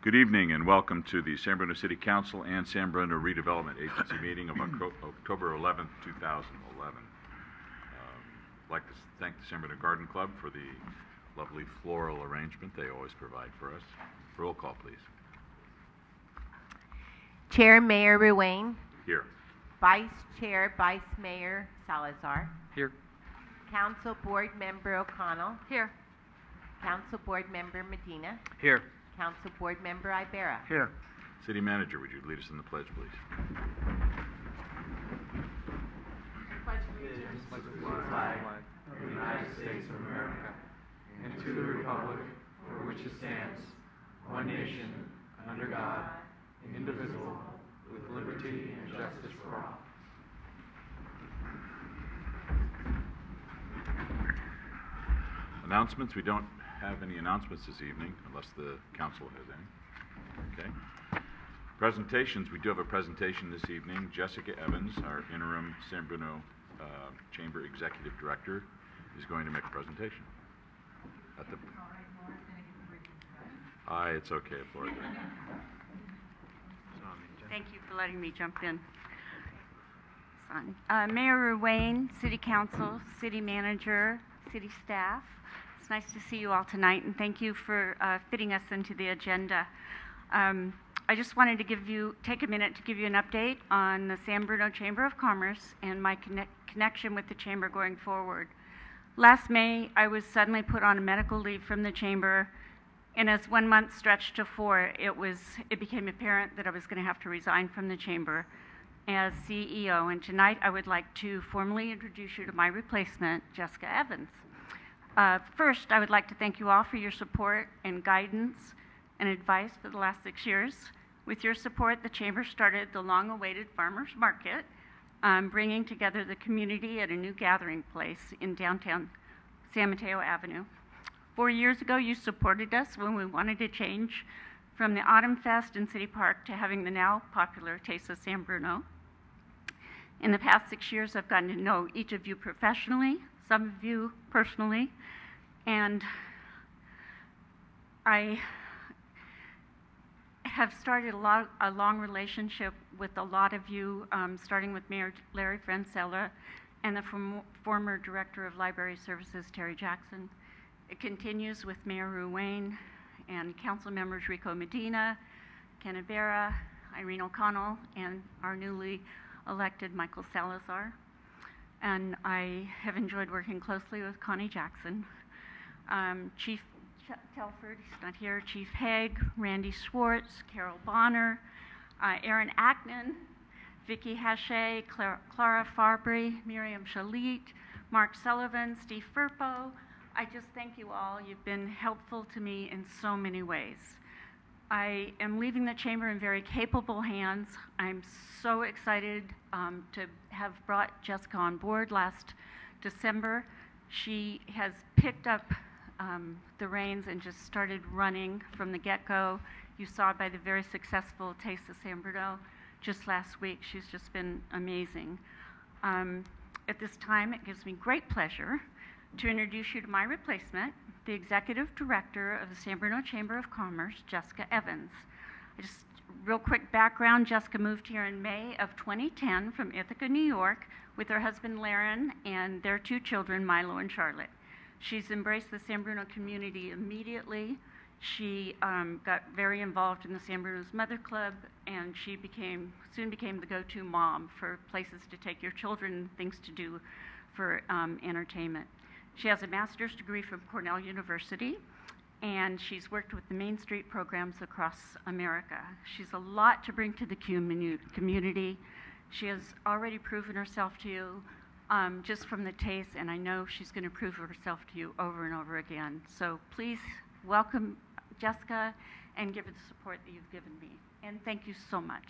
Good evening and welcome to the San Bruno City Council and San Bruno Redevelopment Agency meeting of October 11th, 2011. I'd like to thank the San Bruno Garden Club for the lovely floral arrangement they always provide for us. Roll call, please. Chair Mayor Ruane. Here. Vice Chair Vice Mayor Salazar. Here. Council Board Member O'Connell. Here. Council Board Member Medina. Here. Council Board Member Ibarra. Here. City Manager, would you lead us in the pledge, please? Pledge allegiance to the flag of the United States of America and to the republic for which it stands, one nation, under God, indivisible, with liberty and justice for all. Announcements. We don't have any announcements this evening, unless the council has any. Okay. Presentations. We do have a presentation this evening. Jessica Evans, our interim San Bruno Chamber Executive Director, is going to make a presentation. At the it's okay, Florida. Thank you for letting me jump in. Mayor Ruane, City Council, City Manager, City staff. It's nice to see you all tonight, and thank you for fitting us into the agenda. I just wanted to take a minute to give you an update on the San Bruno Chamber of Commerce and my connection with the Chamber going forward. Last May, I was suddenly put on a medical leave from the Chamber, and as 1 month stretched to 4, it became apparent that I was going to have to resign from the Chamber as CEO. And tonight, I would like to formally introduce you to my replacement, Jessica Evans. First, I would like to thank you all for your support and guidance and advice for the last 6 years. With your support, the Chamber started the long-awaited Farmers Market, bringing together the community at a new gathering place in downtown San Mateo Avenue. 4 years ago, you supported us when we wanted to change from the Autumn Fest in City Park to having the now popular Taste of San Bruno. In the past 6 years, I've gotten to know each of you professionally, some of you personally, and I have started a long relationship with a lot of you, starting with Mayor Larry Francella and the former Director of Library Services, Terry Jackson. It continues with Mayor Ruane and Council members Rico Medina, Ken Ibarra, Irene O'Connell, and our newly elected Michael Salazar. And I have enjoyed working closely with Connie Jackson, Chief Telford, he's not here, Chief Haig, Randy Schwartz, Carol Bonner, Aaron Ackman, Vicki Hache, Clara Fabry, Miriam Shalit, Mark Sullivan, Steve Firpo. I just thank you all. You've been helpful to me in so many ways. I am leaving the Chamber in very capable hands. I'm so excited to have brought Jessica on board last December. She has picked up the reins and just started running from the get-go. You saw by the very successful Taste of San Bruno just last week. She's just been amazing. At this time, it gives me great pleasure to introduce you to my replacement, the Executive Director of the San Bruno Chamber of Commerce, Jessica Evans. Just real quick background, Jessica moved here in May of 2010 from Ithaca, New York, with her husband Laren and their 2 children, Milo and Charlotte. She's embraced the San Bruno community immediately. She got very involved in the San Bruno's Mother Club, and she soon became the go-to mom for places to take your children and things to do for entertainment. She has a master's degree from Cornell University, and she's worked with the Main Street programs across America. She's a lot to bring to the community. She has already proven herself to you just from the taste, and I know she's going to prove herself to you over and over again. So please welcome Jessica and give her the support that you've given me. And thank you so much.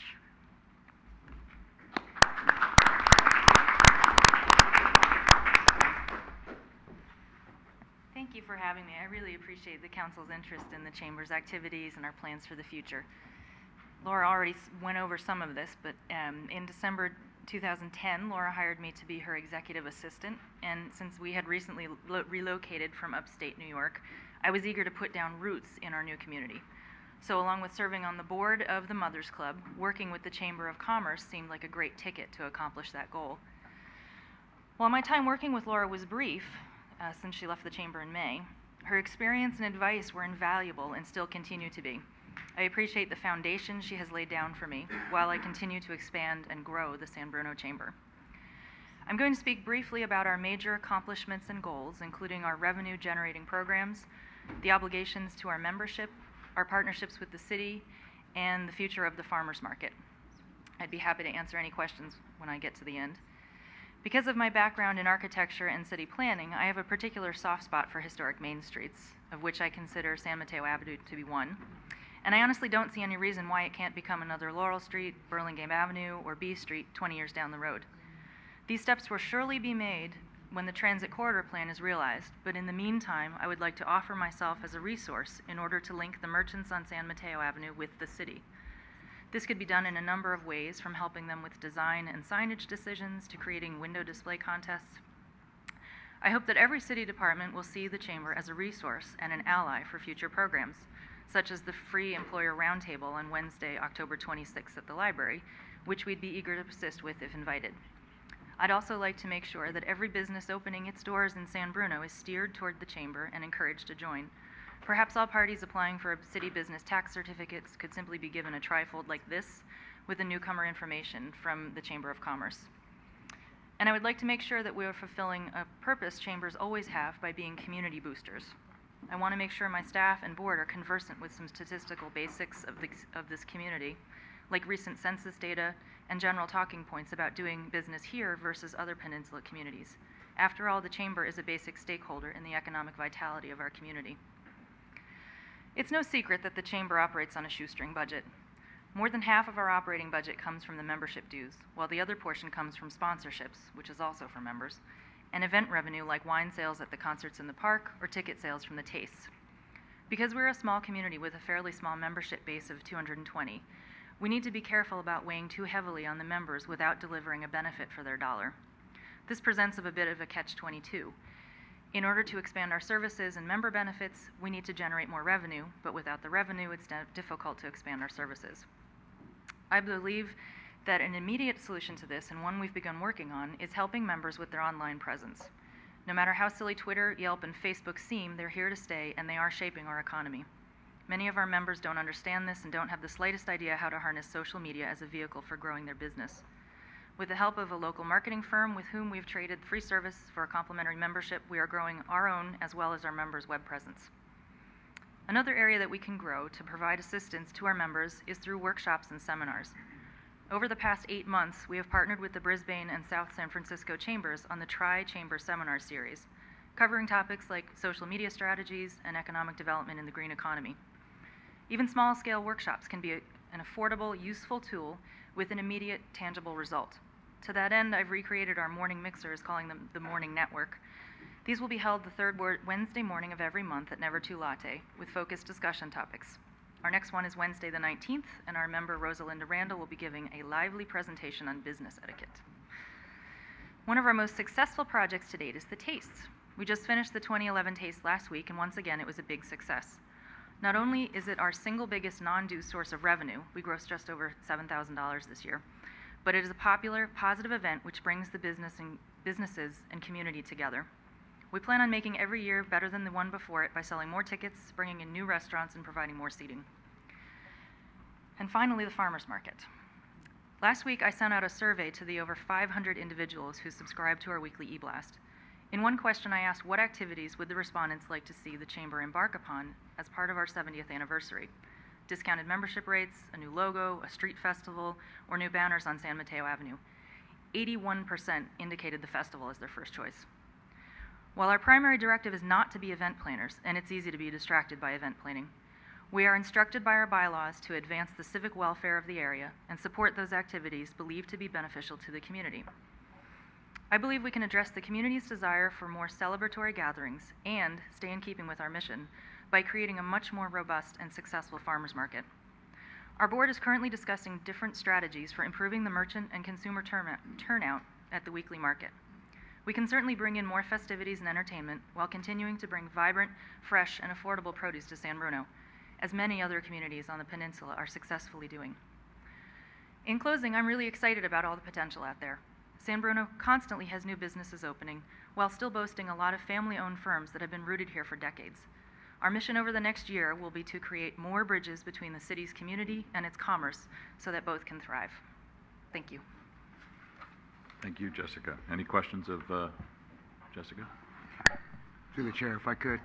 Thank you for having me. I really appreciate the Council's interest in the Chamber's activities and our plans for the future. Laura already went over some of this, but in December 2010, Laura hired me to be her executive assistant, and since we had recently relocated from upstate New York, I was eager to put down roots in our new community. So along with serving on the board of the Mothers Club, working with the Chamber of Commerce seemed like a great ticket to accomplish that goal. While my time working with Laura was brief, since she left the Chamber in May, her experience and advice were invaluable and still continue to be. I appreciate the foundation she has laid down for me while I continue to expand and grow the San Bruno Chamber. I'm going to speak briefly about our major accomplishments and goals, including our revenue-generating programs, the obligations to our membership, our partnerships with the city, and the future of the farmers market. I'd be happy to answer any questions when I get to the end. Because of my background in architecture and city planning, I have a particular soft spot for historic main streets, of which I consider San Mateo Avenue to be one. And I honestly don't see any reason why it can't become another Laurel Street, Burlingame Avenue, or B Street 20 years down the road. These steps will surely be made when the transit corridor plan is realized, but in the meantime, I would like to offer myself as a resource in order to link the merchants on San Mateo Avenue with the city. This could be done in a number of ways, from helping them with design and signage decisions to creating window display contests. I hope that every city department will see the Chamber as a resource and an ally for future programs, such as the free employer roundtable on Wednesday, October 26th at the library, which we'd be eager to assist with if invited. I'd also like to make sure that every business opening its doors in San Bruno is steered toward the Chamber and encouraged to join. Perhaps all parties applying for city business tax certificates could simply be given a trifold like this with the newcomer information from the Chamber of Commerce. And I would like to make sure that we are fulfilling a purpose chambers always have by being community boosters. I want to make sure my staff and board are conversant with some statistical basics of this community, like recent census data and general talking points about doing business here versus other peninsula communities. After all, the Chamber is a basic stakeholder in the economic vitality of our community. It's no secret that the Chamber operates on a shoestring budget. More than half of our operating budget comes from the membership dues, while the other portion comes from sponsorships, which is also for members, and event revenue like wine sales at the concerts in the park or ticket sales from the tastes. Because we're a small community with a fairly small membership base of 220, we need to be careful about weighing too heavily on the members without delivering a benefit for their dollar. This presents a bit of a catch-22. In order to expand our services and member benefits, we need to generate more revenue, but without the revenue, it's difficult to expand our services. I believe that an immediate solution to this, and one we've begun working on, is helping members with their online presence. No matter how silly Twitter, Yelp, and Facebook seem, they're here to stay, and they are shaping our economy. Many of our members don't understand this and don't have the slightest idea how to harness social media as a vehicle for growing their business. With the help of a local marketing firm with whom we've traded free service for a complimentary membership, we are growing our own as well as our members' web presence. Another area that we can grow to provide assistance to our members is through workshops and seminars. Over the past 8 months, we have partnered with the Brisbane and South San Francisco Chambers on the Tri-Chamber Seminar Series, covering topics like social media strategies and economic development in the green economy. Even small-scale workshops can be an affordable, useful tool with an immediate, tangible result. To that end, I've recreated our morning mixers, calling them the Morning Network. These will be held the third Wednesday morning of every month at Never Too Latte, with focused discussion topics. Our next one is Wednesday the 19th, and our member Rosalinda Randall will be giving a lively presentation on business etiquette. One of our most successful projects to date is the Tastes. We just finished the 2011 Taste last week, and once again, it was a big success. Not only is it our single biggest non-due source of revenue, we grossed just over $7,000 this year, but it is a popular, positive event which brings the businesses and community together. We plan on making every year better than the one before it by selling more tickets, bringing in new restaurants, and providing more seating. And finally, the farmers market. Last week, I sent out a survey to the over 500 individuals who subscribe to our weekly e-blast. In one question, I asked what activities would the respondents like to see the Chamber embark upon as part of our 70th anniversary. Discounted membership rates, a new logo, a street festival, or new banners on San Mateo Avenue. 81% indicated the festival as their first choice. While our primary directive is not to be event planners, and it's easy to be distracted by event planning, we are instructed by our bylaws to advance the civic welfare of the area and support those activities believed to be beneficial to the community. I believe we can address the community's desire for more celebratory gatherings and stay in keeping with our mission by creating a much more robust and successful farmers market. Our board is currently discussing different strategies for improving the merchant and consumer turnout at the weekly market. We can certainly bring in more festivities and entertainment while continuing to bring vibrant, fresh, and affordable produce to San Bruno. as many other communities on the peninsula are successfully doing. In closing, I'm really excited about all the potential out there. San Bruno constantly has new businesses opening, while still boasting a lot of family-owned firms that have been rooted here for decades. Our mission over the next year will be to create more bridges between the city's community and its commerce so that both can thrive. Thank you. Thank you, Jessica. Any questions of Jessica? Through the chair, if I could,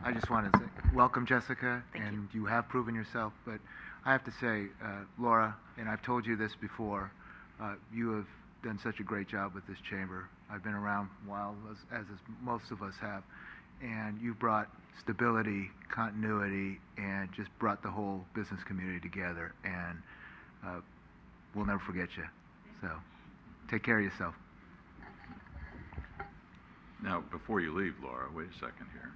I just wanted to say, welcome, Jessica, Thank you. and you have proven yourself, but I have to say, Laura, and I've told you this before, you have done such a great job with this chamber. I've been around a while, as most of us have, and you brought stability, continuity, and just brought the whole business community together, and we'll never forget you. So, take care of yourself. Now, before you leave, Laura, wait a second here.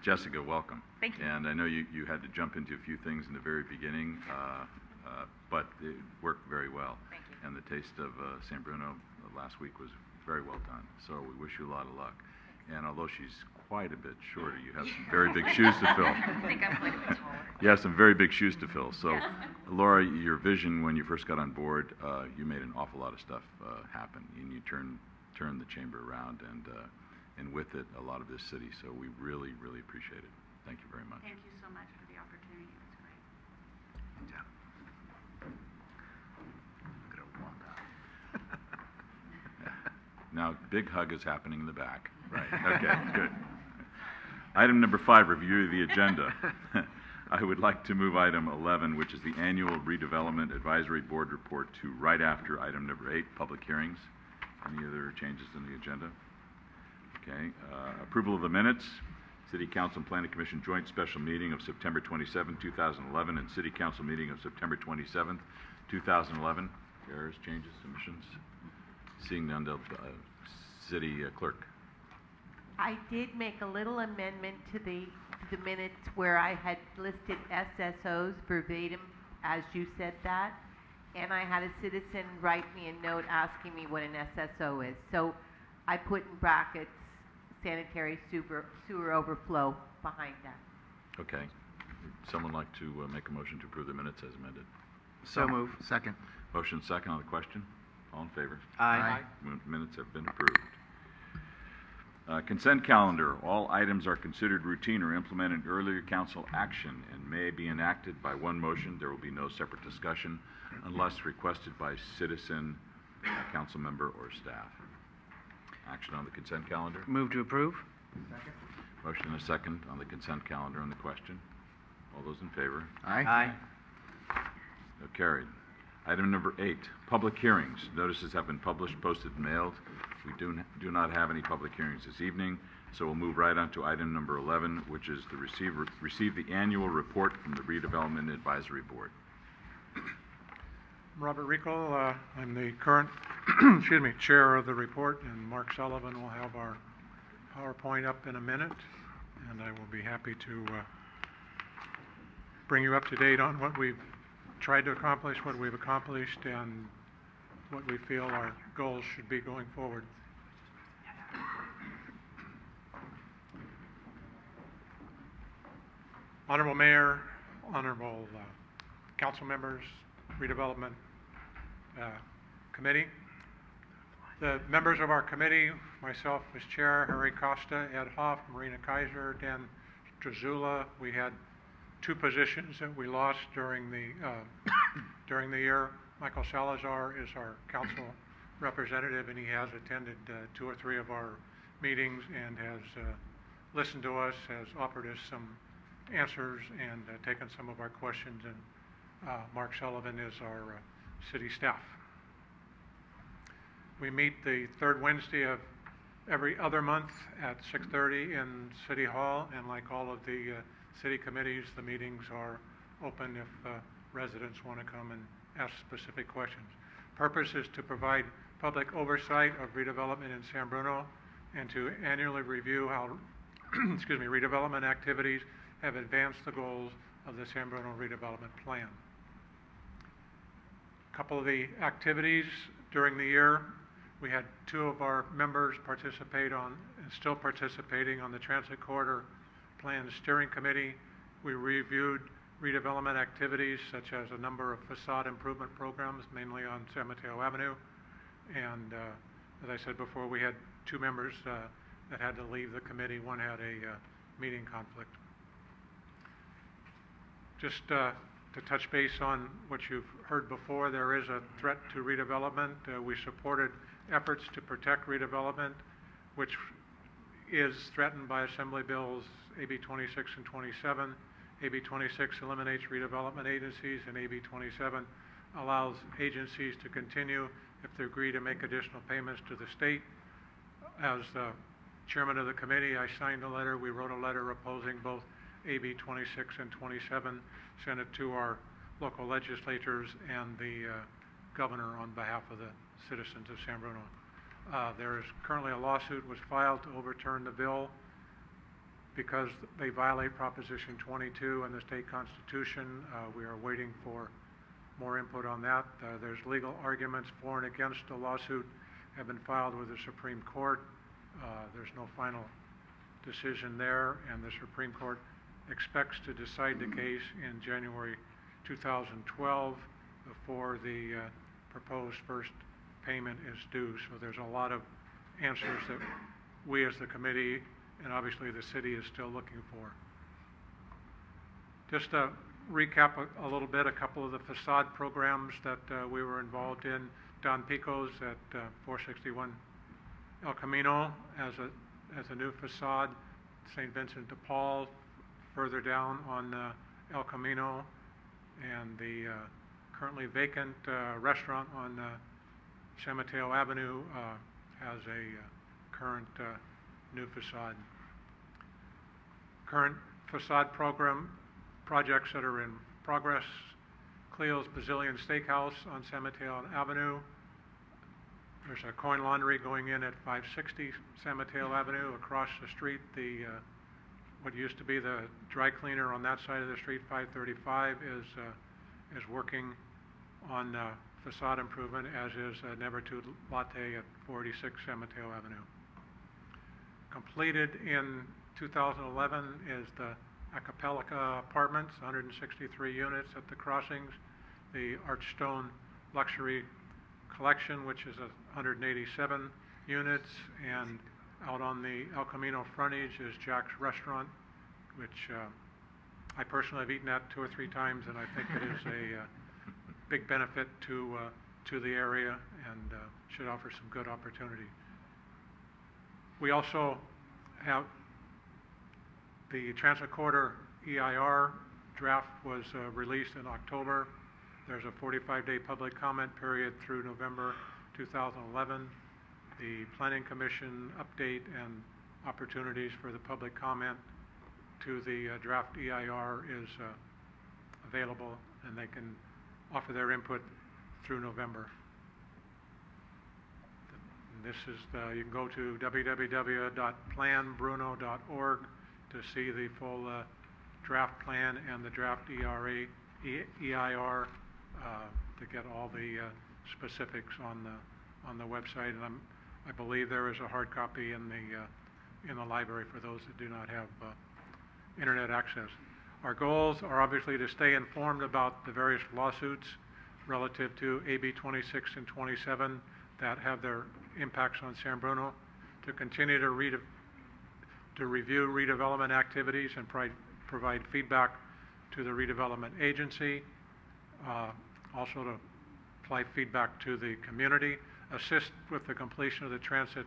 Jessica, welcome. Thank you. And I know you had to jump into a few things in the very beginning, but it worked very well. Thank you. And the taste of San Bruno last week was very well done. So we wish you a lot of luck. And although she's quite a bit shorter, you have some very big shoes to fill. I think I'm quite a bit taller. You have some very big shoes to fill. So, Yes. Laura, your vision when you first got on board, you made an awful lot of stuff happen, and you turned the chamber around, and with it, a lot of this city. So we really, really appreciate it. Thank you very much. Thank you so much for the opportunity. It was great. Good job. Look at her walk out. Now, big hug is happening in the back. Right. Okay, good. Item number 5, review of the agenda. I would like to move item 11, which is the annual redevelopment advisory board report, to right after item number 8, public hearings. Any other changes in the agenda? Okay. Approval of the minutes. City Council and Planning Commission joint special meeting of September 27, 2011, and City Council meeting of September 27, 2011. Errors, changes, submissions? Seeing none, City Clerk. I did make a little amendment to the minutes where I had listed SSOs verbatim as you said that, and I had a citizen write me a note asking me what an SSO is. So I put in brackets sanitary sewer overflow behind that. Okay. Would someone like to make a motion to approve the minutes as amended? So move. Second. Motion second on the question. All in favor? Aye. Minutes have been approved. Consent calendar. All items are considered routine or implemented earlier council action and may be enacted by one motion. There will be no separate discussion unless requested by citizen, council member, or staff. Action on the consent calendar. Move to approve. Motion and a second on the consent calendar on the question. All those in favor? Aye. So carried. Item number 8, public hearings. Notices have been published, posted, and mailed. We do not have any public hearings this evening, so we'll move right on to item number 11, which is to receive the annual report from the Redevelopment Advisory Board. Robert Rico, I'm the current chair of the report, and Mark Sullivan will have our PowerPoint up in a minute, and I will be happy to bring you up to date on what we've tried to accomplish, what we've accomplished, and what we feel our goals should be going forward. Honorable Mayor, honorable council members, redevelopment committee. The members of our committee, myself as chair, Harry Costa, Ed Hoff, Marina Kaiser, Dan Drazula. We had 2 positions that we lost during the year. Michael Salazar is our council representative, and he has attended 2 or 3 of our meetings and has listened to us, has offered us some answers, and taken some of our questions. And Mark Sullivan is our city staff. We meet the 3rd Wednesday of every other month at 6:30 in City Hall, and like all of the city committees, the meetings are open if residents want to come and ask specific questions. Purpose is to provide public oversight of redevelopment in San Bruno and to annually review how redevelopment activities have advanced the goals of the San Bruno redevelopment plan. A couple of the activities during the year, we had 2 of our members participate on, and still participating on, the Transit Corridor Plan Steering Committee. We reviewed redevelopment activities such as a number of facade improvement programs, mainly on San Mateo Avenue. And as I said before, we had two members that had to leave the committee. One had a meeting conflict. Just to touch base on what you've heard before, there is a threat to redevelopment. We supported efforts to protect redevelopment, which is threatened by Assembly Bills AB 26 and 27. AB 26 eliminates redevelopment agencies, and AB 27 allows agencies to continue if they agree to make additional payments to the state. As chairman of the committee, I signed a letter. We wrote a letter opposing both AB 26 and 27, sent it to our local legislators and the governor on behalf of the citizens of San Bruno. There is currently a lawsuit was filed to overturn the bill because they violate Proposition 22 in the state constitution. We are waiting for more input on that. There's legal arguments for and against the lawsuit have been filed with the Supreme Court. There's no final decision there, and the Supreme Court expects to decide the case in January 2012 before the proposed first payment is due. So there's a lot of answers that we as the committee and obviously the city is still looking for. Just to recap a little bit, a couple of the facade programs that we were involved in. Don Pico's at 461 El Camino as a new facade. St. Vincent de Paul further down on El Camino, and the currently vacant restaurant on San Mateo Avenue has a current new facade. Current facade program projects that are in progress: Cleo's Bazillion Steakhouse on San Mateo Avenue. There's a coin laundry going in at 560 San Mateo Avenue. Across the street, what used to be the dry cleaner on that side of the street, 535, is working on facade improvement, as is Never Too Latte at 486 San Mateo Avenue. Completed in 2011 is the Acapelica Apartments, 163 units at the crossings. The Archstone Luxury Collection, which is 187 units, and out on the El Camino frontage is Jack's Restaurant, which I personally have eaten at 2 or 3 times, and I think it is a big benefit to the area and should offer some good opportunity. We also have the Transit Corridor EIR draft was released in October. There's a 45-day public comment period through November 2011. The Planning Commission update and opportunities for the public comment to the draft EIR is available, and they can offer their input through November. And this is you can go to www.planbruno.org to see the full draft plan and the draft EIR to get all the specifics on the website. And I believe there is a hard copy in the library for those that do not have internet access. Our goals are obviously to stay informed about the various lawsuits relative to AB 26 and 27 that have their impacts on San Bruno, to continue to review redevelopment activities and provide feedback to the redevelopment agency, also to apply feedback to the community, assist with the completion of the transit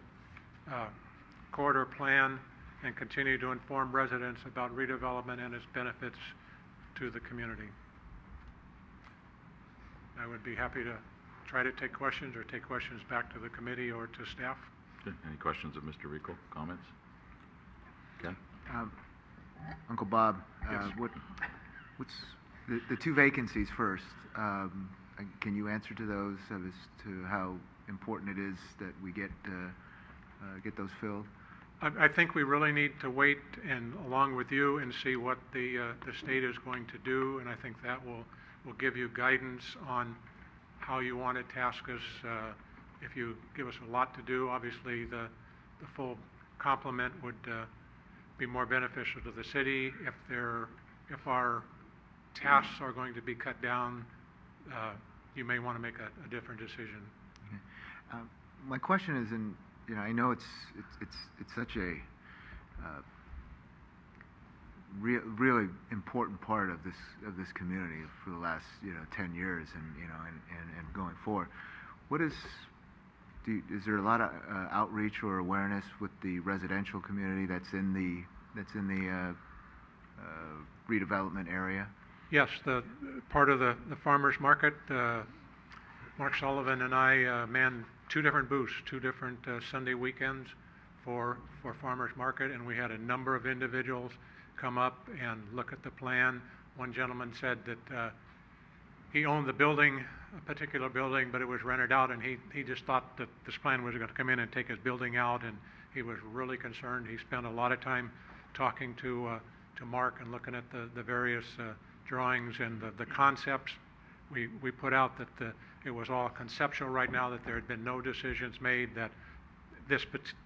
corridor plan, and continue to inform residents about redevelopment and its benefits to the community. I would be happy to try to take questions or take questions back to the committee or to staff. Okay. Any questions of Mr. Rico? Comments? Ken? Uncle Bob, Yes. What's the 2 vacancies first? Can you answer to those as to how important it is that we get those filled? I think we really need to wait and along with you and see what the state is going to do, and I think that will give you guidance on how you want to task us. If you give us a lot to do, obviously the full complement would be more beneficial to the city. If our tasks are going to be cut down, you may want to make a different decision. Okay. My question is, I know it's such a really important part of this community for the last 10 years, and going forward. Is there a lot of outreach or awareness with the residential community that's in the redevelopment area? Yes, the part of the farmers market. Mark Sullivan and I manned 2 different booths, 2 different Sunday weekends for farmers market, and we had a number of individuals come up and look at the plan. One gentleman said that he owned the building, a particular building, but it was rented out, and he just thought that this plan was going to come in and take his building out, and he was really concerned. He spent a lot of time talking to Mark and looking at the various drawings and the concepts. We put out that it was all conceptual right now, that there had been no decisions made that this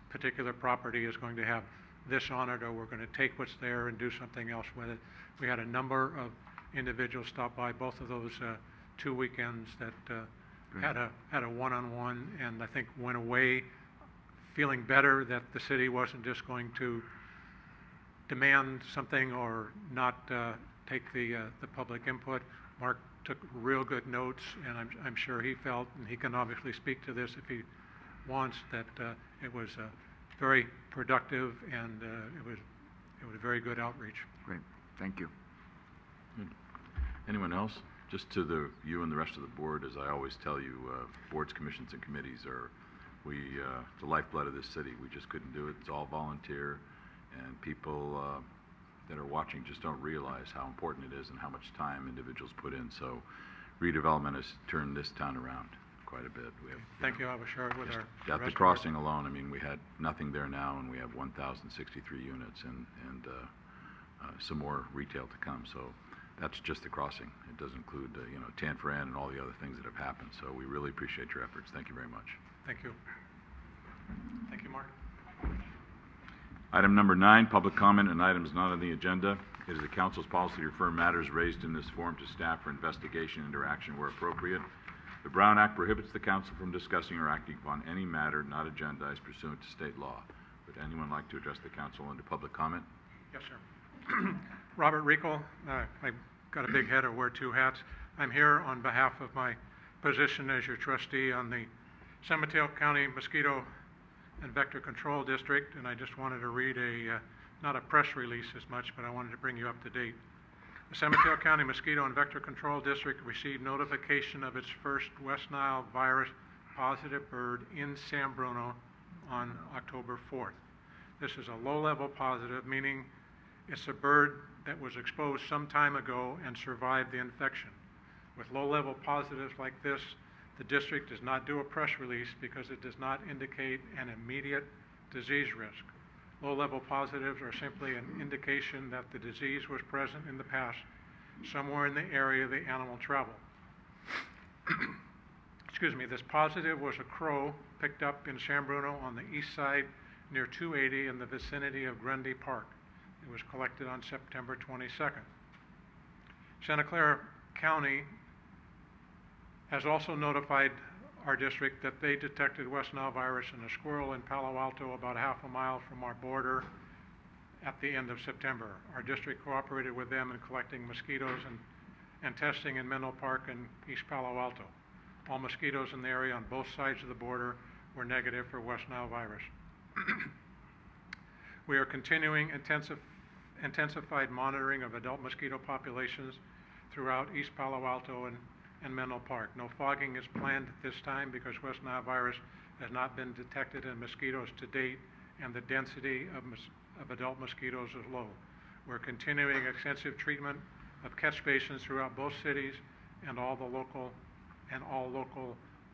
particular property is going to have this on it, or we're going to take what's there and do something else with it. We had a number of individuals stop by both of those 2 weekends that had a one-on-one, and I think went away feeling better that the city wasn't just going to demand something or not take the public input. Mark took real good notes, and I'm sure he felt, and he can obviously speak to this if he wants, that it was very productive, and it was very good outreach. Great, thank you. Good. Anyone else? Just to you and the rest of the board, as I always tell you, boards, commissions, and committees are the lifeblood of this city. We just couldn't do it. It's all volunteer, and people that are watching just don't realize how important it is and how much time individuals put in. So redevelopment has turned this town around quite a bit. We have, Thank you. I will share it with our at the crossing alone, I mean, we had nothing there now, and we have 1,063 units and some more retail to come. So that's just the crossing. It doesn't include Tanforan and all the other things that have happened. So we really appreciate your efforts. Thank you very much. Thank you. Thank you, Mark. Item number 9, public comment on items not on the agenda. It is the council's policy to refer matters raised in this forum to staff for investigation and interaction where appropriate. The Brown Act prohibits the council from discussing or acting upon any matter not agendized pursuant to state law. Would anyone like to address the council under public comment? Yes, sir. Robert Riegel. I've got a big head, I wear 2 hats. I'm here on behalf of my position as your trustee on the San Mateo County Mosquito and Vector Control District, and I just wanted to read not a press release as much, but I wanted to bring you up to date. The San Mateo County Mosquito and Vector Control District received notification of its first West Nile virus positive bird in San Bruno on October 4th. This is a low-level positive, meaning it's a bird that was exposed some time ago and survived the infection. With low-level positives like this, the district does not do a press release because it does not indicate an immediate disease risk. Low-level positives are simply an indication that the disease was present in the past somewhere in the area the animal traveled. Excuse me, this positive was a crow picked up in San Bruno on the east side near 280 in the vicinity of Grundy Park. It was collected on September 22nd. Santa Clara County has also notified our district that they detected West Nile virus in a squirrel in Palo Alto about half a mile from our border at the end of September. Our district cooperated with them in collecting mosquitoes and testing in Menlo Park and East Palo Alto. All mosquitoes in the area on both sides of the border were negative for West Nile virus. We are continuing intensified monitoring of adult mosquito populations throughout East Palo Alto and Menlo Park. No fogging is planned at this time because West Nile virus has not been detected in mosquitoes to date, and the density of adult mosquitoes is low. We're continuing extensive treatment of catch basins throughout both cities, and all local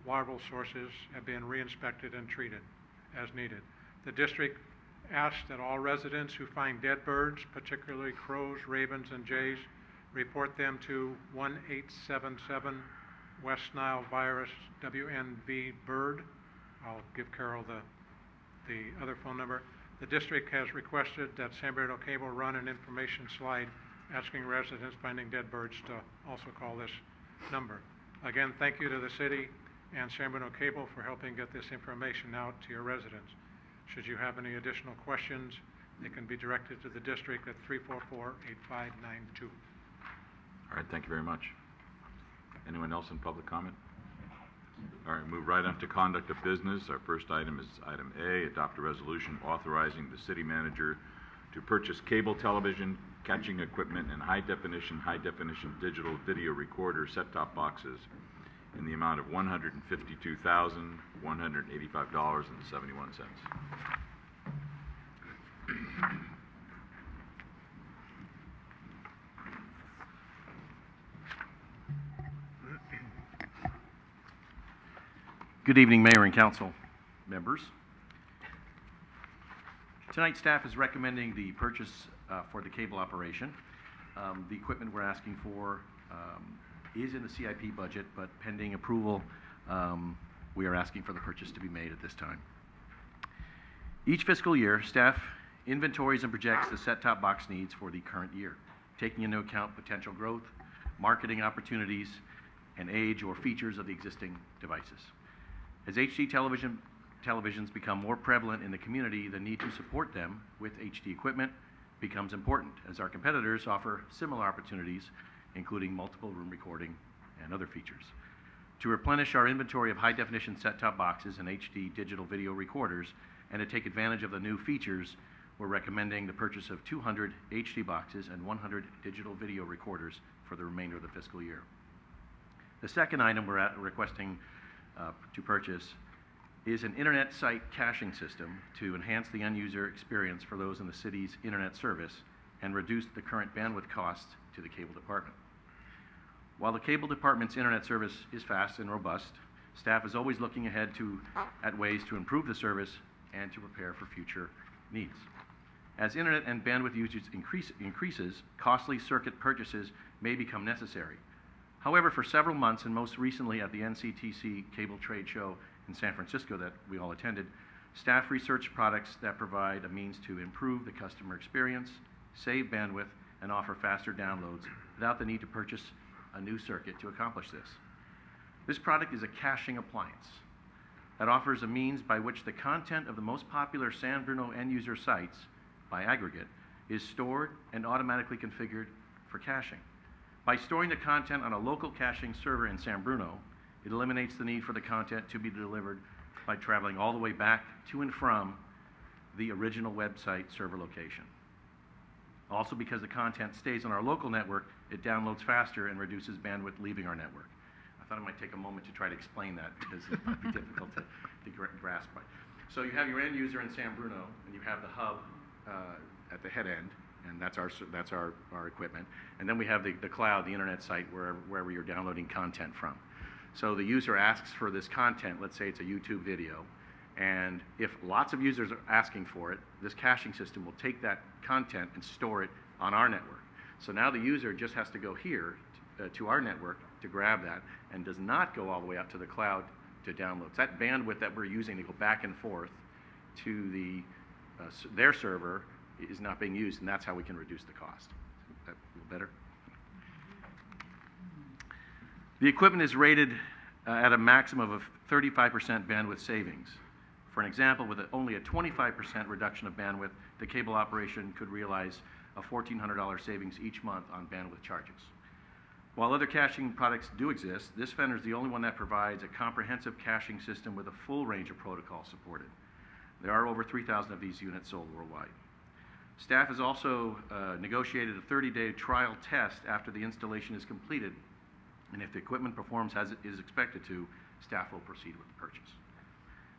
larval sources have been re-inspected and treated as needed. The district asks that all residents who find dead birds, particularly crows, ravens, and jays, report them to 1-877 West Nile virus WNV bird. I'll give Carol the other phone number, The district has requested that San Bernardino Cable run an information slide asking residents finding dead birds to also call this number. Again, thank you to the city and San Bernardino Cable for helping get this information out to your residents. Should you have any additional questions, they can be directed to the district at 344-8592. All right, thank you very much. Anyone else in public comment? All right, move right on to conduct of business. Our first item is item A, adopt a resolution authorizing the city manager to purchase cable television, catching equipment, and high-definition digital video recorder set-top boxes in the amount of $152,185.71. Good evening, Mayor and Council members. Tonight, staff is recommending the purchase for the cable operation. The equipment we're asking for is in the CIP budget, but pending approval, we are asking for the purchase to be made at this time. Each fiscal year, staff inventories and projects the set-top box needs for the current year, taking into account potential growth, marketing opportunities, and age or features of the existing devices. As HD televisions become more prevalent in the community, the need to support them with HD equipment becomes important, as our competitors offer similar opportunities, including multiple room recording and other features. To replenish our inventory of high-definition set-top boxes and HD digital video recorders, and to take advantage of the new features, we're recommending the purchase of 200 HD boxes and 100 digital video recorders for the remainder of the fiscal year. The second item we're requesting to purchase is an internet site caching system to enhance the end-user experience for those in the city's internet service and reduce the current bandwidth costs to the cable department. While the cable department's internet service is fast and robust, staff is always looking ahead at ways to improve the service and to prepare for future needs. As internet and bandwidth usage increases, costly circuit purchases may become necessary. However, for several months, and most recently at the NCTC Cable Trade Show in San Francisco that we all attended, staff researched products that provide a means to improve the customer experience, save bandwidth, and offer faster downloads without the need to purchase a new circuit to accomplish this. This product is a caching appliance that offers a means by which the content of the most popular San Bruno end-user sites, by aggregate, is stored and automatically configured for caching. By storing the content on a local caching server in San Bruno, it eliminates the need for the content to be delivered by traveling all the way back to and from the original website server location. Also, because the content stays on our local network, it downloads faster and reduces bandwidth leaving our network. I thought I might take a moment to try to explain that because it might be difficult to grasp. So you have your end user in San Bruno, and you have the hub at the head end, and that's our equipment. And then we have the cloud, the internet site, wherever you're downloading content from. So the user asks for this content, let's say it's a YouTube video, and if lots of users are asking for it, this caching system will take that content and store it on our network. So now the user just has to go here to our network to grab that and does not go all the way out to the cloud to download. It's that bandwidth that we're using to go back and forth to their server is not being used, and that's how we can reduce the cost. Is that a little better? The equipment is rated at a maximum of 35% bandwidth savings. For an example, with only a 25% reduction of bandwidth, the cable operation could realize a $1,400 savings each month on bandwidth charges. While other caching products do exist, this vendor is the only one that provides a comprehensive caching system with a full range of protocols supported. There are over 3,000 of these units sold worldwide. Staff has also negotiated a 30-day trial test after the installation is completed, and if the equipment performs as it is expected to, staff will proceed with the purchase.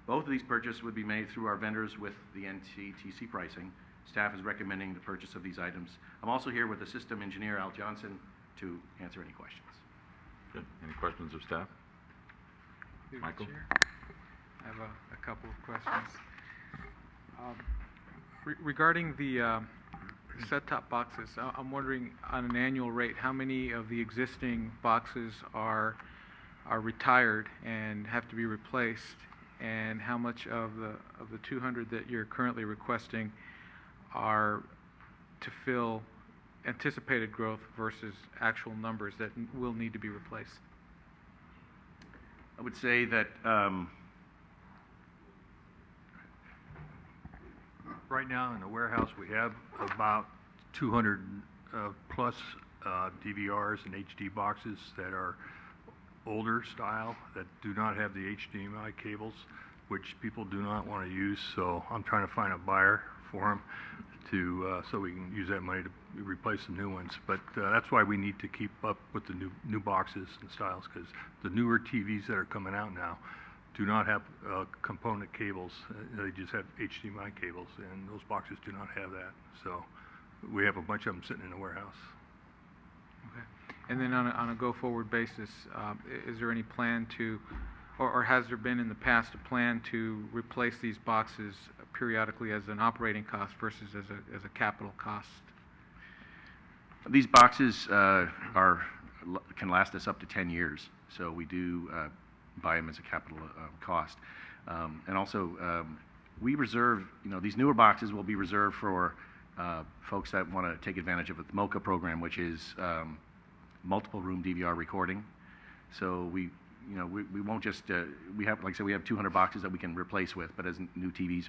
Both of these purchases would be made through our vendors with the NCTC pricing. Staff is recommending the purchase of these items. I'm also here with the system engineer, Al Johnson, to answer any questions. Good. Any questions of staff? Michael? Chair, I have a couple of questions. Regarding the set-top boxes, I'm wondering on an annual rate, how many of the existing boxes are retired and have to be replaced, and how much of the 200 that you're currently requesting are to fill anticipated growth versus actual numbers that will need to be replaced? I would say that right now in the warehouse, we have about 200 plus DVRs and HD boxes that are older style that do not have the HDMI cables, which people do not want to use. So I'm trying to find a buyer for them to so we can use that money to replace the new ones. But that's why we need to keep up with the new boxes and styles, because the newer TVs that are coming out now do not have component cables. They just have HDMI cables, and those boxes do not have that. So we have a bunch of them sitting in the warehouse. Okay. And then on a go-forward basis, is there any plan to, or has there been in the past a plan to replace these boxes periodically as an operating cost versus as a capital cost? These boxes can last us up to 10 years, so we do buy them as a capital cost. And also, we reserve, these newer boxes will be reserved for folks that want to take advantage of the MOCA program, which is multiple room DVR recording. So we won't just, we have, like I said, we have 200 boxes that we can replace with, but as new TVs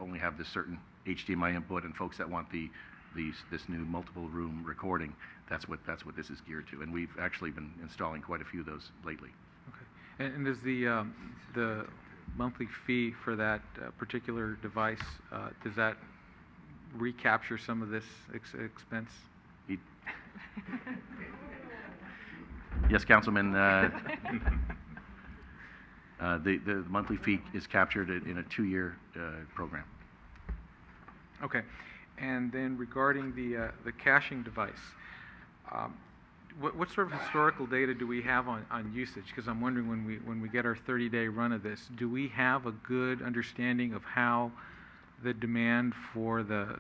only have this certain HDMI input, and folks that want this new multiple room recording, that's what this is geared to. And we've actually been installing quite a few of those lately. Okay. And does the monthly fee for that particular device, does that recapture some of this expense? Yes, Councilman. The monthly fee is captured in a 2-year program. Okay. And then regarding the caching device, what sort of historical data do we have on usage? Because I'm wondering, when we get our 30-day run of this, do we have a good understanding of how the demand for the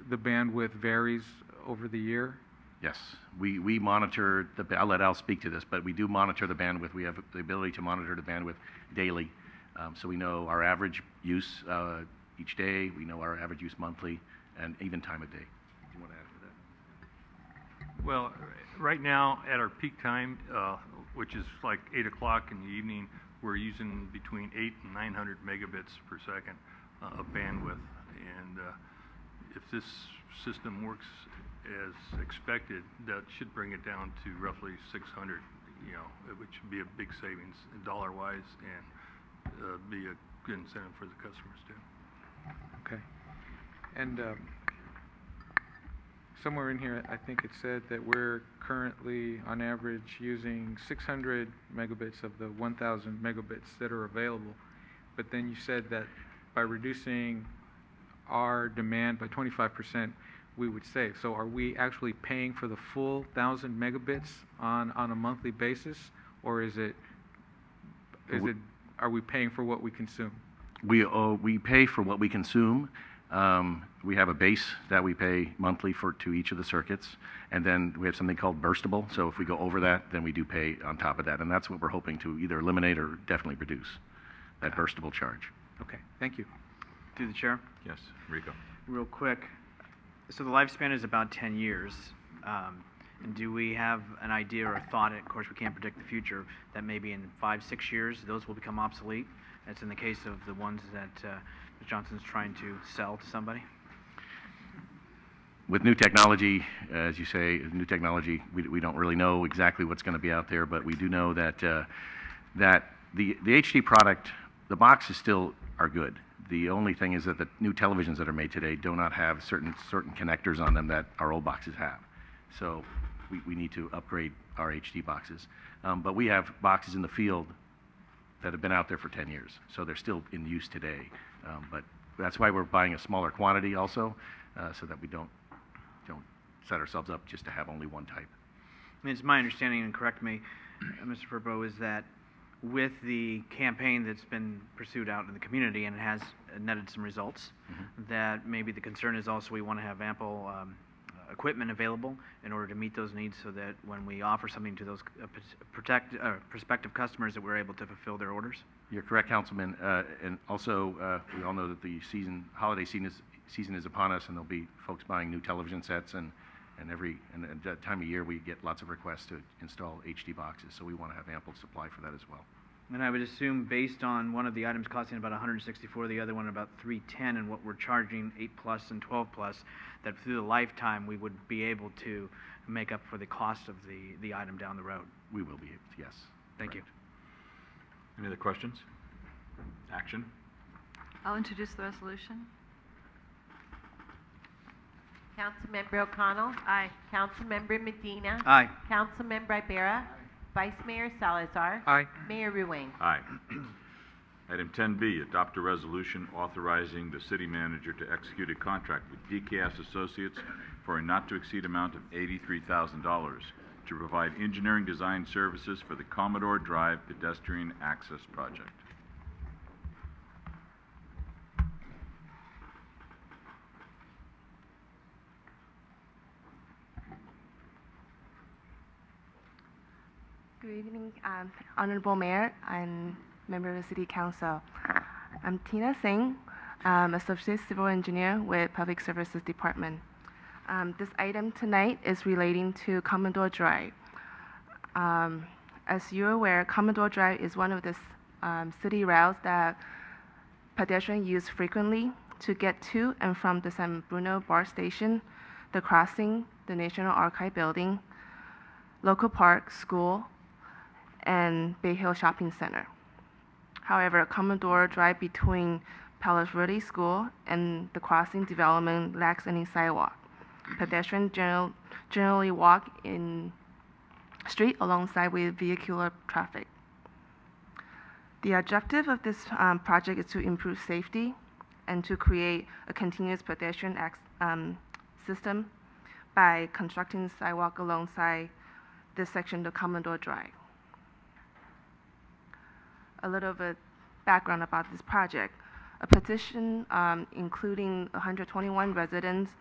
bandwidth varies over the year? Yes, we monitor I'll let Al speak to this, but we do monitor the bandwidth. We have the ability to monitor the bandwidth daily, so we know our average use each day. We know our average use monthly, and even time of day. Do you want to add to that? Well, right now at our peak time, which is like 8 o'clock in the evening, we're using between 800 and 900 megabits per second of bandwidth. And if this system works as expected, that should bring it down to roughly 600, which would be a big savings dollar-wise, and be a good incentive for the customers too. Okay. And somewhere in here, I think it said that we're currently, on average, using 600 megabits of the 1,000 megabits that are available. But then you said that by reducing our demand by 25%, we would save. So are we actually paying for the full 1,000 megabits on a monthly basis, or are we paying for what we consume? We pay for what we consume. We have a base that we pay monthly to each of the circuits, and then we have something called burstable. So if we go over that, then we do pay on top of that, and that's what we're hoping to either eliminate or definitely reduce, that burstable charge. Okay, thank you. Through the chair. Yes, Rico. Real quick. So the lifespan is about 10 years. And do we have an idea or a thought, of course we can't predict the future, that maybe in 5-6 years those will become obsolete? That's in the case of the ones that Ms. Johnson's trying to sell to somebody? With new technology, as you say, new technology, we don't really know exactly what's going to be out there, but we do know that that the HD product, the boxes still are good. The only thing is that the new televisions that are made today do not have certain connectors on them that our old boxes have. So we need to upgrade our HD boxes. But we have boxes in the field that have been out there for 10 years, so they're still in use today. But that's why we're buying a smaller quantity also, so that we don't set ourselves up just to have only one type. I mean, it's my understanding, and correct me, Mr. Furbo, is that with the campaign that's been pursued out in the community, and it has netted some results, that maybe the concern is also we want to have ample equipment available in order to meet those needs so that when we offer something to those prospective customers that we're able to fulfill their orders? You're correct, Councilman. And also, we all know that the holiday season is upon us, and there'll be folks buying new television sets, and at that time of year we get lots of requests to install HD boxes, so we want to have ample supply for that as well. And I would assume, based on one of the items costing about 164, the other one about 310, and what we're charging 8 plus and 12 plus, that through the lifetime we would be able to make up for the cost of the item down the road. We will be able to, yes. Thank you. Any other questions? Action? I'll introduce the resolution. Councilmember O'Connell. Aye. Councilmember Medina. Aye. Councilmember Ibarra. Vice Mayor Salazar. Aye. Mayor Ruane. Aye. Item 10B, adopt a resolution authorizing the city manager to execute a contract with DKS Associates for a not-to-exceed amount of $83,000 to provide engineering design services for the Commodore Drive pedestrian access project. Good evening, Honorable Mayor and Member of the City Council. I'm Tina Singh, Associate Civil Engineer with Public Services Department. This item tonight is relating to Commodore Drive. As you're aware, Commodore Drive is one of the city routes that pedestrians use frequently to get to and from the San Bruno BART station, the crossing, the National Archive building, local park, school, and Bay Hill Shopping Center. However, Commodore Drive between Palos Verdes School and the crossing development lacks any sidewalk. Pedestrians generally walk in street alongside with vehicular traffic. The objective of this project is to improve safety and to create a continuous pedestrian system by constructing sidewalk alongside this section of Commodore Drive. A little bit background about this project. A petition including 121 residents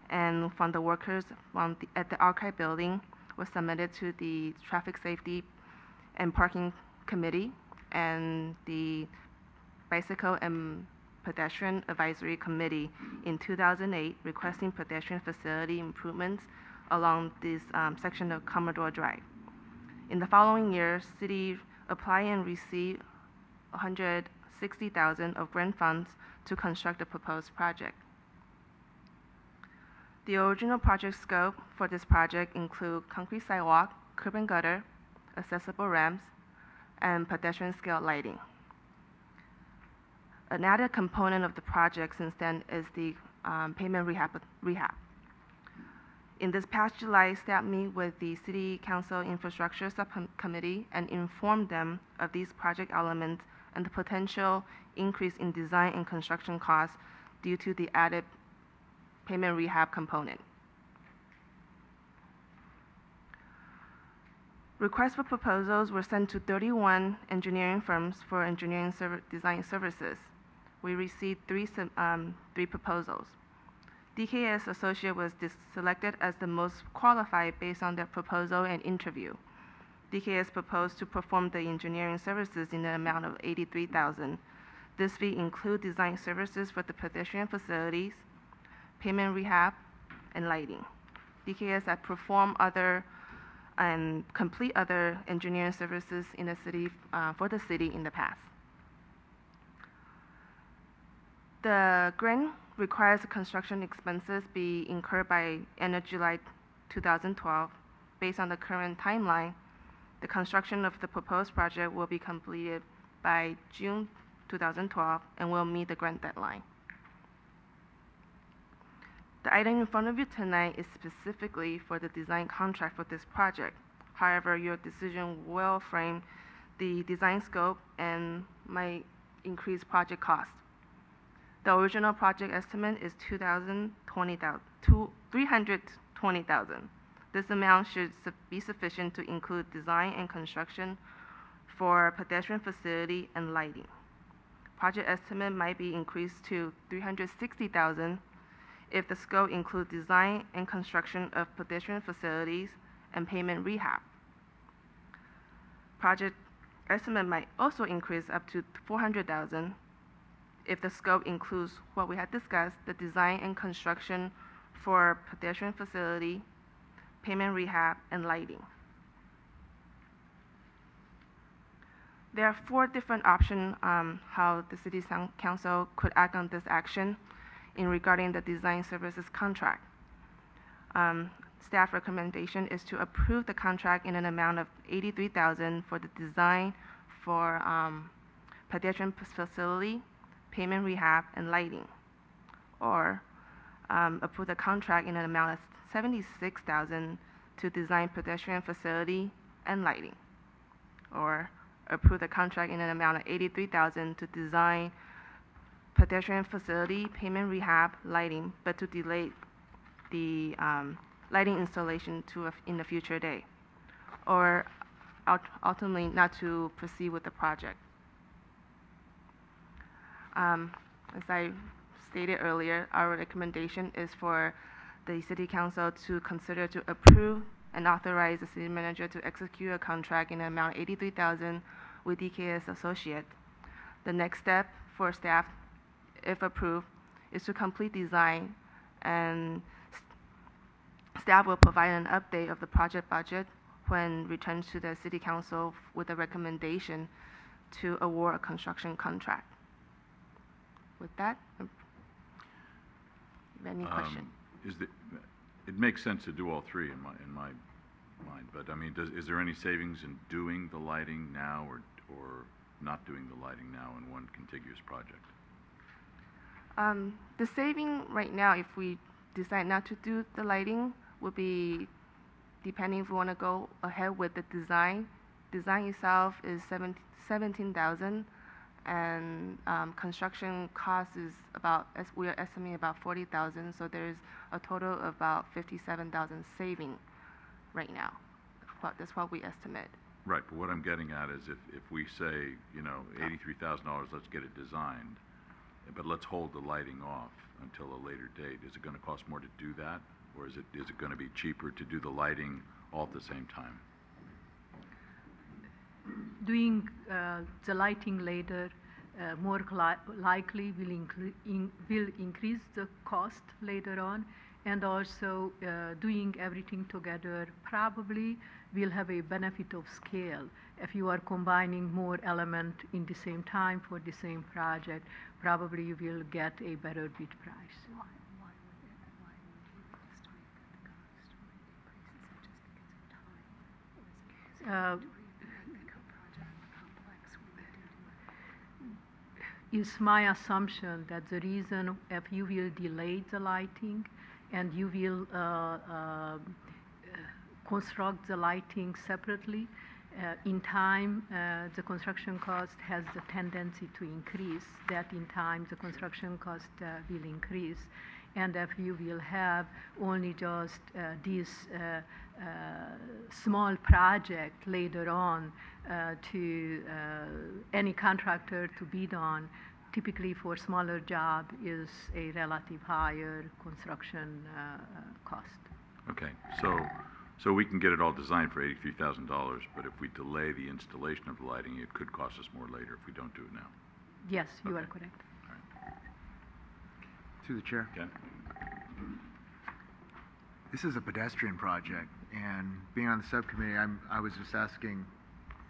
and from the workers at the Archive building was submitted to the Traffic Safety and Parking Committee and the Bicycle and Pedestrian Advisory Committee in 2008 requesting pedestrian facility improvements along this section of Commodore Drive. In the following year, City applied and received $160,000 of grant funds to construct the proposed project. The original project scope for this project include concrete sidewalk, curb and gutter, accessible ramps, and pedestrian scale lighting. An added component of the project since then is the pavement rehab. In this past July, staff meet with the City Council Infrastructure Subcommittee and informed them of these project elements and the potential increase in design and construction costs due to the added pavement rehab component. Requests for proposals were sent to 31 engineering firms for engineering design services. We received three proposals. DKS Associate was selected as the most qualified based on their proposal and interview. DKS proposed to perform the engineering services in the amount of $83,000. This fee includes design services for the pedestrian facilities, pavement rehab, and lighting. DKS had performed other and complete other engineering services in the city for the city in the past. The grant requires construction expenses be incurred by end of July 2012. Based on the current timeline, the construction of the proposed project will be completed by June 2012 and will meet the grant deadline. The item in front of you tonight is specifically for the design contract for this project. However, your decision will frame the design scope and might increase project cost. The original project estimate is $320,000. This amount should be sufficient to include design and construction for pedestrian facility and lighting. Project estimate might be increased to $360,000 if the scope includes design and construction of pedestrian facilities and pavement rehab. Project estimate might also increase up to $400,000 if the scope includes what we had discussed, the design and construction for pedestrian facility, pavement rehab, and lighting. There are 4 different options how the City Council could act on this action in regarding the design services contract. Staff recommendation is to approve the contract in an amount of $83,000 for the design for pedestrian facility, pavement rehab, and lighting, or approve the contract in an amount of $76,000 to design pedestrian facility and lighting, or approve the contract in an amount of $83,000 to design pedestrian facility, pavement rehab, lighting, but to delay the lighting installation to in a future day, or ultimately not to proceed with the project. As I stated earlier, our recommendation is for the City Council to consider to approve and authorize the City Manager to execute a contract in an amount of $83,000 with DKS Associate. The next step for staff, if approved, is to complete design, and staff will provide an update of the project budget when returned to the City Council with a recommendation to award a construction contract. With that, any question? It makes sense to do all 3 in my mind, but I mean, is there any savings in doing the lighting now or not doing the lighting now in one contiguous project? The saving right now, if we decide not to do the lighting, would be depending if we want to go ahead with the design. Design itself is $17,000, and construction cost is about, as we are estimating, about $40,000. So there's a total of about $57,000 saving right now. That's what we estimate. Right, but what I'm getting at is if we say, you know, $83,000, let's get it designed, but let's hold the lighting off until a later date. Is it going to cost more to do that, or is it going to be cheaper to do the lighting all at the same time? Doing the lighting later more likely will increase the cost later on, and also doing everything together probably will have a benefit of scale. If you are combining more elements in the same time for the same project, probably you will get a better bid price. It's my assumption that the reason if you will delay the lighting and you will construct the lighting separately, in time the construction cost has the tendency to increase, that in time the construction cost will increase. And if you will have only just this small project later on to any contractor to bid on, typically for smaller job is a relative higher construction cost. Okay, so we can get it all designed for $83,000, but if we delay the installation of the lighting, it could cost us more later if we don't do it now. Yes, you Okay. are correct. All right. To the chair. Ken? This is a pedestrian project, and being on the subcommittee, I was just asking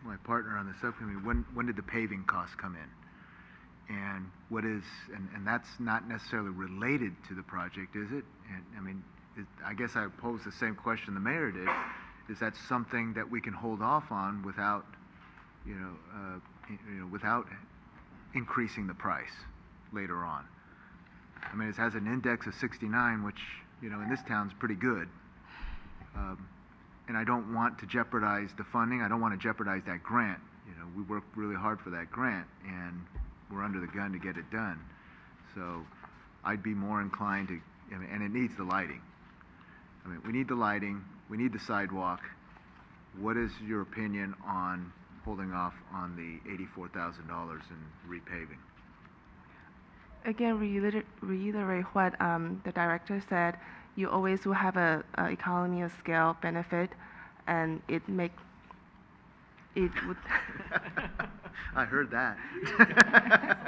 my partner on the subcommittee, when did the paving costs come in? And what is, and that's not necessarily related to the project, is it? And I mean, I guess I posed the same question the mayor did. Is that something that we can hold off on without, without increasing the price later on? I mean, it has an index of 69, which, in this town is pretty good. And I don't want to jeopardize the funding. I don't want to jeopardize that grant. We worked really hard for that grant, and we're under the gun to get it done. So I'd be more inclined to, and it needs the lighting. I mean, we need the lighting, we need the sidewalk. What is your opinion on holding off on the $84,000 in repaving? again reiterate what the director said. You always will have a economy of scale benefit, and it would. I heard that.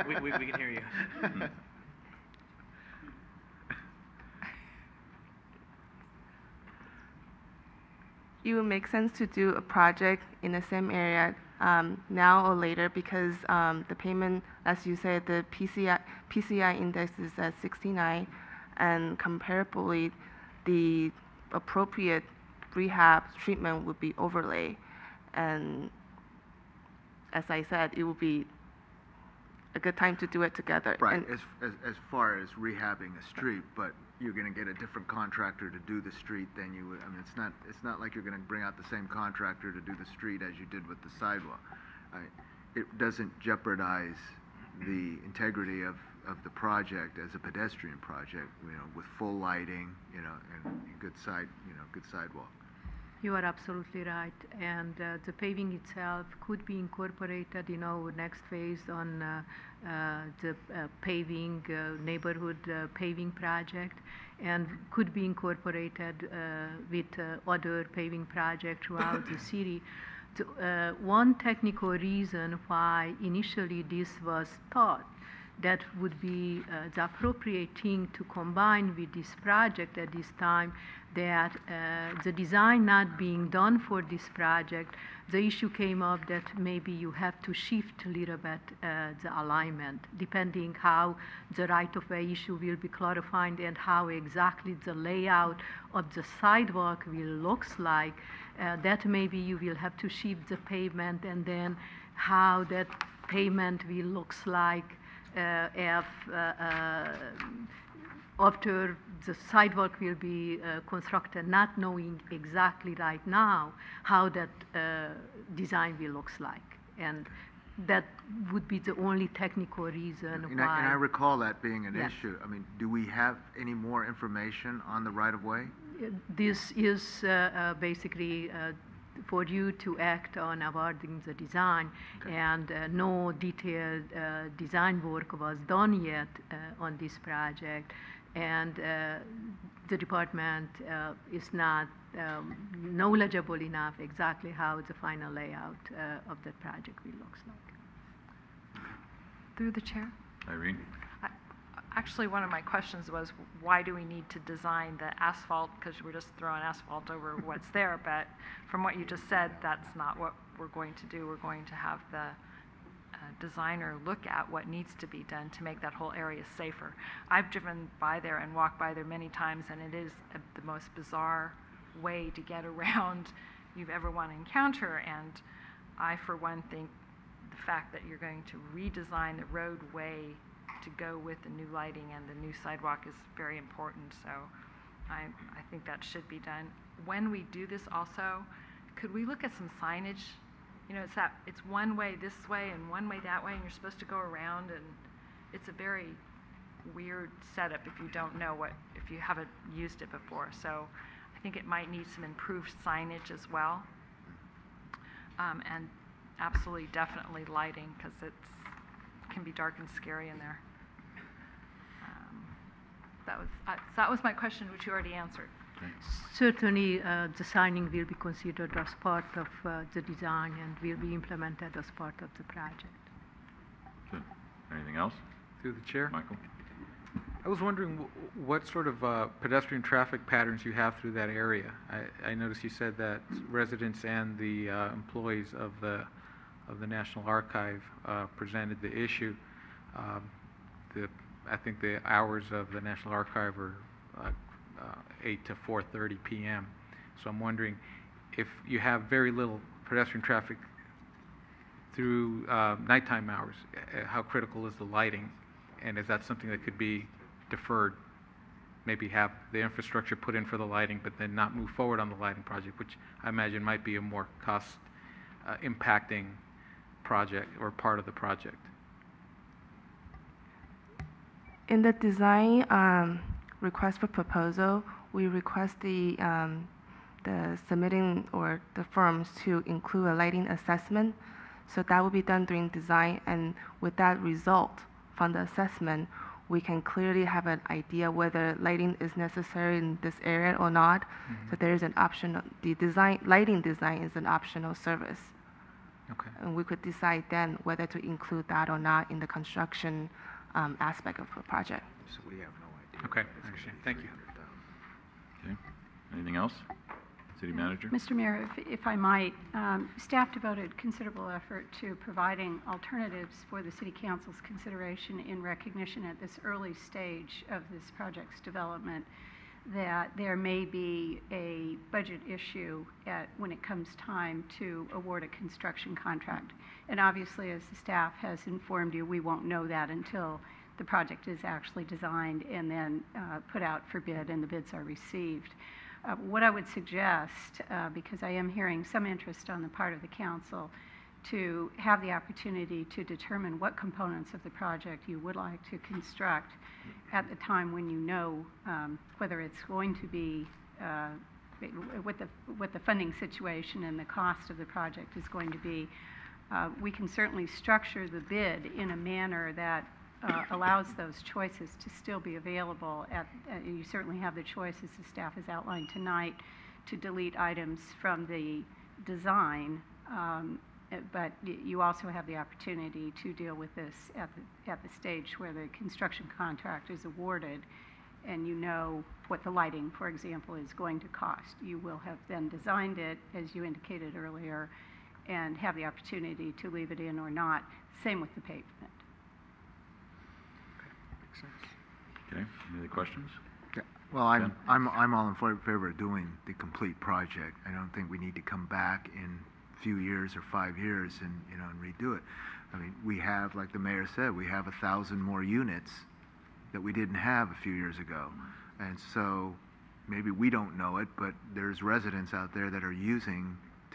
We can hear you. It would make sense to do a project in the same area now or later because the payment, as you said, the PCI index is at 69, and comparably, the appropriate rehab treatment would be overlay. And as I said, it would be a good time to do it together. Right, And as far as rehabbing a street, but you're gonna get a different contractor to do the street than you would, I mean, it's not like you're gonna bring out the same contractor to do the street as you did with the sidewalk. It doesn't jeopardize the integrity of the project as a pedestrian project, with full lighting, and good sidewalk. You are absolutely right, and the paving itself could be incorporated, next phase on the paving, neighborhood paving project, and could be incorporated with other paving projects throughout the city. One technical reason why initially this was thought that would be the appropriate thing to combine with this project at this time, that the design not being done for this project, the issue came up that maybe you have to shift a little bit the alignment, depending how the right-of-way issue will be clarified and how exactly the layout of the sidewalk will looks like, that maybe you will have to shift the pavement, and then how that pavement will looks like after the sidewalk will be constructed, not knowing exactly right now how that design will looks like. And that would be the only technical reason And why. I recall that being an Yes. issue. I mean, do we have any more information on the right-of-way? This is basically for you to act on awarding the design, Okay. and no detailed design work was done yet on this project, and the department is not knowledgeable enough exactly how the final layout of the project will look like. Through the chair. Irene? Actually, one of my questions was, why do we need to design the asphalt? Because we're just throwing asphalt over what's there. But from what you just said, that's not what we're going to do. We're going to have the designer look at what needs to be done to make that whole area safer. I've driven by there and walked by there many times, and it is the most bizarre way to get around you've ever want to encounter. And I, for one, think the fact that you're going to redesign the roadway to go with the new lighting and the new sidewalk is very important. So I think that should be done. When we do this also, could we look at some signage? It's one way this way and one way that way, and you're supposed to go around, and it's a very weird setup if you don't know if you haven't used it before. So I think it might need some improved signage as well. And absolutely, definitely lighting, because it can be dark and scary in there. That was my question, which you already answered. Okay. Certainly, the signing will be considered as part of the design and will be implemented as part of the project. Good. Anything else? Through the chair. Michael? I was wondering what sort of pedestrian traffic patterns you have through that area. I noticed you said that residents and the employees of the National Archive presented the issue. I think the hours of the National Archive are 8 to 4:30 p.m. So I'm wondering if you have very little pedestrian traffic through nighttime hours, how critical is the lighting? And is that something that could be deferred? Maybe have the infrastructure put in for the lighting, but then not move forward on the lighting project, which I imagine might be a more cost impacting project or part of the project. in the design request for proposal, we request the submitting or the firms to include a lighting assessment. So that will be done during design, and with that result from the assessment, we can clearly have an idea whether lighting is necessary in this area or not. So there is an optional, lighting design is an optional service. Okay. And we could decide then whether to include that or not in the construction aspect of the project. So we have no idea. Okay, I understand. Thank you. Okay. Anything else? City Manager? Mr. Mayor, if I might, staff devoted considerable effort to providing alternatives for the City Council's consideration in recognition at this early stage of this project's development that there may be a budget issue when it comes time to award a construction contract. And obviously, as the staff has informed you, we won't know that until the project is actually designed and then put out for bid and the bids are received. What I would suggest, because I am hearing some interest on the part of the council, to have the opportunity to determine what components of the project you would like to construct at the time when you know whether it's going to be, what the funding situation and the cost of the project is going to be. We can certainly structure the bid in a manner that allows those choices to still be available. You certainly have the choice, as the staff has outlined tonight, to delete items from the design, but you also have the opportunity to deal with this at the stage where the construction contract is awarded and you know what the lighting, for example, is going to cost. You will have then designed it, as you indicated earlier, and have the opportunity to leave it in or not. Same with the pavement. Okay. Any other questions? Yeah. Well, I'm all in favor of doing the complete project. I don't think we need to come back in a few years or 5 years and and redo it. I mean, we have, like the mayor said, we have 1,000 more units that we didn't have a few years ago, and so maybe we don't know it, but there's residents out there that are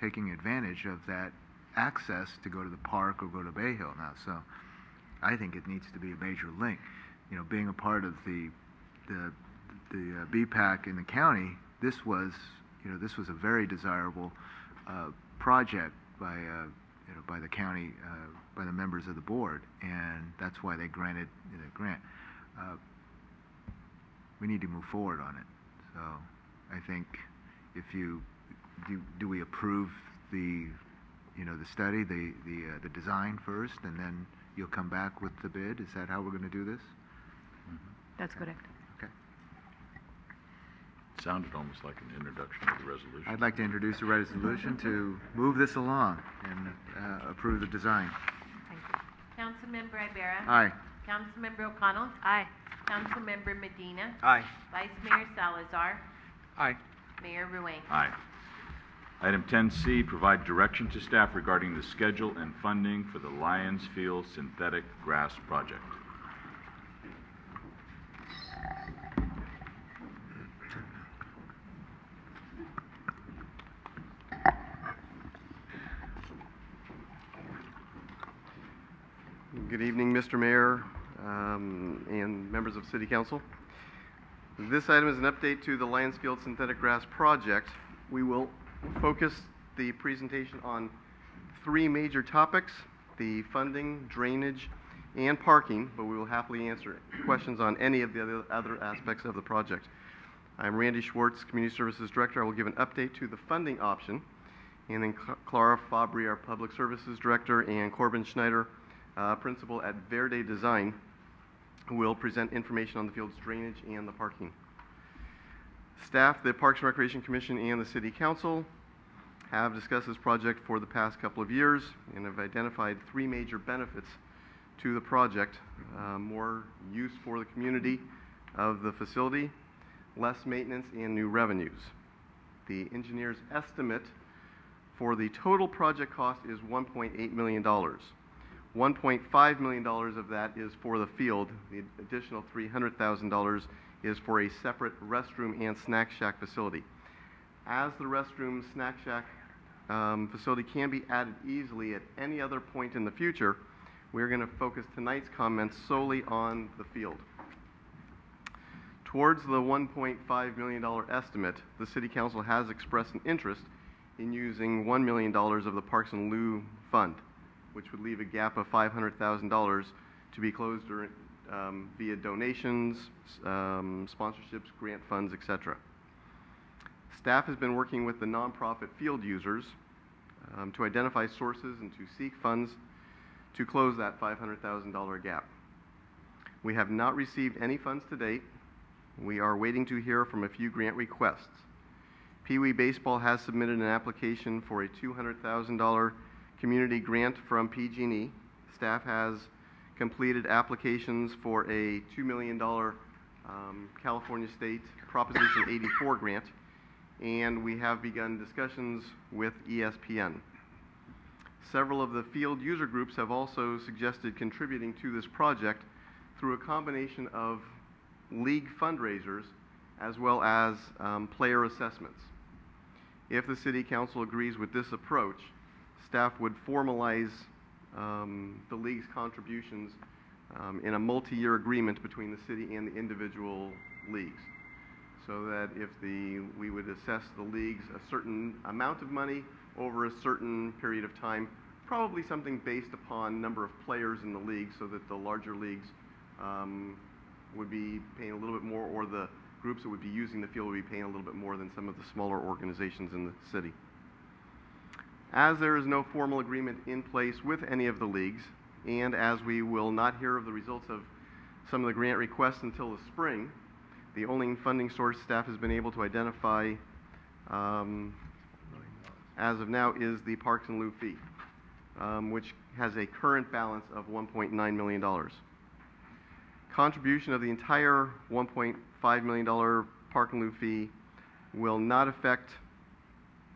taking advantage of that access to go to the park or go to Bay Hill now. So I think it needs to be a major link. Being a part of the BPAC in the county, this was a very desirable project by the county, by the members of the board, and that's why they granted the grant. We need to move forward on it. So I think if do we approve the study, the design first, and then you'll come back with the bid? Is that how we're going to do this? That's correct. Okay. Sounded almost like an introduction of the resolution. I'd like to introduce a resolution to move this along and approve the design. Thank you. Councilmember Ibarra? Aye. Councilmember O'Connell? Aye. Councilmember Medina? Aye. Vice Mayor Salazar? Aye. Mayor Ruane? Aye. Item 10C, provide direction to staff regarding the schedule and funding for the Lions Field Synthetic Grass Project. Good evening, Mr. Mayor and members of City Council. This item is an update to the Lions Field Synthetic Grass Project. We will focus the presentation on 3 major topics: the funding, drainage, and parking, but we will happily answer questions on any of the other aspects of the project. I'm Randy Schwartz, Community Services Director. I will give an update to the funding option, and then Clara Fabry, our Public Services Director, and Corbin Schneider, Principal at Verde Design, will present information on the field's drainage and the parking. Staff, the Parks and Recreation Commission, and the City Council have discussed this project for the past couple of years and have identified 3 major benefits to the project: more use for the community of the facility, less maintenance, and new revenues. The engineer's estimate for the total project cost is $1.8 million. $1.5 million of that is for the field. The additional $300,000 is for a separate restroom and snack shack facility. As the restroom snack shack facility can be added easily at any other point in the future, we're going to focus tonight's comments solely on the field. Towards the $1.5 million estimate, the City Council has expressed an interest in using $1 million of the Parks and Lieu Fund, which would leave a gap of $500,000 to be closed via donations, sponsorships, grant funds, etc. Staff has been working with the nonprofit field users to identify sources and to seek funds to close that $500,000 gap. We have not received any funds to date. We are waiting to hear from a few grant requests. Pee Wee Baseball has submitted an application for a $200,000 community grant from PG&E. Staff has completed applications for a $2 million California State Proposition 84 grant, and we have begun discussions with ESPN. Several of the field user groups have also suggested contributing to this project through a combination of league fundraisers as well as player assessments. If the City Council agrees with this approach, staff would formalize the league's contributions in a multi-year agreement between the city and the individual leagues, so that if we would assess the leagues a certain amount of money over a certain period of time, probably something based upon number of players in the league, so that the larger leagues would be paying a little bit more, or the groups that would be using the field would be paying a little bit more than some of the smaller organizations in the city. As there is no formal agreement in place with any of the leagues, and as we will not hear of the results of some of the grant requests until the spring, the only funding source staff has been able to identify as of now is the Parks and Lieu fee, which has a current balance of $1.9 million. Contribution of the entire $1.5 million Park and Lieu fee will not affect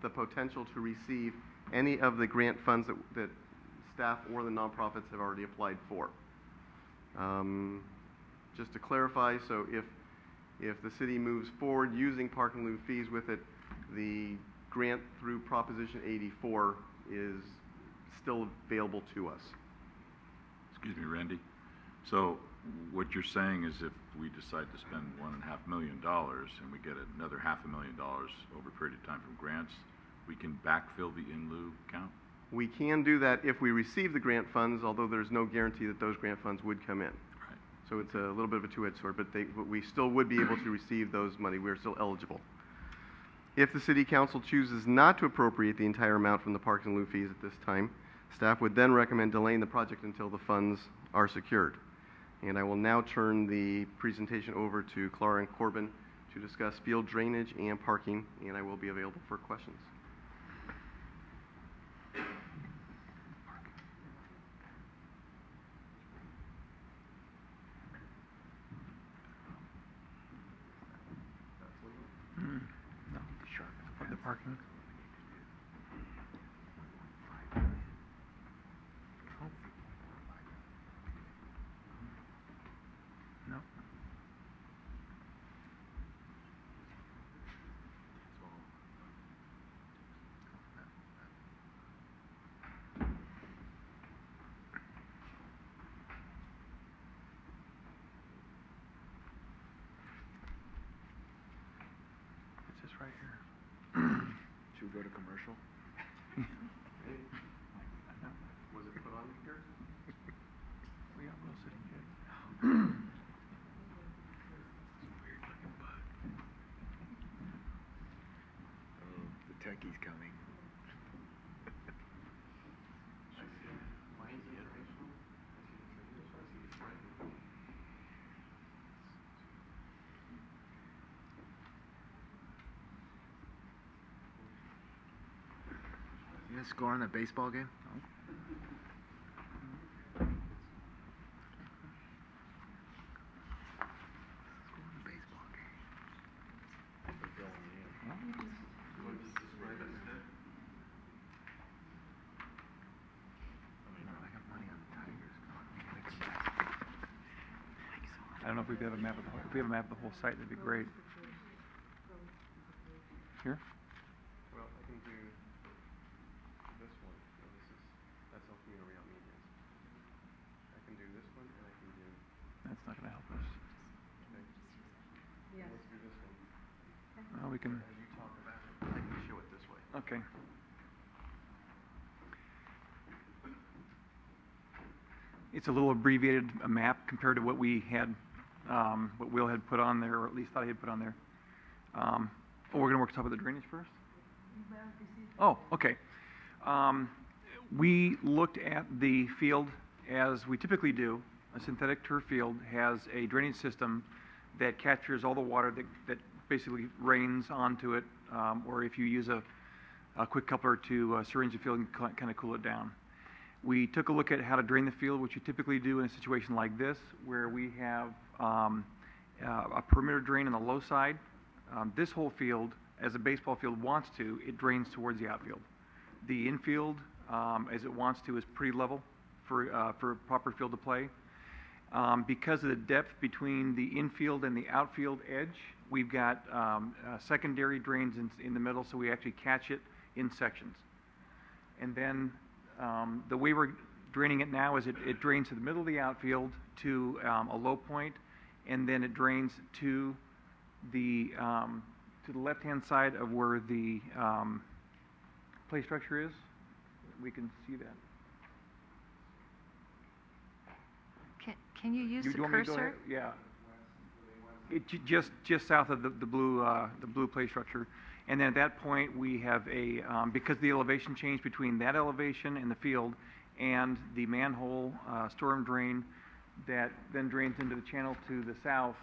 the potential to receive any of the grant funds that staff or the nonprofits have already applied for. Just to clarify, so if the city moves forward using Park and Lieu fees with it, the grant through Proposition 84 is still available to us. Excuse me, Randy. So what you're saying is if we decide to spend $1.5 million and we get another $500,000 over a period of time from grants, we can backfill the in lieu account? We can do that if we receive the grant funds, although there's no guarantee that those grant funds would come in. Right. So it's a little bit of a two-edged sword, but we still would be able to receive those money. We're still eligible. If the City Council chooses not to appropriate the entire amount from the Parks and Lieu fees at this time, staff would then recommend delaying the project until the funds are secured. And I will now turn the presentation over to Clara and Corbin to discuss field drainage and parking, and I will be available for questions. No, sure. The parking. No. It's just right here. Should we go to commercial? Was it put on here? We got Will sitting here. Weird looking bug. Oh, the techie's coming. You gonna score in a baseball game? I don't know if we have a map of the whole, if we have a map of the whole site, that'd be great. Here? Well, I can do this one. No, that's El Camino Real Medians. I can do this one, and I can do. That's not gonna help us. Okay. Yes. Let's do this one. We can, As you talk about it, I can show it this way. okay. it's a little abbreviated map compared to what we had, what Will had put on there, or at least thought he had put on there. We're going to work on top of the drainage first? Oh, okay. We looked at the field as we typically do. A synthetic turf field has a drainage system that captures all the water that basically rains onto it, or if you use a quick coupler to syringe the field and kind of cool it down. We took a look at how to drain the field, which you typically do in a situation like this, where we have a perimeter drain on the low side. This whole field, as a baseball field wants to, it drains towards the outfield. The infield, as it wants to, is pretty level for proper field to play. Because of the depth between the infield and the outfield edge, we've got secondary drains in the middle, so we actually catch it in sections. And then the way we're draining it now is it drains to the middle of the outfield to a low point, and then it drains to the left-hand side of where the play structure is. We can see that. Can you use the want me to go cursor? ahead? Yeah. Just south of the blue play structure. And then at that point, we have because the elevation changed between that elevation in the field and the manhole storm drain that then drains into the channel to the south,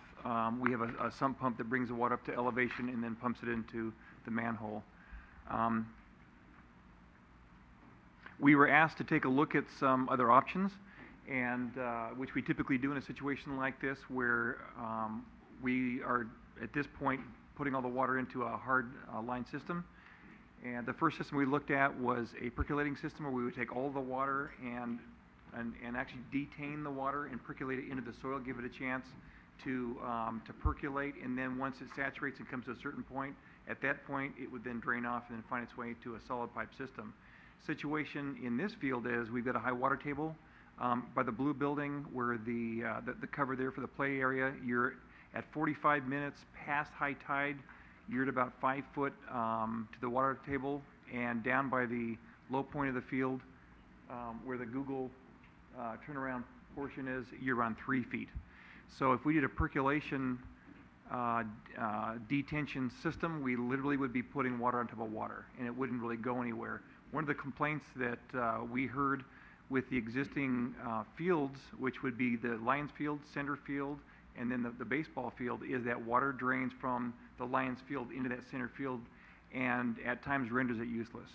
we have a sump pump that brings the water up to elevation and then pumps it into the manhole. We were asked to take a look at some other options, and which we typically do in a situation like this, where we are at this point putting all the water into a hard line system. And the first system we looked at was a percolating system, where we would take all the water and actually detain the water and percolate it into the soil, give it a chance to percolate, and then once it saturates and comes to a certain point, at that point it would then drain off and then find its way to a solid pipe system. Situation in this field is we've got a high water table by the blue building, where the cover there for the play area. You're at 45 minutes past high tide. You're at about 5 foot to the water table, and down by the low point of the field, where the Google turnaround portion is, you're around 3 feet. So if we did a percolation detention system, we literally would be putting water on top of water, and it wouldn't really go anywhere. One of the complaints that we heard with the existing fields, which would be the Lions field, center field, and then the baseball field, is that water drains from the Lions field into that center field and at times renders it useless.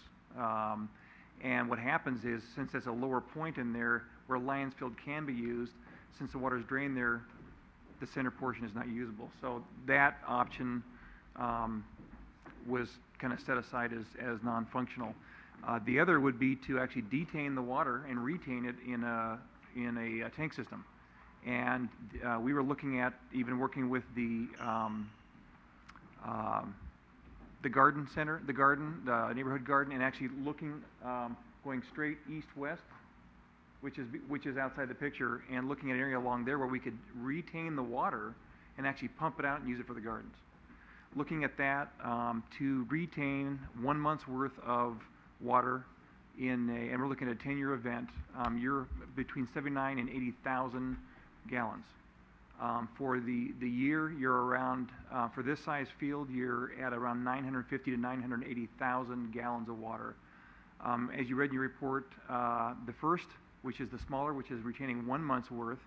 And what happens is, since there's a lower point in there where Lions field can be used, since the water's drained there, the center portion is not usable. So that option was kind of set aside as non-functional. The other would be to actually detain the water and retain it in a tank system. And we were looking at even working with the garden center, the neighborhood garden, and actually looking, going straight east-west, which is outside the picture, and looking at an area along there where we could retain the water and actually pump it out and use it for the gardens. Looking at that, to retain 1 month's worth of water and we're looking at a 10-year event, you're between 79 and 80,000 gallons. For the year, you're around, for this size field, you're at around 950 to 980,000 gallons of water. As you read in your report, the first, which is the smaller, which is retaining 1 month's worth,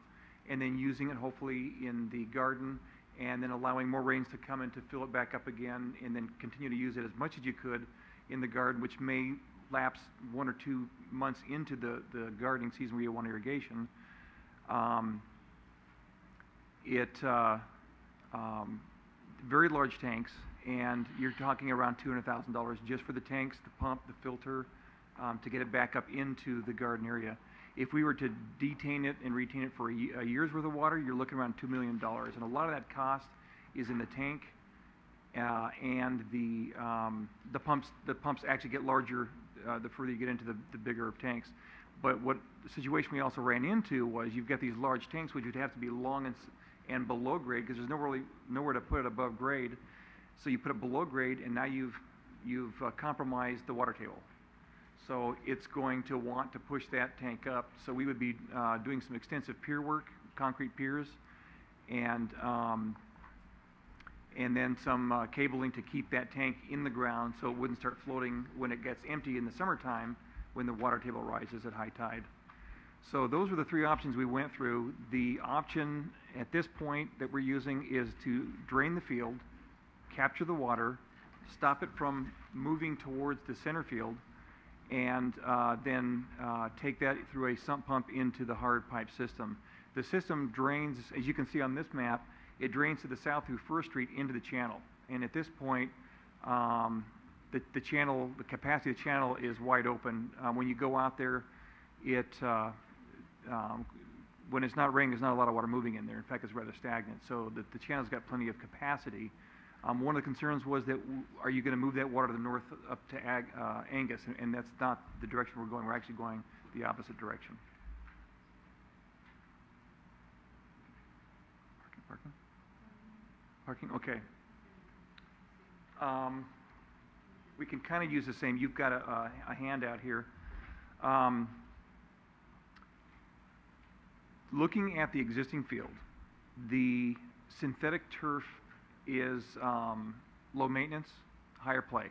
and then using it hopefully in the garden, and then allowing more rains to come in to fill it back up again, and then continue to use it as much as you could in the garden, which may lapse 1 or 2 months into the gardening season where you want irrigation. Very large tanks, and you're talking around $200,000 just for the tanks, the pump, the filter, to get it back up into the garden area. If we were to detain it and retain it for a year's worth of water, you're looking around $2 million. And a lot of that cost is in the tank, and the pumps actually get larger the further you get into the bigger tanks. But what the situation we also ran into was you've got these large tanks which would have to be long and below grade, because there's nowhere to put it above grade. So you put it below grade, and now you've compromised the water table. So it's going to want to push that tank up. So we would be doing some extensive pier work, concrete piers, and then some cabling to keep that tank in the ground so it wouldn't start floating when it gets empty in the summertime when the water table rises at high tide. So those were the three options we went through. The option at this point that we're using is to drain the field, capture the water, stop it from moving towards the center field, and then take that through a sump pump into the hard pipe system. The system drains, as you can see on this map, it drains to the south through First Street into the channel. And at this point, the channel, the capacity of the channel is wide open. When you go out there, when it's not raining, there's not a lot of water moving in there. In fact, it's rather stagnant. So the channel's got plenty of capacity. One of the concerns was that, are you going to move that water to the north up to Angus? And that's not the direction we're going. We're actually going the opposite direction. Parking, okay. We can kind of use the same. You've got a handout here. Looking at the existing field, the synthetic turf is low maintenance, higher play.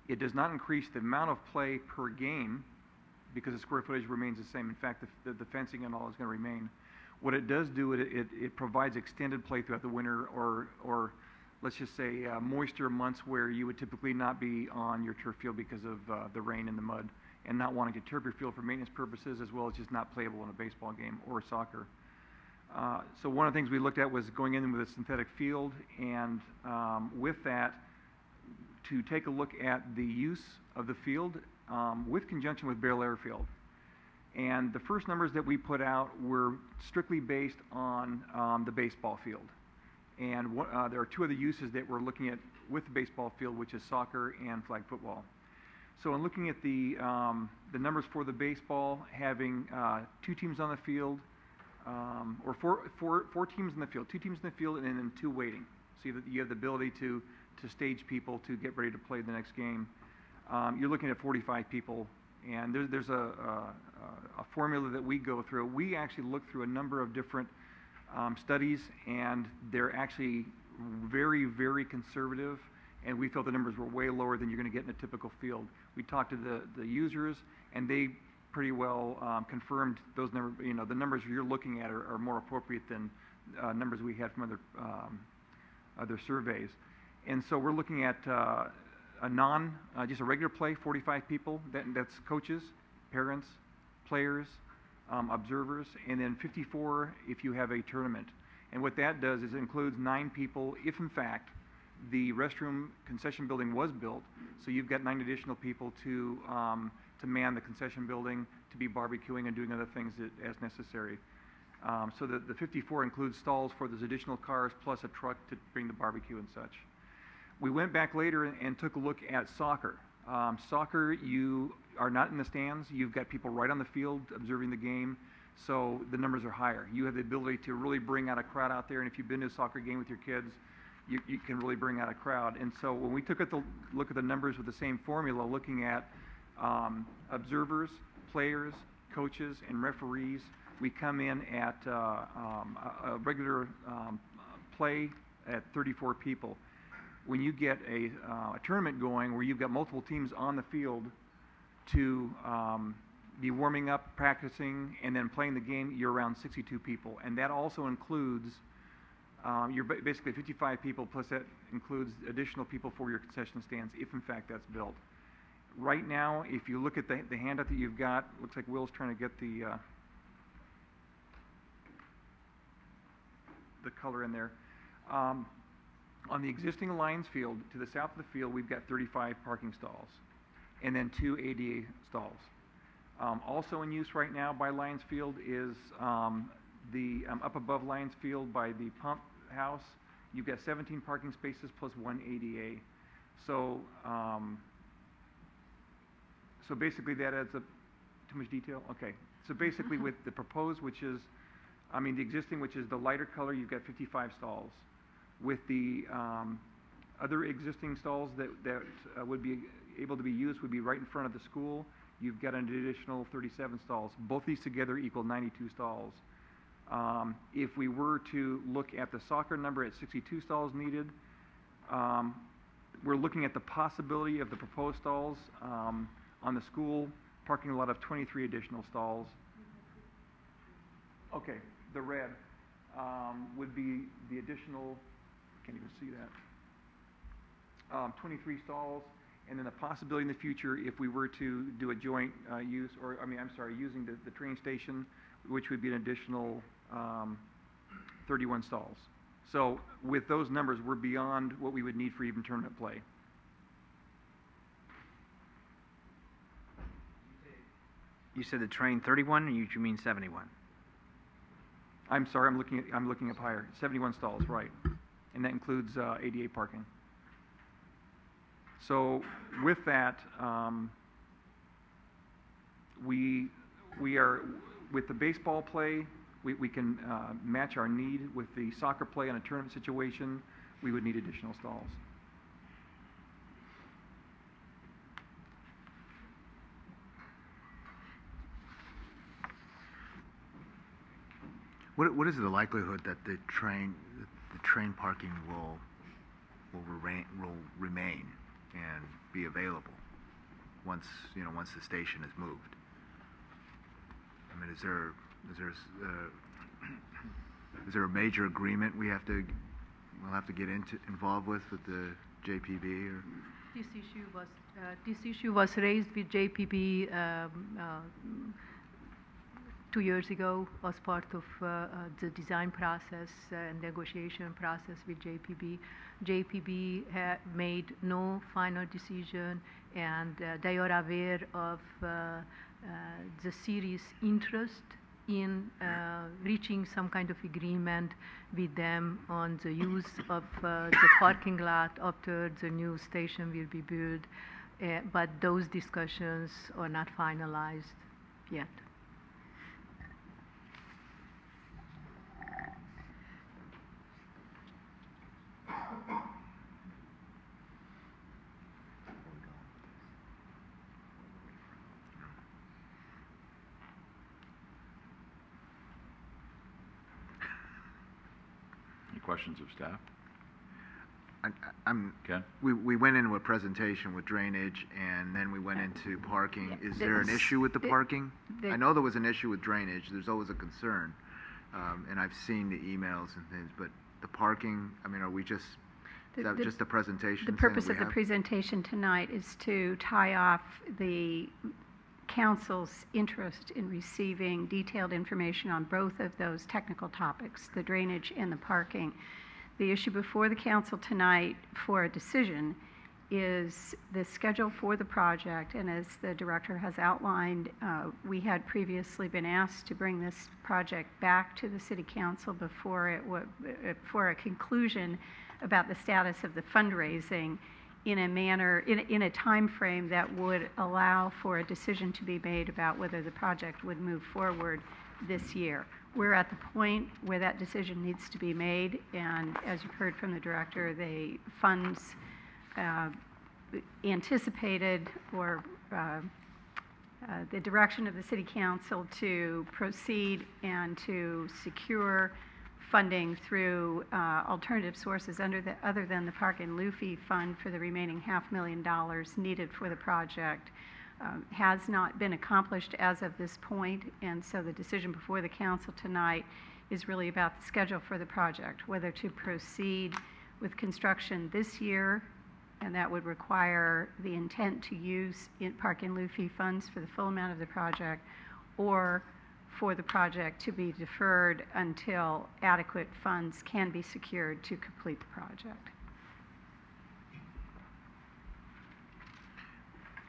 It does not increase the amount of play per game because the square footage remains the same. In fact, the fencing and all is going to remain. What it does do, it provides extended play throughout the winter, or let's just say moisture months where you would typically not be on your turf field because of the rain and the mud, and not wanting to turf your field for maintenance purposes, as well as just not playable in a baseball game or soccer. So one of the things we looked at was going in with a synthetic field, and with that, to take a look at the use of the field with conjunction with Bear Lair Field. And the first numbers that we put out were strictly based on the baseball field. And there are two other uses that we're looking at with the baseball field, which is soccer and flag football. So in looking at the numbers for the baseball, having 2 teams on the field, or four teams in the field, 2 teams in the field, and then 2 waiting. So you have the ability to stage people to get ready to play the next game. You're looking at 45 people, and there's a formula that we go through. We actually look through a number of different studies, and they're actually very, very conservative, and we felt the numbers were way lower than you're going to get in a typical field. We talked to the users, and they pretty well confirmed those numbers. You know, the numbers you're looking at are more appropriate than numbers we had from other surveys. And so we're looking at just a regular play, 45 people. That's coaches, parents, players, observers, and then 54 if you have a tournament. And what that does is it includes 9 people if, in fact, the restroom concession building was built. So you've got 9 additional people to man the concession building, to be barbecuing and doing other things as necessary. So the 54 includes stalls for those additional cars plus a truck to bring the barbecue and such. We went back later and took a look at soccer. Soccer, you are not in the stands. You've got people right on the field observing the game, so the numbers are higher. You have the ability to really bring out a crowd out there, and if you've been to a soccer game with your kids, you can really bring out a crowd. And so when we took a look at the numbers with the same formula, looking at observers, players, coaches, and referees, we come in at a regular play at 34 people. When you get a tournament going where you've got multiple teams on the field to be warming up, practicing, and then playing the game, you're around 62 people. And that also includes, you're basically 55 people, plus that includes additional people for your concession stands, if in fact that's built. Right now, if you look at the handout that you've got, looks like Will's trying to get the color in there. On the existing Lions field, to the south of the field, we've got 35 parking stalls, and then 2 ADA stalls. Also in use right now by Lions Field is up above Lions Field by the pump house. You've got 17 parking spaces plus 1 ADA. So, so basically that adds up. Too much detail? Okay. So basically with the proposed, which is, the existing, which is the lighter color, you've got 55 stalls. With the other existing stalls that would be able to be used would be right in front of the school you've got an additional 37 stalls. Both these together equal 92 stalls. If we were to look at the soccer number at 62 stalls needed, we're looking at the possibility of the proposed stalls on the school parking lot of 23 additional stalls. Okay, the red would be the additional, can't even see that, 23 stalls, and then the possibility in the future if we were to do a joint use, or using the train station, which would be an additional 31 stalls. So with those numbers, we're beyond what we would need for even tournament play. You said the train 31, or you mean 71? I'm sorry, I'm looking up higher. 71 stalls, right, and that includes ADA parking. So with that, we are with the baseball play. We can match our need with the soccer play in a tournament situation. We would need additional stalls. What is the likelihood that the train parking will remain and be available once the station is moved? I mean, is there a major agreement we'll have to get involved with the JPB? Or? This issue was raised with JPB 2 years ago as part of the design process and negotiation process with JPB. JPB made no final decision, and they are aware of the serious interest in reaching some kind of agreement with them on the use of the parking lot after the new station will be built, but those discussions are not finalized yet. Questions of staff? Ken? We went into a presentation with drainage, and then we went into parking. Is there an issue with the parking? I know there was an issue with drainage. There's always a concern, and I've seen the emails and things. But the parking, I mean, are we just is that just the presentation? The purpose of the presentation tonight is to tie off the Council's interest in receiving detailed information on both of those technical topics, the drainage and the parking. The issue before the Council tonight for a decision is the schedule for the project, and as the Director has outlined, we had previously been asked to bring this project back to the City Council before for a conclusion about the status of the fundraising in a manner, in a time frame that would allow for a decision to be made about whether the project would move forward this year. We're at the point where that decision needs to be made, and as you've heard from the Director, the funds anticipated or the direction of the City Council to proceed and to secure funding through alternative sources other than the Park and Luffy Fund for the remaining $500,000 needed for the project has not been accomplished as of this point, and so the decision before the Council tonight is really about the schedule for the project, whether to proceed with construction this year, and that would require the intent to use Park and Luffy funds for the full amount of the project, or for the project to be deferred until adequate funds can be secured to complete the project.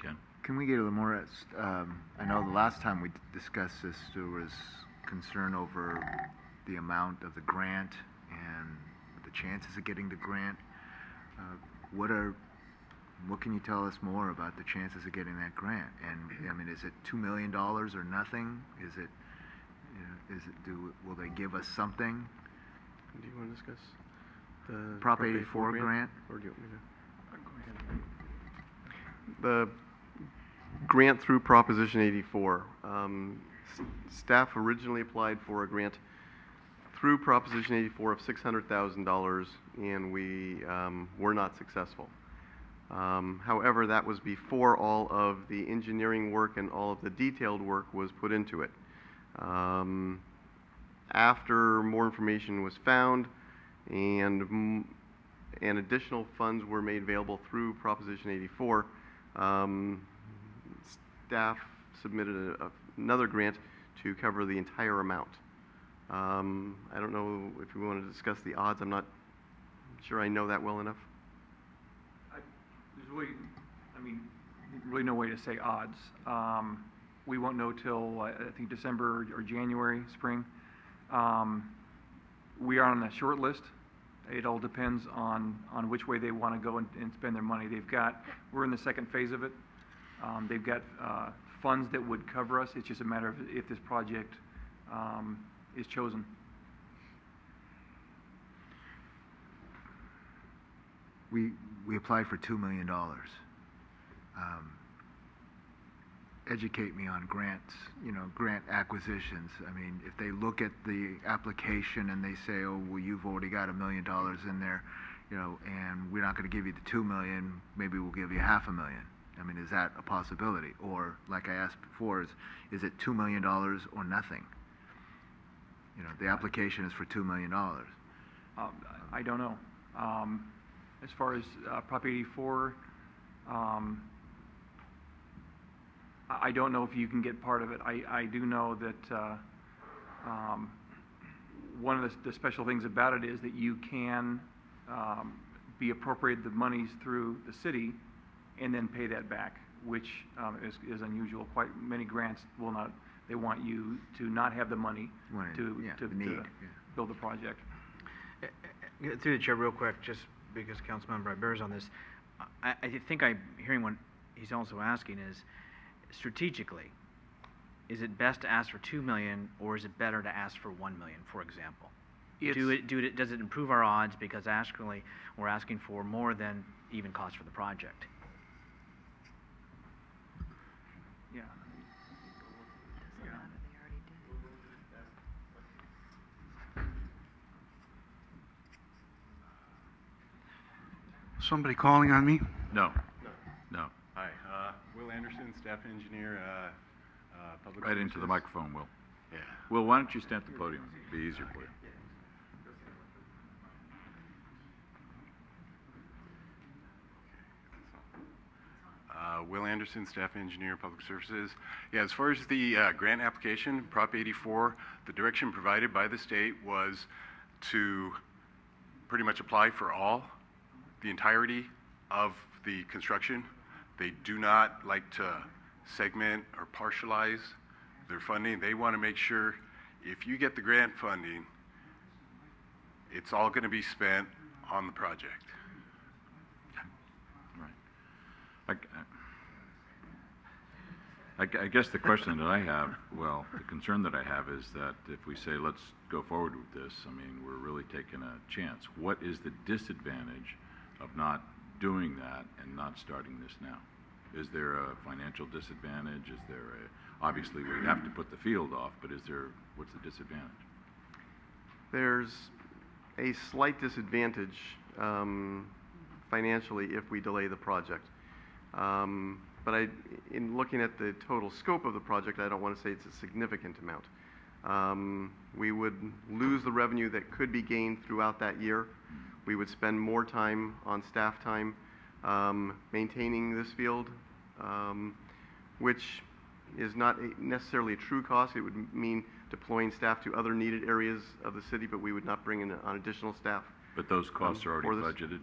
Ken? Can we get a little more, I know the last time we discussed this, there was concern over the amount of the grant and the chances of getting the grant. What can you tell us more about the chances of getting that grant? And I mean, is it $2 million or nothing? Will they give us something? Do you want to discuss the Prop 84 grant? Or do you want me to? Go ahead. grant through Proposition 84. Staff originally applied for a grant through Proposition 84 of $600,000, and we were not successful. However, that was before all of the engineering work and all of the detailed work was put into it. After more information was found and additional funds were made available through Proposition 84, staff submitted another grant to cover the entire amount. I don't know if we want to discuss the odds. I'm not sure I know that well enough. There's really, really no way to say odds. We won't know till, I think, December or January, spring. We are on the short list. It all depends on which way they want to go and spend their money. We're in the second phase of it. They've got funds that would cover us. It's just a matter of if this project is chosen. We applied for $2 million. Educate me on grants, grant acquisitions. I mean, if they look at the application and they say, oh, well, you've already got $1 million in there, and we're not going to give you the $2 million, maybe we'll give you $500,000. I mean, is that a possibility? Or, like I asked before, is it $2 million or nothing? The application is for $2 million. I don't know. As far as Prop 84, I don't know if you can get part of it. I do know that one of the special things about it is that you can be appropriated the monies through the city and then pay that back, which is unusual. Quite many grants will not. They want you to not have the money to build the project. Through the chair, real quick, just because Councilmember Iber's on this, I think I'm hearing what he's also asking is, strategically, is it best to ask for $2 million, or is it better to ask for $1 million, for example? Does it improve our odds because actually we're asking for more than even cost for the project? Yeah. Somebody calling on me? No. Hi, Will Anderson, staff engineer, public Right into services. the microphone, Will. Yeah. Will, why don't you stand at the podium? It'd be easier for you. Will Anderson, staff engineer, public services. Yeah, as far as the grant application, Prop 84, the direction provided by the state was to pretty much apply for the entirety of the construction. They do not like to segment or partialize their funding. They want to make sure if you get the grant funding, it's all going to be spent on the project. Right. I guess the question that I have, well, the concern that I have is that if we say let's go forward with this, I mean, we're really taking a chance. What is the disadvantage of not doing that and not starting this now? Is there a financial disadvantage? Is there obviously we have to put the field off, but what's the disadvantage? There's a slight disadvantage financially if we delay the project. But in looking at the total scope of the project, I don't want to say it's a significant amount. We would lose the revenue that could be gained throughout that year. We would spend more time on staff time maintaining this field, which is not necessarily a true cost. It would mean deploying staff to other needed areas of the city, but we would not bring in on additional staff. But those costs are already budgeted?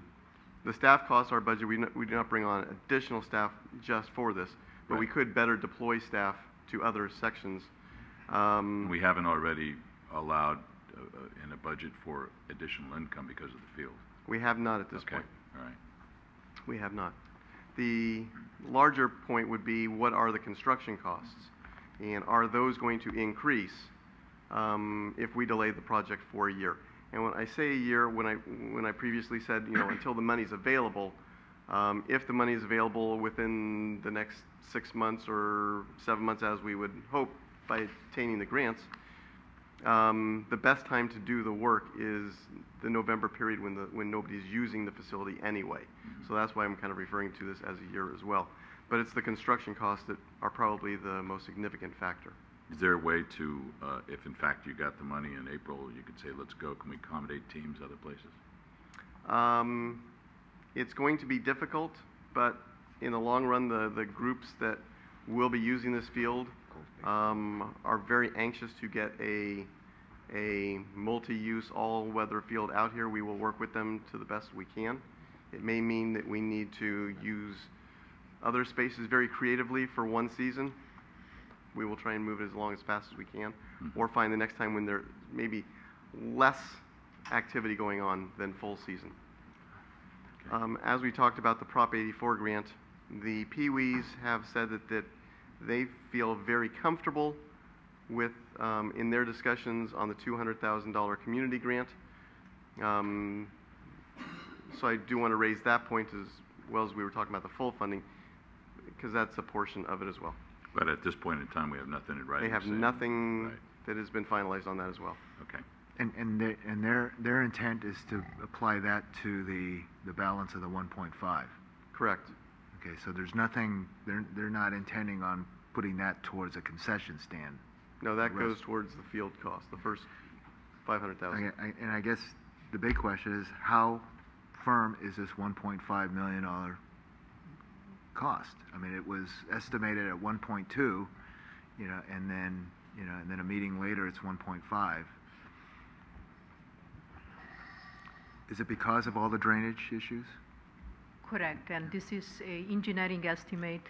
The staff costs are budgeted. We do not bring on additional staff just for this, but we could better deploy staff to other sections. We haven't already allowed in a budget for additional income because of the field? We have not at this point. All right. We have not. The larger point would be, what are the construction costs? And are those going to increase if we delay the project for a year? And when I say a year, when I previously said, until the money's available, If the money is available within the next 6 months or 7 months, as we would hope by obtaining the grants, the best time to do the work is the November period when nobody's using the facility anyway. So that's why I'm kind of referring to this as a year as well. But it's the construction costs that are probably the most significant factor. Is there a way to, if in fact you got the money in April, you could say, let's go, can we accommodate teams other places? It's going to be difficult, but in the long run, the groups that will be using this field are very anxious to get a multi-use, all-weather field out here. We will work with them to the best we can. It may mean that we need to use other spaces very creatively for one season. We will try and move it as fast as we can, or find the next time when there may be less activity going on than full season. As we talked about the Prop 84 grant, the Pee-wees have said that they feel very comfortable with, in their discussions on the $200,000 community grant. So I do want to raise that point as well as we were talking about the full funding, because that's a portion of it as well. But at this point in time, we have nothing in writing. They have saying- nothing Right. that has been finalized on that as well. Okay. And their intent is to apply that to the balance of the 1.5. Correct. Okay, so there's nothing, they're not intending on putting that towards a concession stand. No, that The goes rest- towards the field cost, the first 500,000. And I guess the big question is, how firm is this $1.5 million cost? I mean, it was estimated at 1.2, and then a meeting later it's 1.5. Is it because of all the drainage issues? Correct, and this is a engineering estimate.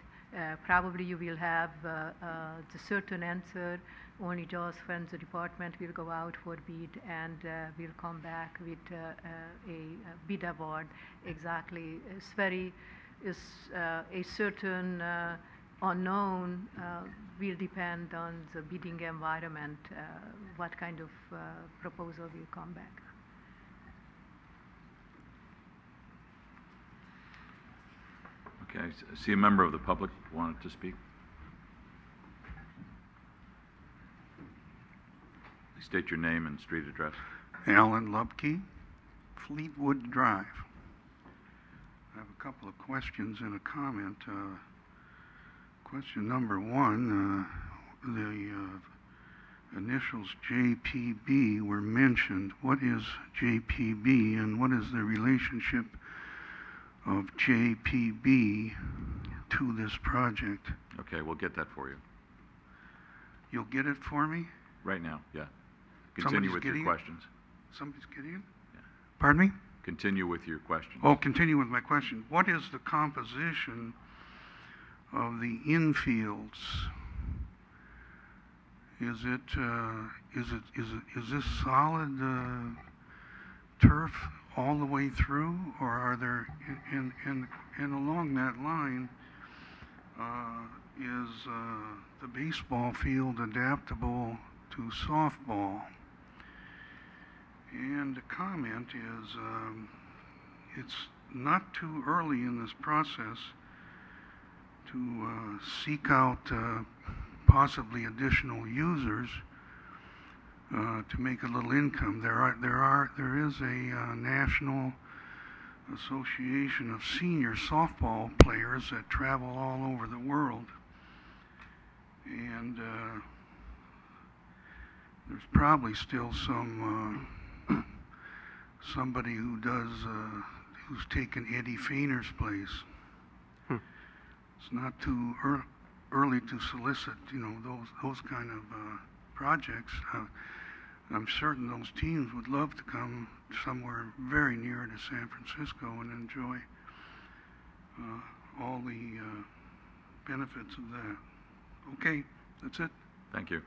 Probably you will have the certain answer. Only Jaws Friends department will go out for bid, and will come back with a bid award. Exactly, a certain unknown will depend on the bidding environment. What kind of proposal will come back? Okay, I see a member of the public wanted to speak. Please state your name and street address. Alan Lubke, Fleetwood Drive. I have a couple of questions and a comment. Question number one, the initials JPB were mentioned. What is JPB and what is the relationship of JPB to this project? Okay, we'll get that for you. You'll get it for me? Right now, yeah. Continue Somebody's with your getting it? questions. Somebody's getting it? Pardon me? Continue with your questions. Oh, continue with my question. What is the composition of the infields? Is this solid turf all the way through, or are there, and along that line, is the baseball field adaptable to softball? And the comment is, it's not too early in this process to seek out possibly additional users to make a little income. There is a National Association of Senior Softball Players that travel all over the world, and there's probably still somebody who does who's taken Eddie Fainer's place. It's not too early to solicit, those kind of projects. I'm certain those teams would love to come somewhere very near to San Francisco and enjoy all the benefits of that. Okay, that's it. Thank you.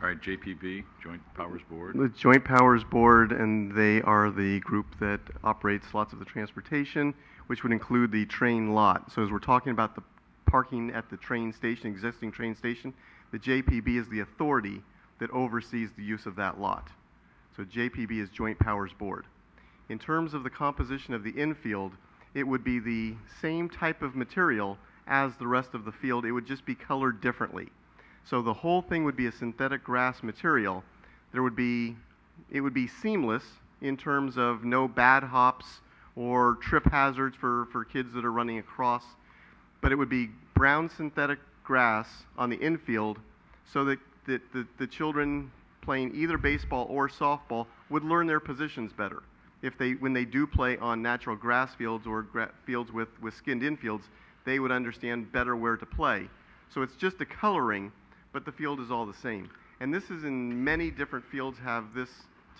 All right, JPB, Joint Powers Board. The Joint Powers Board, and they are the group that operates lots of the transportation, which would include the train lot. So as we're talking about the parking at the train station, existing train station, the JPB is the authority that oversees the use of that lot. So JPB is Joint Powers Board. In terms of the composition of the infield, it would be the same type of material as the rest of the field. It would just be colored differently. So the whole thing would be a synthetic grass material. It would be seamless in terms of no bad hops or trip hazards for kids that are running across. But it would be brown synthetic grass on the infield so that the children playing either baseball or softball would learn their positions better. When they do play on natural grass fields or fields with skinned infields, they would understand better where to play. So it's just a coloring, but the field is all the same. And this is in many different fields have this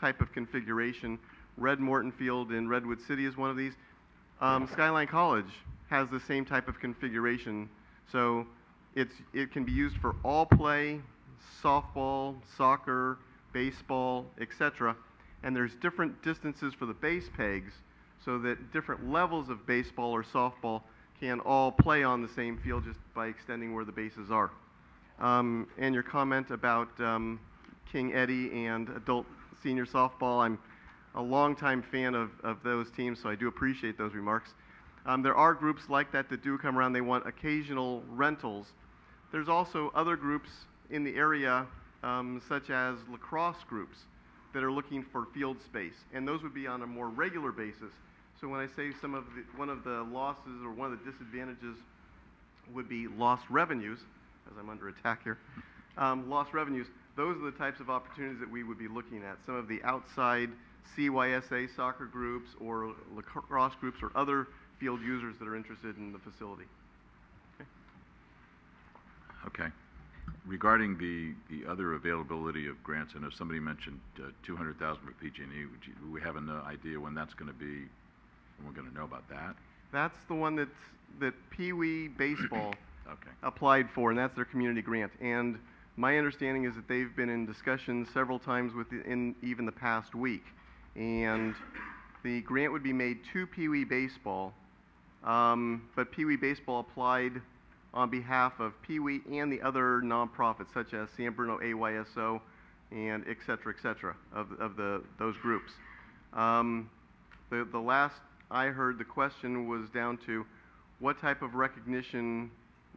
type of configuration. Red Morton Field in Redwood City is one of these. Skyline College has the same type of configuration. So it can be used for all play, softball, soccer, baseball, etc. And there's different distances for the base pegs so that different levels of baseball or softball can all play on the same field just by extending where the bases are. And your comment about King Eddie and adult senior softball, I'm a longtime fan of those teams, so I do appreciate those remarks. There are groups like that do come around. They want occasional rentals. There's also other groups in the area, such as lacrosse groups, that are looking for field space, and those would be on a more regular basis. So when I say one of the losses or one of the disadvantages would be lost revenues, as I'm under attack here, lost revenues, those are the types of opportunities that we would be looking at. Some of the outside CYSA soccer groups or lacrosse groups or other field users that are interested in the facility. Okay. Regarding the other availability of grants, I know somebody mentioned 200,000 for PG&E. Do we have an idea when that's going to be? When we're going to know about that? That's the one that Pee Wee Baseball Okay. applied for, and that's their community grant. And my understanding is that they've been in discussions several times in even the past week. And the grant would be made to Pee Wee Baseball, but Pee Wee Baseball applied on behalf of Pee Wee and the other nonprofits such as San Bruno AYSO and et cetera, of those groups. The last I heard, the question was down to what type of recognition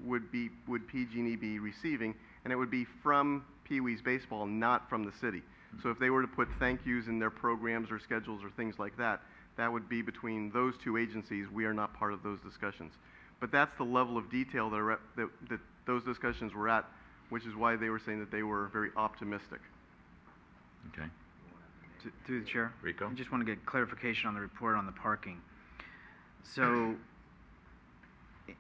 would PG&E be receiving, and it would be from Pee Wee's Baseball, not from the city. So if they were to put thank yous in their programs or schedules or things like that, that would be between those two agencies. We are not part of those discussions. But that's the level of detail that those discussions were at, which is why they were saying that they were very optimistic. Okay. Through the chair. Rico? I just want to get clarification on the report on the parking. So,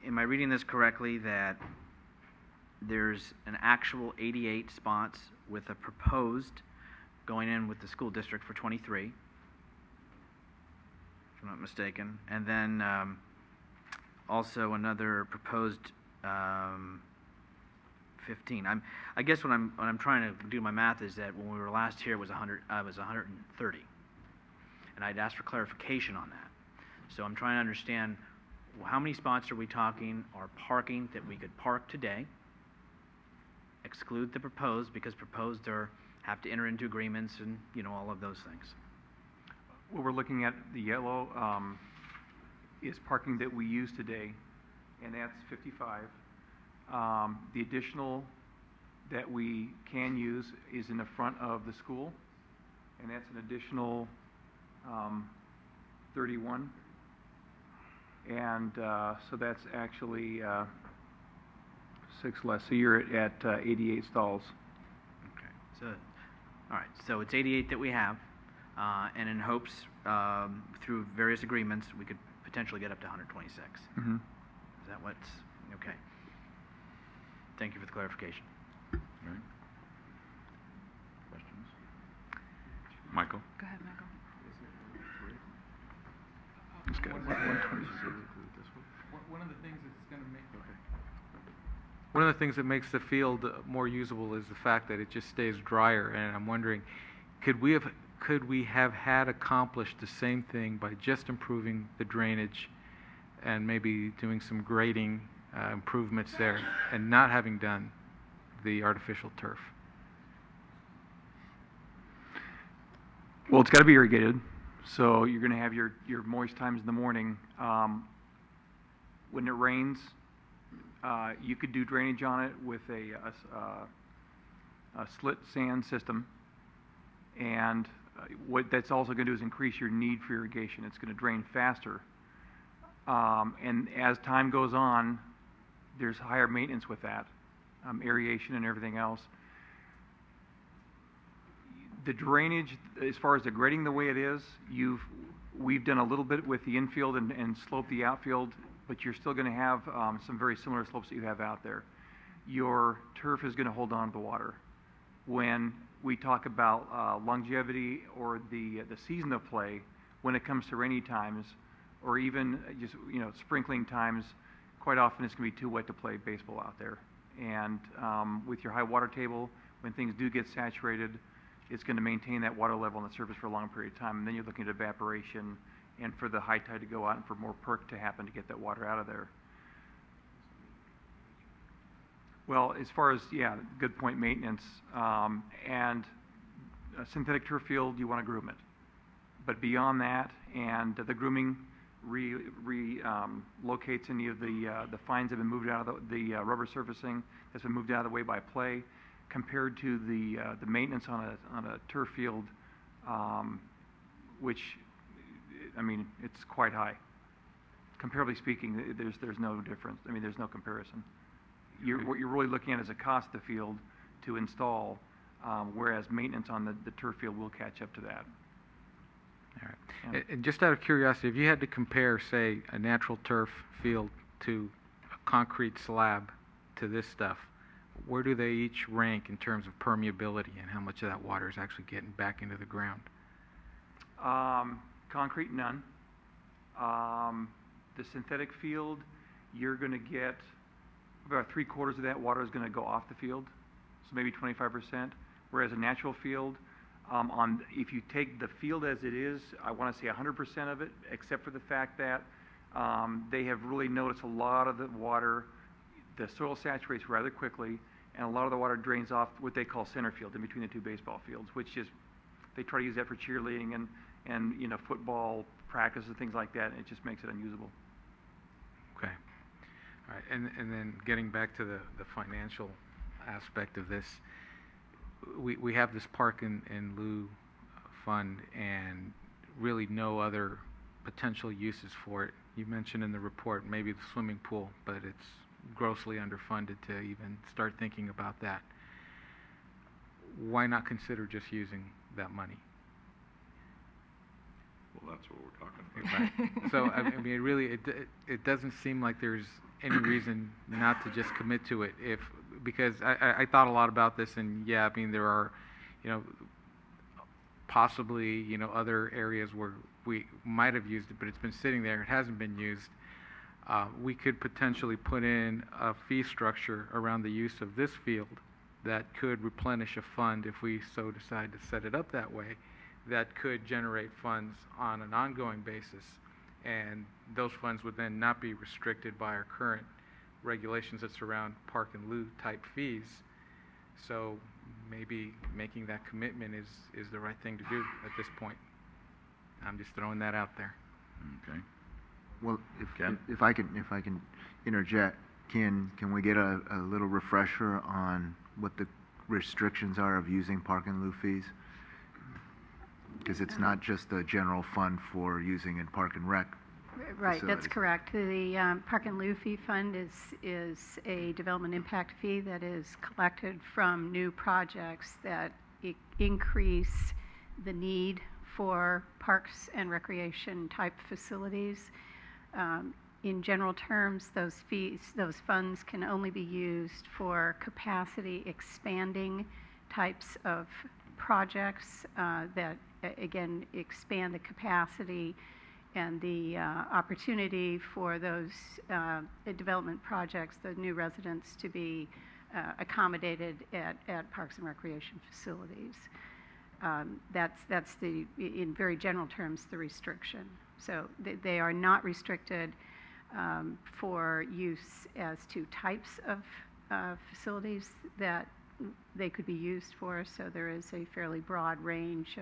am I reading this correctly that there's an actual 88 spots with a proposed going in with the school district for 23, if I'm not mistaken, and then also another proposed 15. I guess what I'm trying to do my math is that when we were last here, it was 130, and I'd asked for clarification on that. So I'm trying to understand how many spots are we talking are parking that we could park today, exclude the proposed because proposed have to enter into agreements and all of those things. What we're looking at, the yellow, is parking that we use today, and that's 55. The additional that we can use is in the front of the school, and that's an additional 31. And so that's actually 6 less. So you're at 88 stalls. Okay. So, all right. So it's 88 that we have, and in hopes through various agreements we could potentially get up to 126. Mm-hmm. Is that what's okay? Thank you for the clarification. All right. Questions? Michael? Go ahead, Michael. It's good. One of the things that's going to make one of the things that makes the field more usable is the fact that it just stays drier. And I'm wondering, could we have had accomplished the same thing by just improving the drainage and maybe doing some grading improvements there and not having done the artificial turf? Well, it's got to be irrigated. So you're going to have your moist times in the morning. When it rains, you could do drainage on it with a slit sand system, and what that's also going to do is increase your need for irrigation. It's going to drain faster, and as time goes on, there's higher maintenance with that, aeration and everything else. The drainage, as far as the grading the way it is, we've done a little bit with the infield and sloped the outfield, but you're still going to have some very similar slopes that you have out there. Your turf is going to hold on to the water. When we talk about longevity or the season of play, when it comes to rainy times, or even just sprinkling times, quite often it's going to be too wet to play baseball out there. And with your high water table, when things do get saturated, it's going to maintain that water level on the surface for a long period of time. And then you're looking at evaporation and for the high tide to go out and for more perk to happen to get that water out of there. Well, as far as, good point, maintenance, and a synthetic turf field, you want to groom it. But beyond that, and the grooming locates any of the fines that have been moved out of the rubber surfacing that's been moved out of the way by play, compared to the maintenance on a turf field, which, I mean, it's quite high. Comparably speaking, there's no difference. I mean, there's no comparison. What you're really looking at is a cost of the field to install, whereas maintenance on the turf field will catch up to that. All right. And just out of curiosity, if you had to compare, say, a natural turf field to a concrete slab to this stuff, where do they each rank in terms of permeability and how much of that water is actually getting back into the ground? Concrete, none. The synthetic field, you're going to get about 3/4 of that water is going to go off the field, so maybe 25%. Whereas a natural field, if you take the field as it is, I want to say 100% of it, except for the fact that they have really noticed a lot of the water, the soil saturates rather quickly, and a lot of the water drains off what they call center field, in between the two baseball fields, which is, they try to use that for cheerleading and football practice and things like that, and it just makes it unusable. Okay. All right, and then getting back to the financial aspect of this, we have this park in lieu fund and really no other potential uses for it. You mentioned in the report maybe the swimming pool, but it's grossly underfunded to even start thinking about that. Why not consider just using that money? Well, that's what we're talking about. Right. So, I mean, really, it doesn't seem like there's any reason not to just commit to it because I thought a lot about this, and I mean, there are, possibly, other areas where we might have used it, but it's been sitting there, it hasn't been used. We could potentially put in a fee structure around the use of this field that could replenish a fund if we so decide to set it up that way, that could generate funds on an ongoing basis. And those funds would then not be restricted by our current regulations that surround park and lieu type fees. So maybe making that commitment is the right thing to do at this point. I'm just throwing that out there. Okay. Well, if I can interject, can we get a little refresher on what the restrictions are of using park and lieu fees? Because it's not just a general fund for using in park and rec. Right, that's facilities. correct. The Park and Lieu Fee Fund is a development impact fee that is collected from new projects that increase the need for parks and recreation type facilities. In general terms, those funds can only be used for capacity expanding types of projects that, again, expand the capacity and the opportunity for those development projects, the new residents, to be accommodated at parks and recreation facilities. That's in very general terms, the restriction. So they are not restricted for use as to types of facilities that they could be used for. So there is a fairly broad range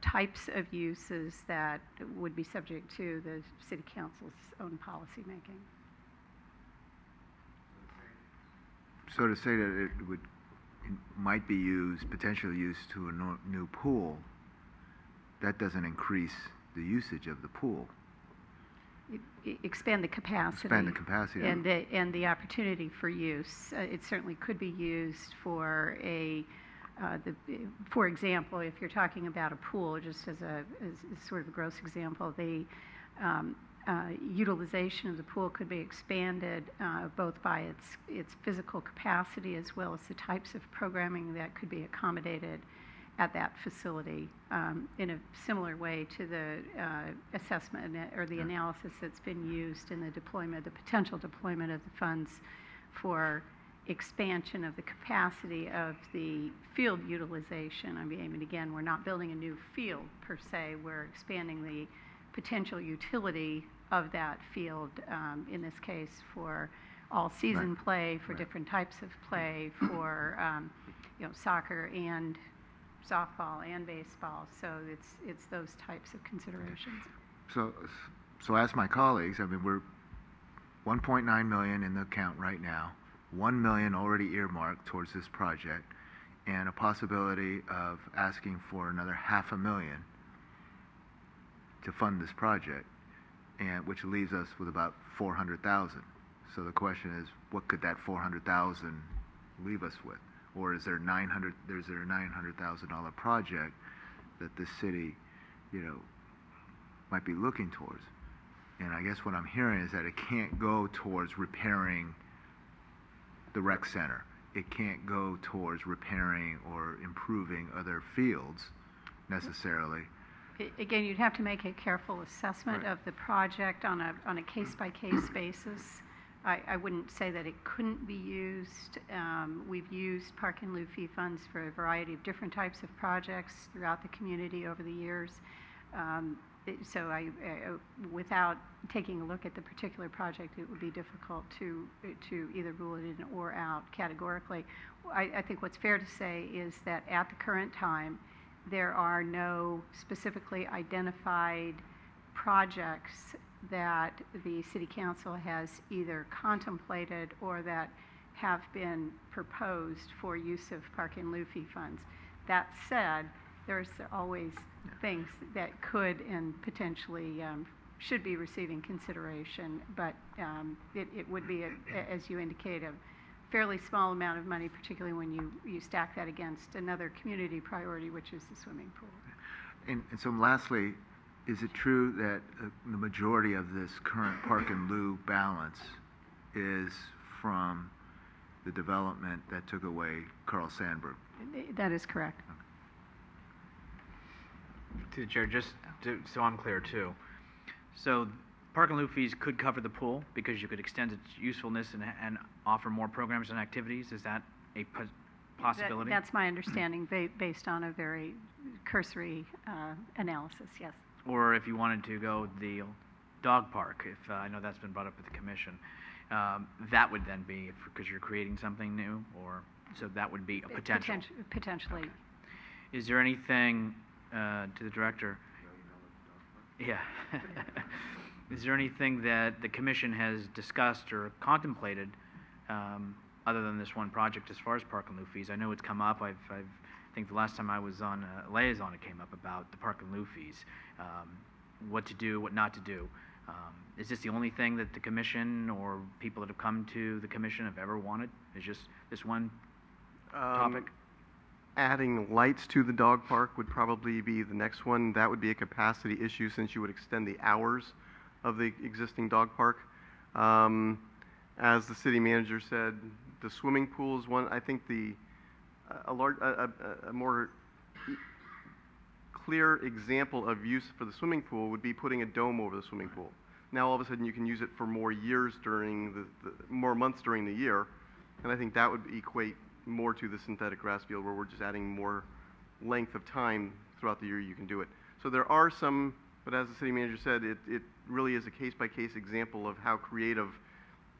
types of uses that would be subject to the city council's own policy making. So to say that it might be used, potentially used to a new pool, that doesn't increase the usage of the pool. Expand the capacity. Expand the capacity. And the opportunity for use. It certainly could be used for for example, if you're talking about a pool, just as sort of a gross example, the utilization of the pool could be expanded both by its physical capacity as well as the types of programming that could be accommodated at that facility in a similar way to the assessment or the analysis that's been used in the potential deployment of the funds for expansion of the capacity of the field utilization. I mean, again, we're not building a new field per se, we're expanding the potential utility of that field, in this case for all-season play, for different types of play, for soccer and softball and baseball. So it's those types of considerations. So ask my colleagues. I mean, we're 1.9 million in the account right now, 1 million already earmarked towards this project, and a possibility of asking for another $500,000 to fund this project, and which leaves us with about 400,000. So the question is, what could that 400,000 leave us with? Or is there a $900,000 project that the city, might be looking towards? And I guess what I'm hearing is that it can't go towards repairing the rec center. It can't go towards repairing or improving other fields necessarily. Again, you'd have to make a careful assessment of the project on a case-by-case basis. I wouldn't say that it couldn't be used. We've used park and lieu fee funds for a variety of different types of projects throughout the community over the years. So without taking a look at the particular project, it would be difficult to either rule it in or out categorically. I think what's fair to say is that at the current time, there are no specifically identified projects that the City Council has either contemplated or that have been proposed for use of park and lieu fee funds. That said, there's always things that could and potentially should be receiving consideration, but it would be, as you indicate, a fairly small amount of money, particularly when you stack that against another community priority, which is the swimming pool. And so lastly, is it true that the majority of this current park and lieu balance is from the development that took away Carl Sandburg? That is correct. To the chair, just so I'm clear too. So park and lieu fees could cover the pool because you could extend its usefulness and offer more programs and activities. Is that a possibility? That's my understanding based on a very cursory analysis, yes. Or if you wanted to go the dog park, if I know that's been brought up at the commission, that would then be because you're creating something new, or so that would be a potential. Potentially. Is there anything to the director? Yeah. Is there anything that the commission has discussed or contemplated other than this one project as far as park and lieu fees? I know it's come up. I think the last time I was on liaison, it came up about the park and lieu fees, what to do, what not to do. Is this the only thing that the commission or people that have come to the commission have ever wanted? Is just this one topic? Adding lights to the dog park would probably be the next one. That would be a capacity issue since you would extend the hours of the existing dog park. As the city manager said, the swimming pool is one. I think a more clear example of use for the swimming pool would be putting a dome over the swimming pool. Now all of a sudden you can use it for more years more months during the year, and I think that would equate more to the synthetic grass field where we're just adding more length of time throughout the year you can do it. So there are some, but as the city manager said, it really is a case-by-case example of how creative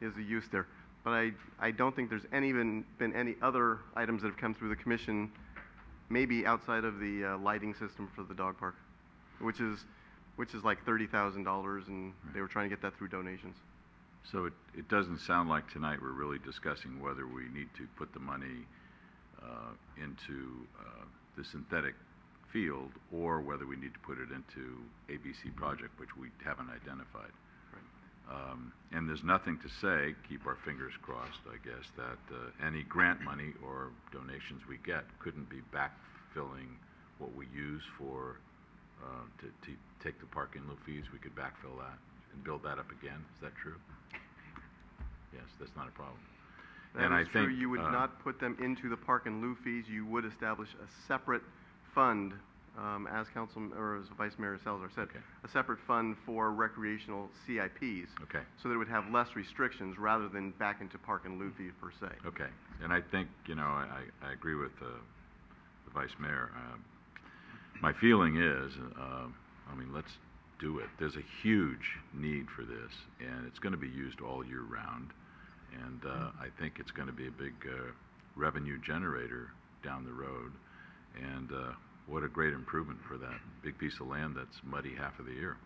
is the use there. But I don't think there's been any other items that have come through the commission maybe outside of the lighting system for the dog park, which is like $30,000, and they were trying to get that through donations. So it doesn't sound like tonight we're really discussing whether we need to put the money into the synthetic field or whether we need to put it into ABC project, which we haven't identified. And there's nothing to say, keep our fingers crossed, I guess, that any grant money or donations we get couldn't be backfilling what we use for, to take the park in lieu fees. We could backfill that and build that up again. Is that true? Yes, that's not a problem. That is true. You would not put them into the park in lieu fees. You would establish a separate fund, as Vice Mayor Salazar said, a separate fund for recreational CIPs. Okay. So that it would have less restrictions rather than back into park and lieu fees per se. Okay. And I think, I agree with the Vice Mayor. My feeling is, let's do it. There's a huge need for this, and it's going to be used all year round. And I think it's going to be a big revenue generator down the road. And what a great improvement for that big piece of land that's muddy half of the year.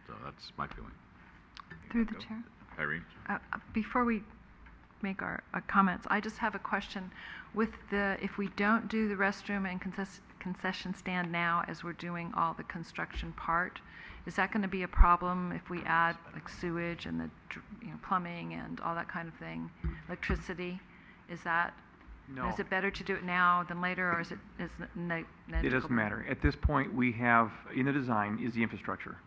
So that's my feeling. Through the chair. Irene? Before we make our comments, I just have a question. If we don't do the restroom and concession stand now as we're doing all the construction part, is that going to be a problem if we add like sewage and the plumbing and all that kind of thing, electricity? No. Is it better to do it now than later, or is it It doesn't matter. At this point, we have, in the design, is the infrastructure.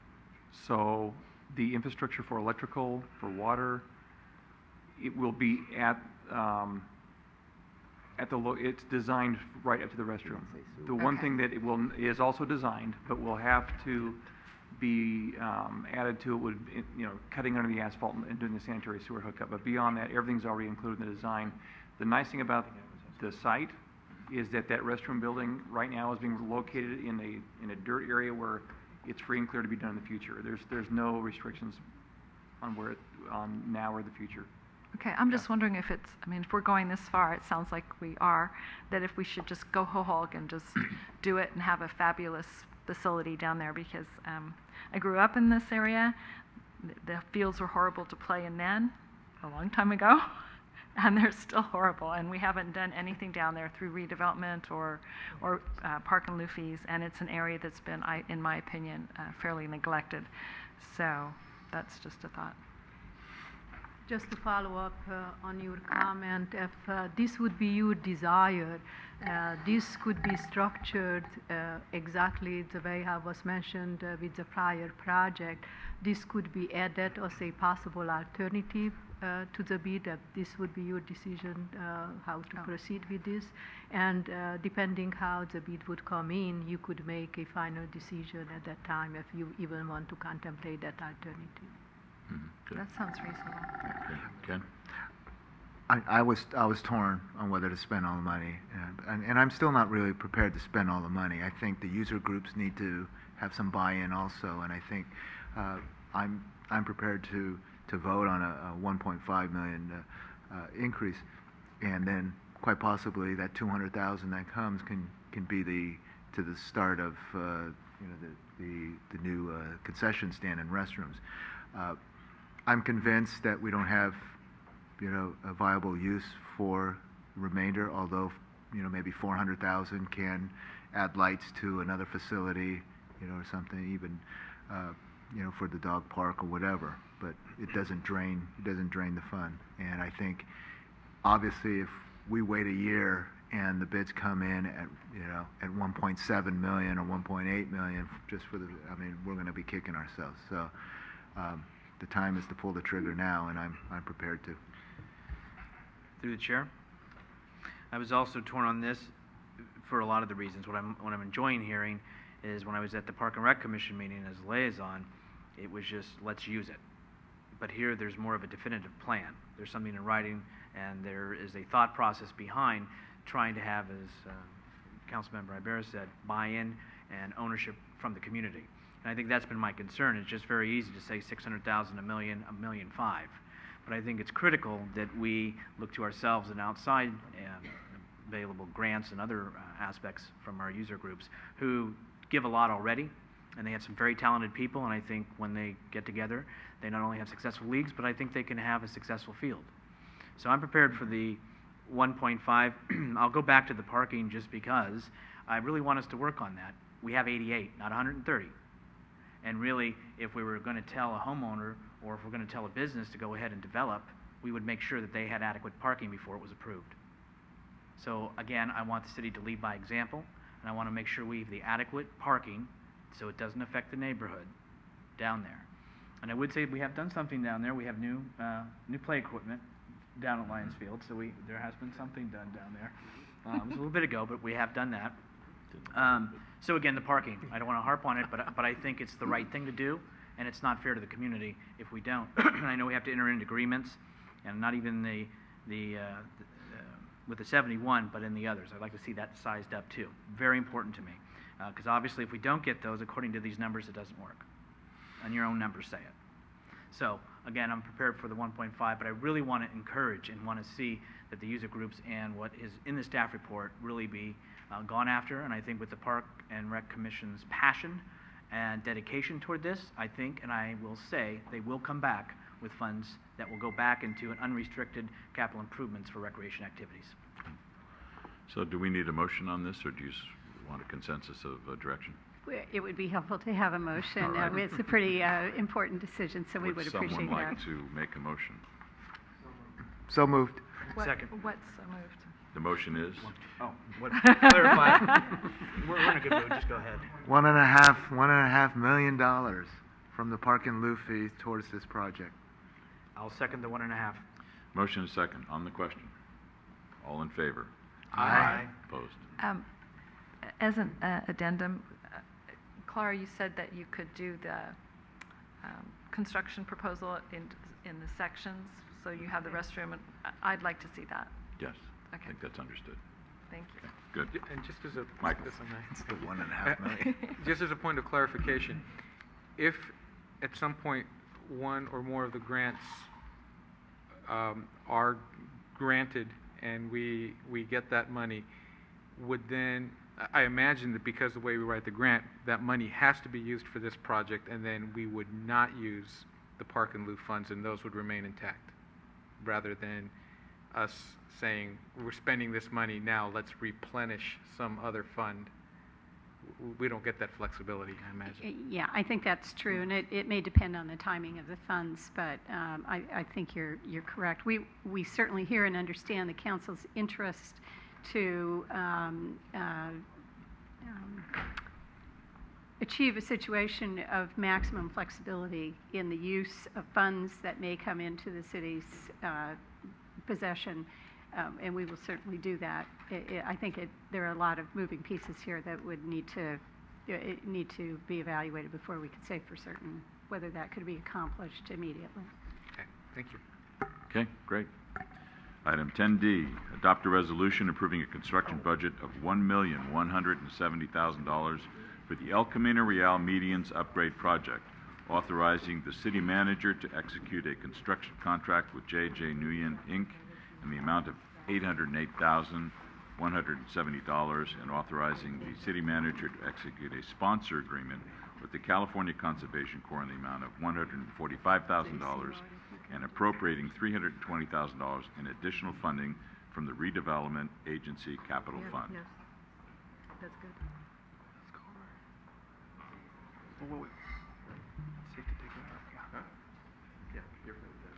So the infrastructure for electrical, for water, it will be it's designed right up to the restroom. The one thing that is also designed, but will have to be added to it would, cutting under the asphalt and doing the sanitary sewer hookup. But beyond that, everything's already included in the design. The nice thing about the site is that restroom building right now is being located in a dirt area where it's free and clear to be done in the future. There's no restrictions on now or the future. Okay, I'm just wondering if if we're going this far, it sounds like we are, that if we should just go whole hog and just do it and have a fabulous facility down there, because I grew up in this area. The fields were horrible to play in then, a long time ago, and they're still horrible, and we haven't done anything down there through redevelopment or park and lieu fees, and it's an area that's been, in my opinion, fairly neglected. So that's just a thought. Just to follow up on your comment, if this would be your desire, this could be structured exactly the way I was mentioned with the prior project. This could be added as a possible alternative to the bid. This would be your decision how to proceed with this. And depending how the bid would come in, you could make a final decision at that time if you even want to contemplate that alternative. That sounds reasonable. Ken? I was torn on whether to spend all the money, and I'm still not really prepared to spend all the money. I think the user groups need to have some buy-in also, and I think I'm prepared to vote on a 1.5 million increase, and then quite possibly that 200,000 that comes can be the start of the new concession stand and restrooms. I'm convinced that we don't have, a viable use for the remainder, although, maybe 400,000 can add lights to another facility, or something, even, for the dog park or whatever. But it doesn't drain the fund. And I think, obviously, if we wait a year and the bids come in at 1.7 million or 1.8 million, just for we're going to be kicking ourselves. So. The time is to pull the trigger now, and I'm prepared to. Through the chair, I was also torn on this for a lot of the reasons. What I'm enjoying hearing is when I was at the Park and Rec Commission meeting as liaison, it was just let's use it. But here there's more of a definitive plan. There's something in writing, and there is a thought process behind trying to have, as Councilmember Ibarra said, buy-in and ownership from the community. And I think that's been my concern. It's just very easy to say 600,000, $1 million, $1.5 million. But I think it's critical that we look to ourselves and outside available grants and other aspects from our user groups who give a lot already, and they have some very talented people, and I think when they get together, they not only have successful leagues, but I think they can have a successful field. So I'm prepared for the 1.5. I'll go back to the parking just because I really want us to work on that. We have 88, not 130. And really, if we were going to tell a homeowner or if we're going to tell a business to go ahead and develop, we would make sure that they had adequate parking before it was approved. So again, I want the city to lead by example, and I want to make sure we have the adequate parking so it doesn't affect the neighborhood down there. And I would say we have done something down there. We have new play equipment down at Lions Field, so there has been something done down there. It was a little bit ago, but we have done that. So again, the parking, I don't want to harp on it, but I think it's the right thing to do, and it's not fair to the community if we don't. And I know we have to enter into agreements, and not even with the 71, but in the others. I'd like to see that sized up too. Very important to me, because obviously if we don't get those, according to these numbers, it doesn't work. And your own numbers say it. So again, I'm prepared for the 1.5, but I really want to encourage and want to see that the user groups and what is in the staff report really be gone after. And I think with the Park and Rec Commission's passion and dedication toward this, I think, and I will say, they will come back with funds that will go back into an unrestricted capital improvements for recreation activities. So do we need a motion on this, or do you want a consensus of direction? It would be helpful to have a motion. All right. It's a pretty important decision, so we would appreciate that. Would someone like to make a motion? So moved. Second. What's so moved? The motion is? Oh, what, clarify. We're in a good mood, just go ahead. $1.5 million from the park and lieu fees towards this project. I'll second the 1.5. Motion is second. On the question. All in favor? Aye. Opposed? As an addendum, Clara, you said that you could do the construction proposal in the sections, so you have the restroom, and I'd like to see that. Yes. Okay. I think that's understood. Thank you. Good. And just as a Michael. the 1.5 million. Just as a point of clarification, if at some point one or more of the grants are granted and we get that money, would then, I imagine that because of the way we write the grant, that money has to be used for this project, and then we would not use the park and lieu funds, and those would remain intact, rather than us saying, we're spending this money now, let's replenish some other fund. We don't get that flexibility, I imagine. Yeah, I think that's true, and it may depend on the timing of the funds, but I think you're correct. We certainly hear and understand the council's interest to achieve a situation of maximum flexibility in the use of funds that may come into the city's possession, and we will certainly do that. I think there are a lot of moving pieces here that would need to be evaluated before we could say for certain whether that could be accomplished immediately. Okay, thank you. Okay, great. Item 10D, adopt a resolution approving a construction budget of $1,170,000 for the El Camino Real Medians Upgrade Project, authorizing the city manager to execute a construction contract with J.J. Nguyen, Inc. in the amount of $808,170, and authorizing the city manager to execute a sponsor agreement with the California Conservation Corps in the amount of $145,000 and appropriating $320,000 in additional funding from the Redevelopment Agency Capital Fund. Yes, that's good. Well, wait. Safe to take that off. Yeah. Yeah, you're good with that.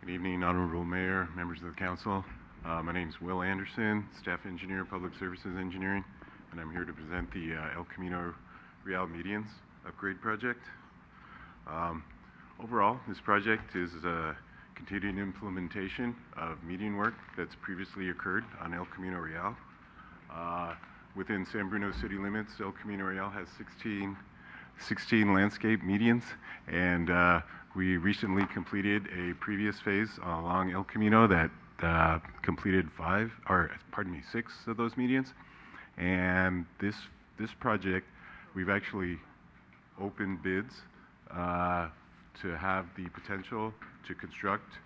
Good evening, Honorable Mayor, members of the council. My name is Will Anderson, Staff Engineer, Public Services Engineering, and I'm here to present the El Camino Real Medians Upgrade Project. Overall, this project is a continued implementation of median work that's previously occurred on El Camino Real. Within San Bruno city limits, El Camino Real has 16 landscape medians, and we recently completed a previous phase along El Camino that completed 6 of those medians. And this project, we've actually opened bids to have the potential to construct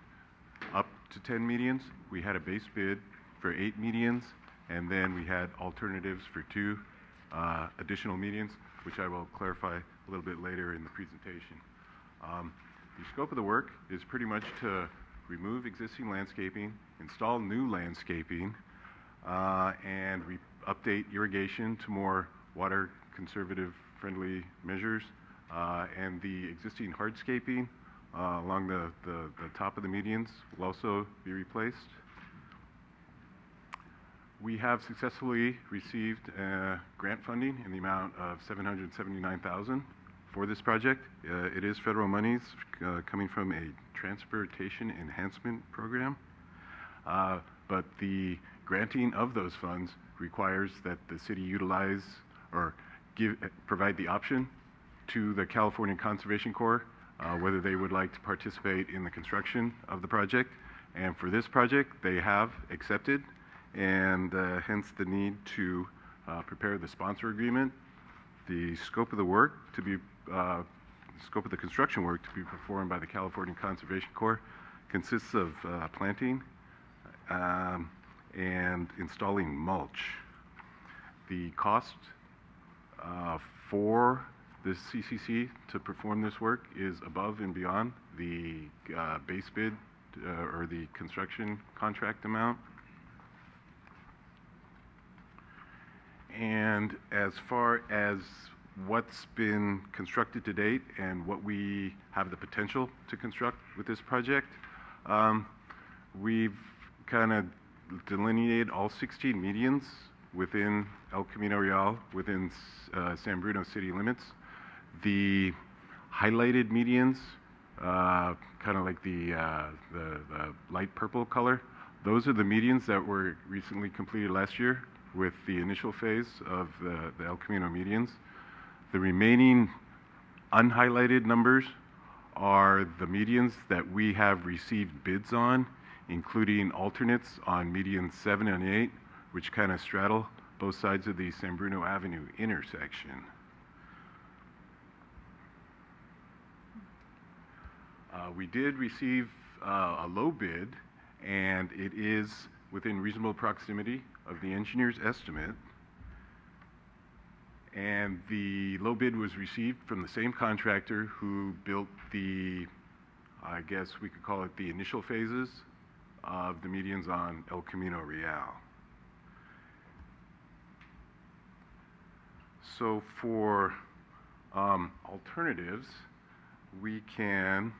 up to 10 medians. We had a base bid for 8 medians, and then we had alternatives for 2 additional medians, which I will clarify a little bit later in the presentation. The scope of the work is pretty much to remove existing landscaping, install new landscaping, and update irrigation to more water conservative friendly measures, and the existing hardscaping along the top of the medians will also be replaced. We have successfully received grant funding in the amount of $779,000 for this project. It is federal monies coming from a transportation enhancement program, but the granting of those funds requires that the city utilize or provide the option to the California Conservation Corps whether they would like to participate in the construction of the project. And for this project, they have accepted, and hence the need to prepare the sponsor agreement. The scope of the work to be scope of the construction work to be performed by the California Conservation Corps consists of planting and installing mulch. The cost for the CCC to perform this work is above and beyond the base bid or the construction contract amount. And as far as what's been constructed to date and what we have the potential to construct with this project, we've kind of delineated all 16 medians within El Camino Real, within San Bruno city limits. The highlighted medians, kind of like the light purple color, those are the medians that were recently completed last year with the initial phase of the El Camino medians. The remaining unhighlighted numbers are the medians that we have received bids on, including alternates on medians 7 and 8, which kind of straddle both sides of the San Bruno Avenue intersection. We did receive a low bid, and it is within reasonable proximity of the engineer's estimate. And the low bid was received from the same contractor who built the, I guess we could call it the initial phases of the medians on El Camino Real. So for alternatives, we can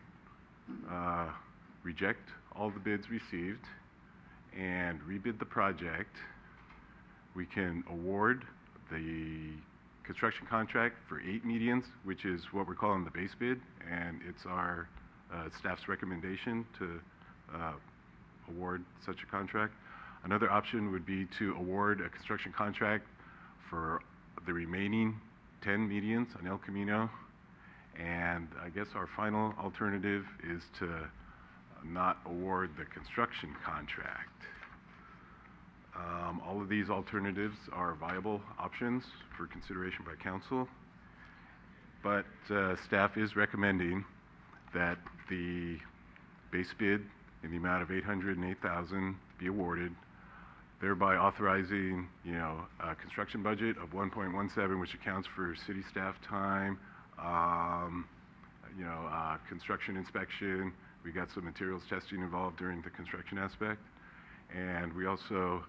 reject all the bids received and rebid the project. We can award the construction contract for 8 medians, which is what we're calling the base bid, and it's our staff's recommendation to award such a contract. Another option would be to award a construction contract for the remaining 10 medians on El Camino. And I guess our final alternative is to not award the construction contract. All of these alternatives are viable options for consideration by council, but staff is recommending that the base bid in the amount of $808,000 be awarded, thereby authorizing, a construction budget of 1.17, which accounts for city staff time, construction inspection. We got some materials testing involved during the construction aspect. And we also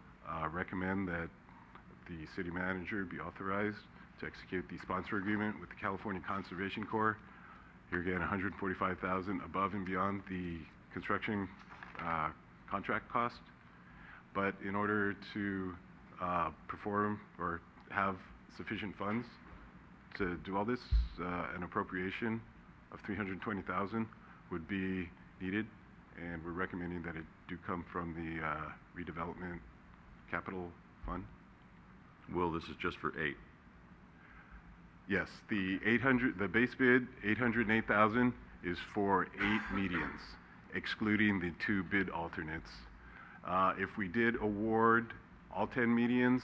recommend that the city manager be authorized to execute the sponsor agreement with the California Conservation Corps. Here again, $145,000 above and beyond the construction contract cost. But in order to perform or have sufficient funds to do all this, an appropriation of $320,000 would be needed, and we're recommending that it do come from the redevelopment capital fund. Will, this is just for 8? Yes, the base bid, $808,000, is for 8 medians, excluding the 2 bid alternates. If we did award all 10 medians,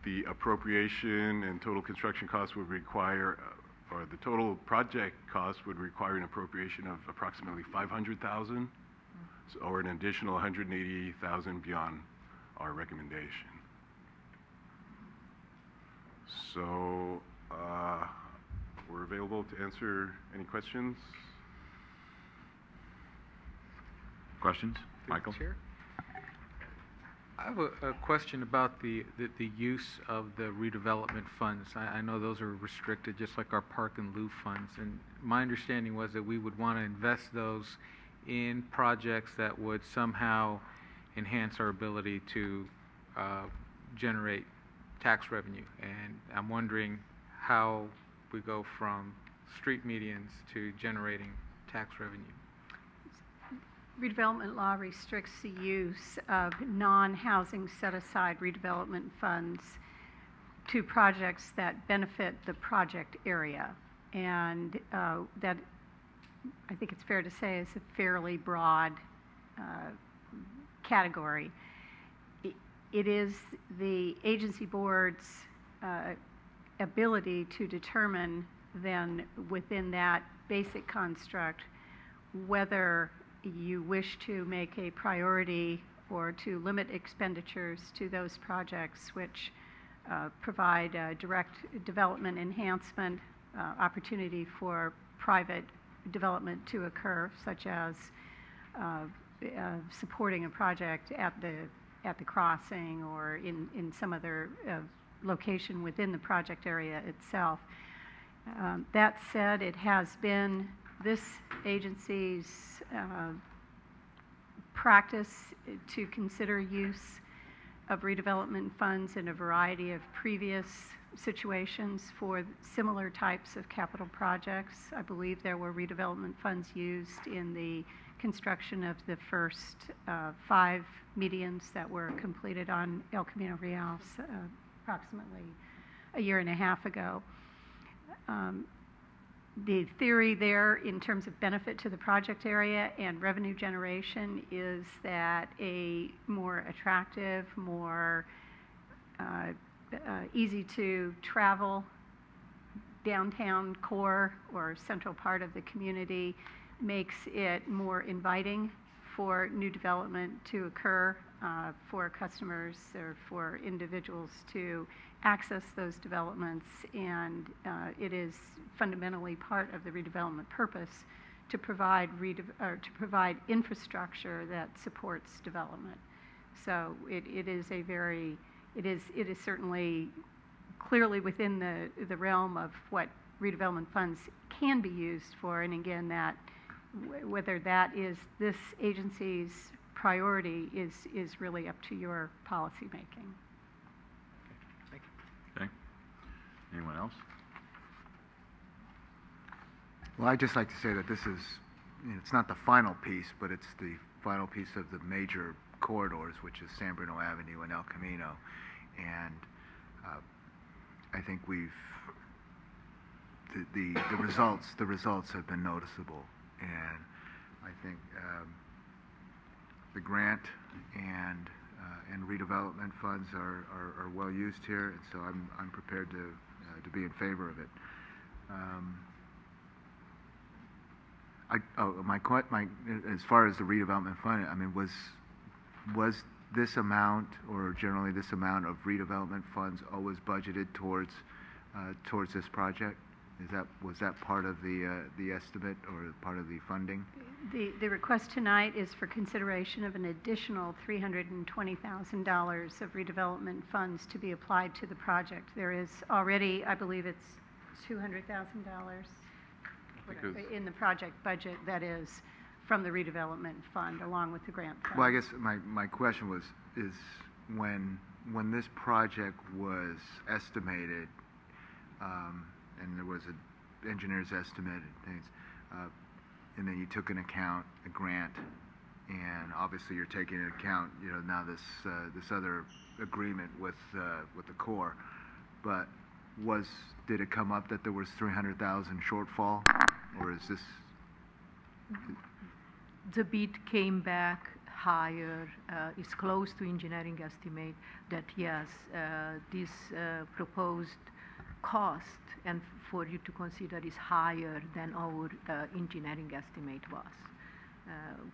the appropriation and total construction costs would require, or the total project cost would require an appropriation of approximately $500,000, or an additional $180,000 beyond our recommendation. So we're available to answer any questions. Questions? Michael? Chair? I have a question about the use of the redevelopment funds. I know those are restricted, just like our park and lieu funds. And my understanding was that we would want to invest those in projects that would somehow enhance our ability to generate tax revenue. And I'm wondering how we go from street medians to generating tax revenue. Redevelopment law restricts the use of non-housing set-aside redevelopment funds to projects that benefit the project area. And that, I think it's fair to say, is a fairly broad category. It is the agency board's ability to determine then within that basic construct whether you wish to make a priority or to limit expenditures to those projects which provide direct development enhancement opportunity for private development to occur, such as supporting a project at the crossing or in some other location within the project area itself. That said, it has been this agency's practice to consider use of redevelopment funds in a variety of previous situations for similar types of capital projects. I believe there were redevelopment funds used in the construction of the first 5 medians that were completed on El Camino Real approximately a year and a half ago. The theory there in terms of benefit to the project area and revenue generation is that a more attractive, more easy to travel downtown core or central part of the community makes it more inviting for new development to occur, for customers or for individuals to access those developments, and it is fundamentally part of the redevelopment purpose to provide infrastructure that supports development. So it is certainly clearly within the realm of what redevelopment funds can be used for, and again, that whether that is this agency's priority is really up to your policy making. Okay. Anyone else? Well, I'd just like to say that this is, it's not the final piece, but it's the final piece of the major corridors, which is San Bruno Avenue and El Camino. And I think the results have been noticeable. And I think the grant and redevelopment funds are well used here, and so I'm prepared to be in favor of it. As far as the redevelopment fund, I mean, was this amount, or generally this amount of redevelopment funds, always budgeted towards this project? Was that part of the estimate or part of the funding? The request tonight is for consideration of an additional $320,000 of redevelopment funds to be applied to the project. There is already, I believe it's $200,000 in the project budget that is from the redevelopment fund along with the grant fund. Well, I guess my question is when this project was estimated, and there was an engineer's estimate and things, and then you took into account a grant, and obviously you're taking into account, now this other agreement with the Corps. But did it come up that there was $300,000 shortfall, or is this? The bid came back higher, is close to engineering estimate, that yes, this proposed cost and for you to consider is higher than our engineering estimate was.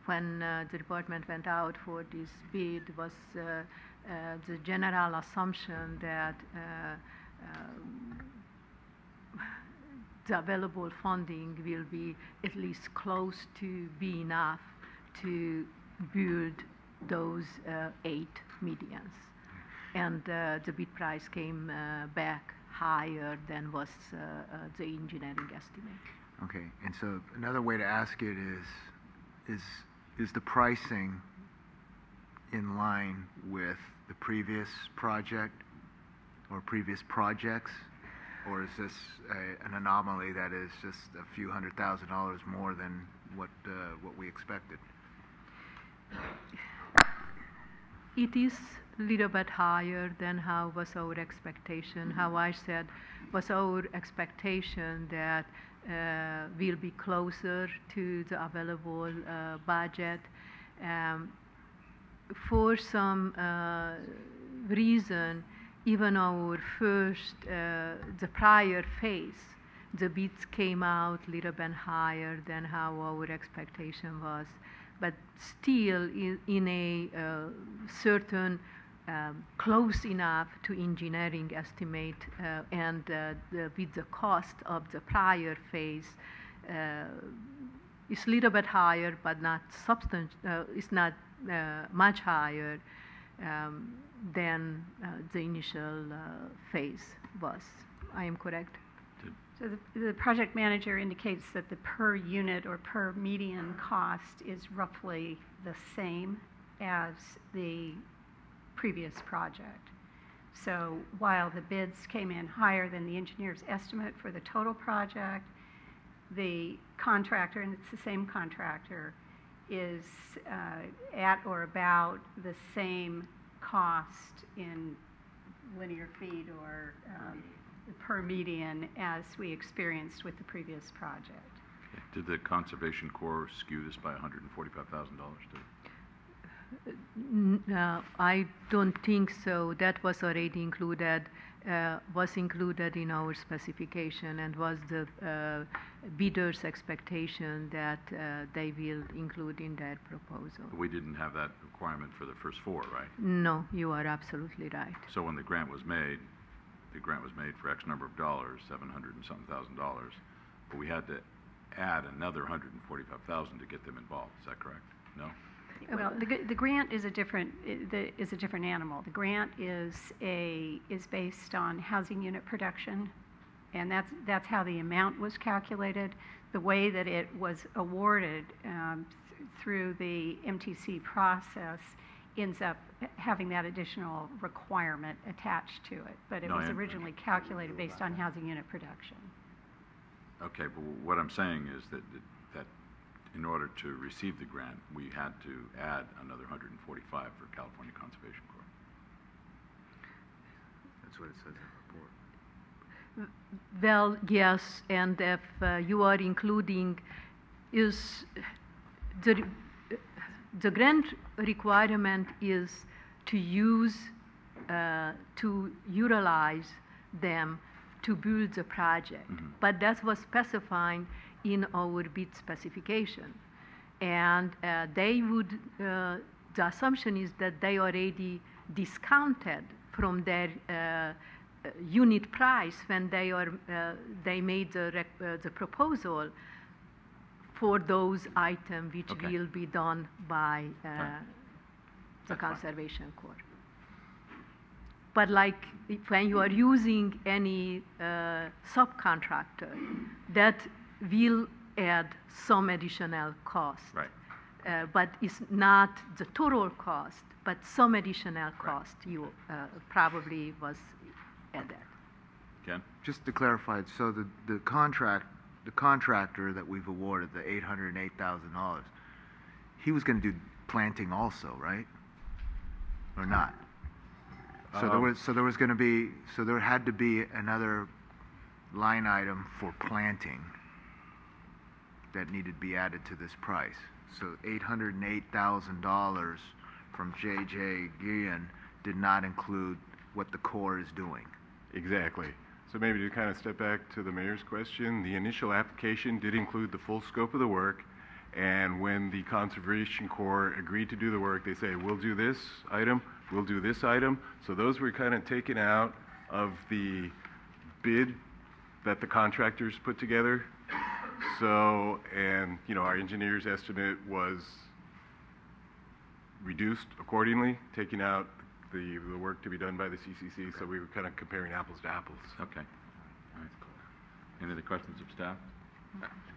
When the department went out for this bid was the general assumption that the available funding will be at least close to be enough to build those 8 medians. And the bid price came back higher than was the engineering estimate. Okay, and so another way to ask it is the pricing in line with the previous project or previous projects? Or is this an anomaly that is just a few $100,000 more than what we expected? It is a little bit higher than how was our expectation. How I said was our expectation that we'll be closer to the available budget. For some reason, even our first, the prior phase, the bids came out a little bit higher than how our expectation was, but still in a certain close enough to engineering estimate, and with the cost of the prior phase, it's a little bit higher, but not it's not much higher than the initial phase was. I am correct? So the project manager indicates that the per unit or per median cost is roughly the same as the previous project. So while the bids came in higher than the engineer's estimate for the total project, the contractor, and it's the same contractor, is at or about the same cost in linear feet or per median as we experienced with the previous project. Did the Conservation Corps skew this by $145,000 too? I don't think so. That was already included, in our specification and was the bidder's expectation that they will include in their proposal. We didn't have that requirement for the first 4, right? No, you are absolutely right. So when the grant was made for X number of dollars, $700 and something thousand, but we had to add another $145,000 to get them involved. Is that correct? No? Well, the grant is a different animal. The grant is based on housing unit production, and that's how the amount was calculated. The way that it was awarded through the MTC process ends up having that additional requirement attached to it. But it was originally calculated based on housing unit production. Okay, but what I'm saying is that in order to receive the grant, we had to add another $145 for California Conservation Corps. That's what it says in the report. Well, yes, and if you are including is the grant requirement is to utilize them to build the project. Mm-hmm. But that was specified in our bid specification. And they would, the assumption is that they already discounted from their unit price when they made the proposal for those items which will be done by the Conservation Corps. But like when you are using any subcontractor, that will add some additional cost. Right. But it's not the total cost, but some additional cost you probably was added. Ken? Just to clarify, so the contractor that we've awarded, the $808,000, he was going to do planting also, right? Or not? So there had to be another line item for planting that needed to be added to this price. So $808,000 from J.J. Guillen did not include what the Corps is doing. Exactly. So maybe to kind of step back to the mayor's question, the initial application did include the full scope of the work, and when the Conservation Corps agreed to do the work, they say, we'll do this item, we'll do this item. So those were kind of taken out of the bid that the contractors put together. So, and, you know, our engineer's estimate was reduced accordingly, taking out the work to be done by the CCC, so we were kind of comparing apples to apples. Okay. All right. Any other questions of staff?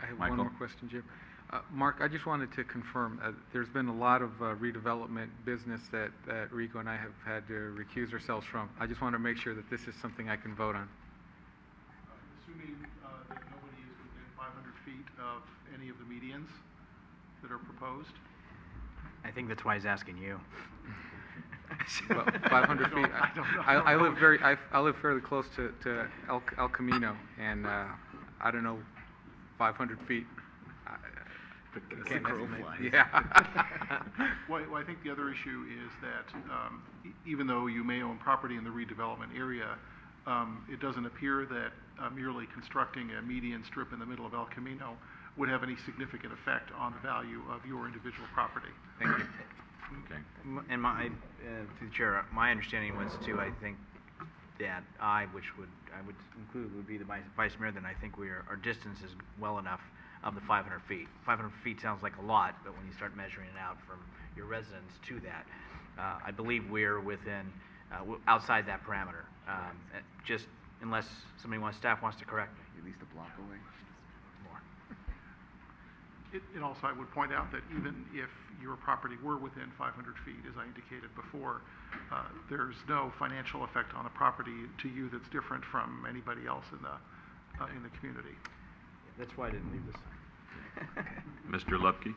I have Michael? one more question, Jim. Mark, I just wanted to confirm, there's been a lot of redevelopment business that Rico and I have had to recuse ourselves from. I just want to make sure that this is something I can vote on. Assuming that nobody is within 500 feet of any of the medians that are proposed? I think that's why he's asking you. Well, 500 feet. I live I live fairly close to El Camino, and I don't know, 500 feet. Yeah. Well, I think the other issue is that even though you may own property in the redevelopment area, it doesn't appear that merely constructing a median strip in the middle of El Camino would have any significant effect on the value of your individual property. Thank you. Okay. And through the chair, my understanding was too, I think that I would include would be the vice mayor, then I think our distance is well enough of the 500 feet. 500 feet sounds like a lot, but when you start measuring it out from your residence to that, I believe we're within, outside that parameter. Just unless staff wants to correct me. At least a block away. More. And also, I would point out that even if your property were within 500 feet, as I indicated before, there's no financial effect on the property to you that's different from anybody else in the community. That's why I didn't leave this. Mr. Lupke?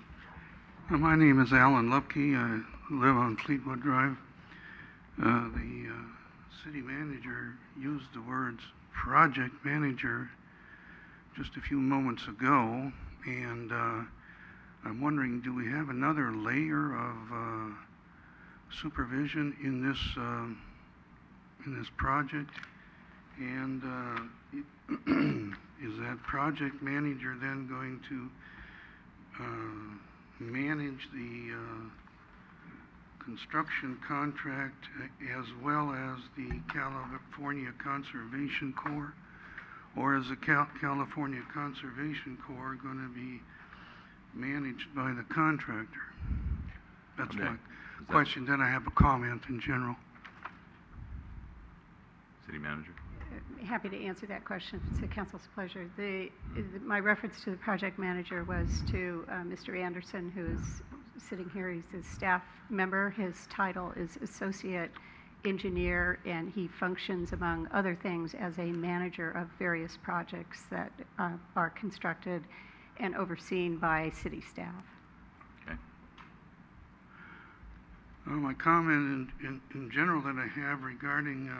My name is Alan Lupke. I live on Fleetwood Drive. The city manager used the words project manager just a few moments ago, and I'm wondering, do we have another layer of supervision in this project? And is that project manager then going to manage the construction contract as well as the California Conservation Corps? Or is the California Conservation Corps going to be managed by the contractor? That's my question. Then I have a comment in general. City manager? Happy to answer that question if it's the council's pleasure. My reference to the project manager was to Mr. Anderson, who is sitting here. He's a staff member. His title is associate engineer, and he functions, among other things, as a manager of various projects that are constructed and overseen by city staff. Okay. My comment in general that I have regarding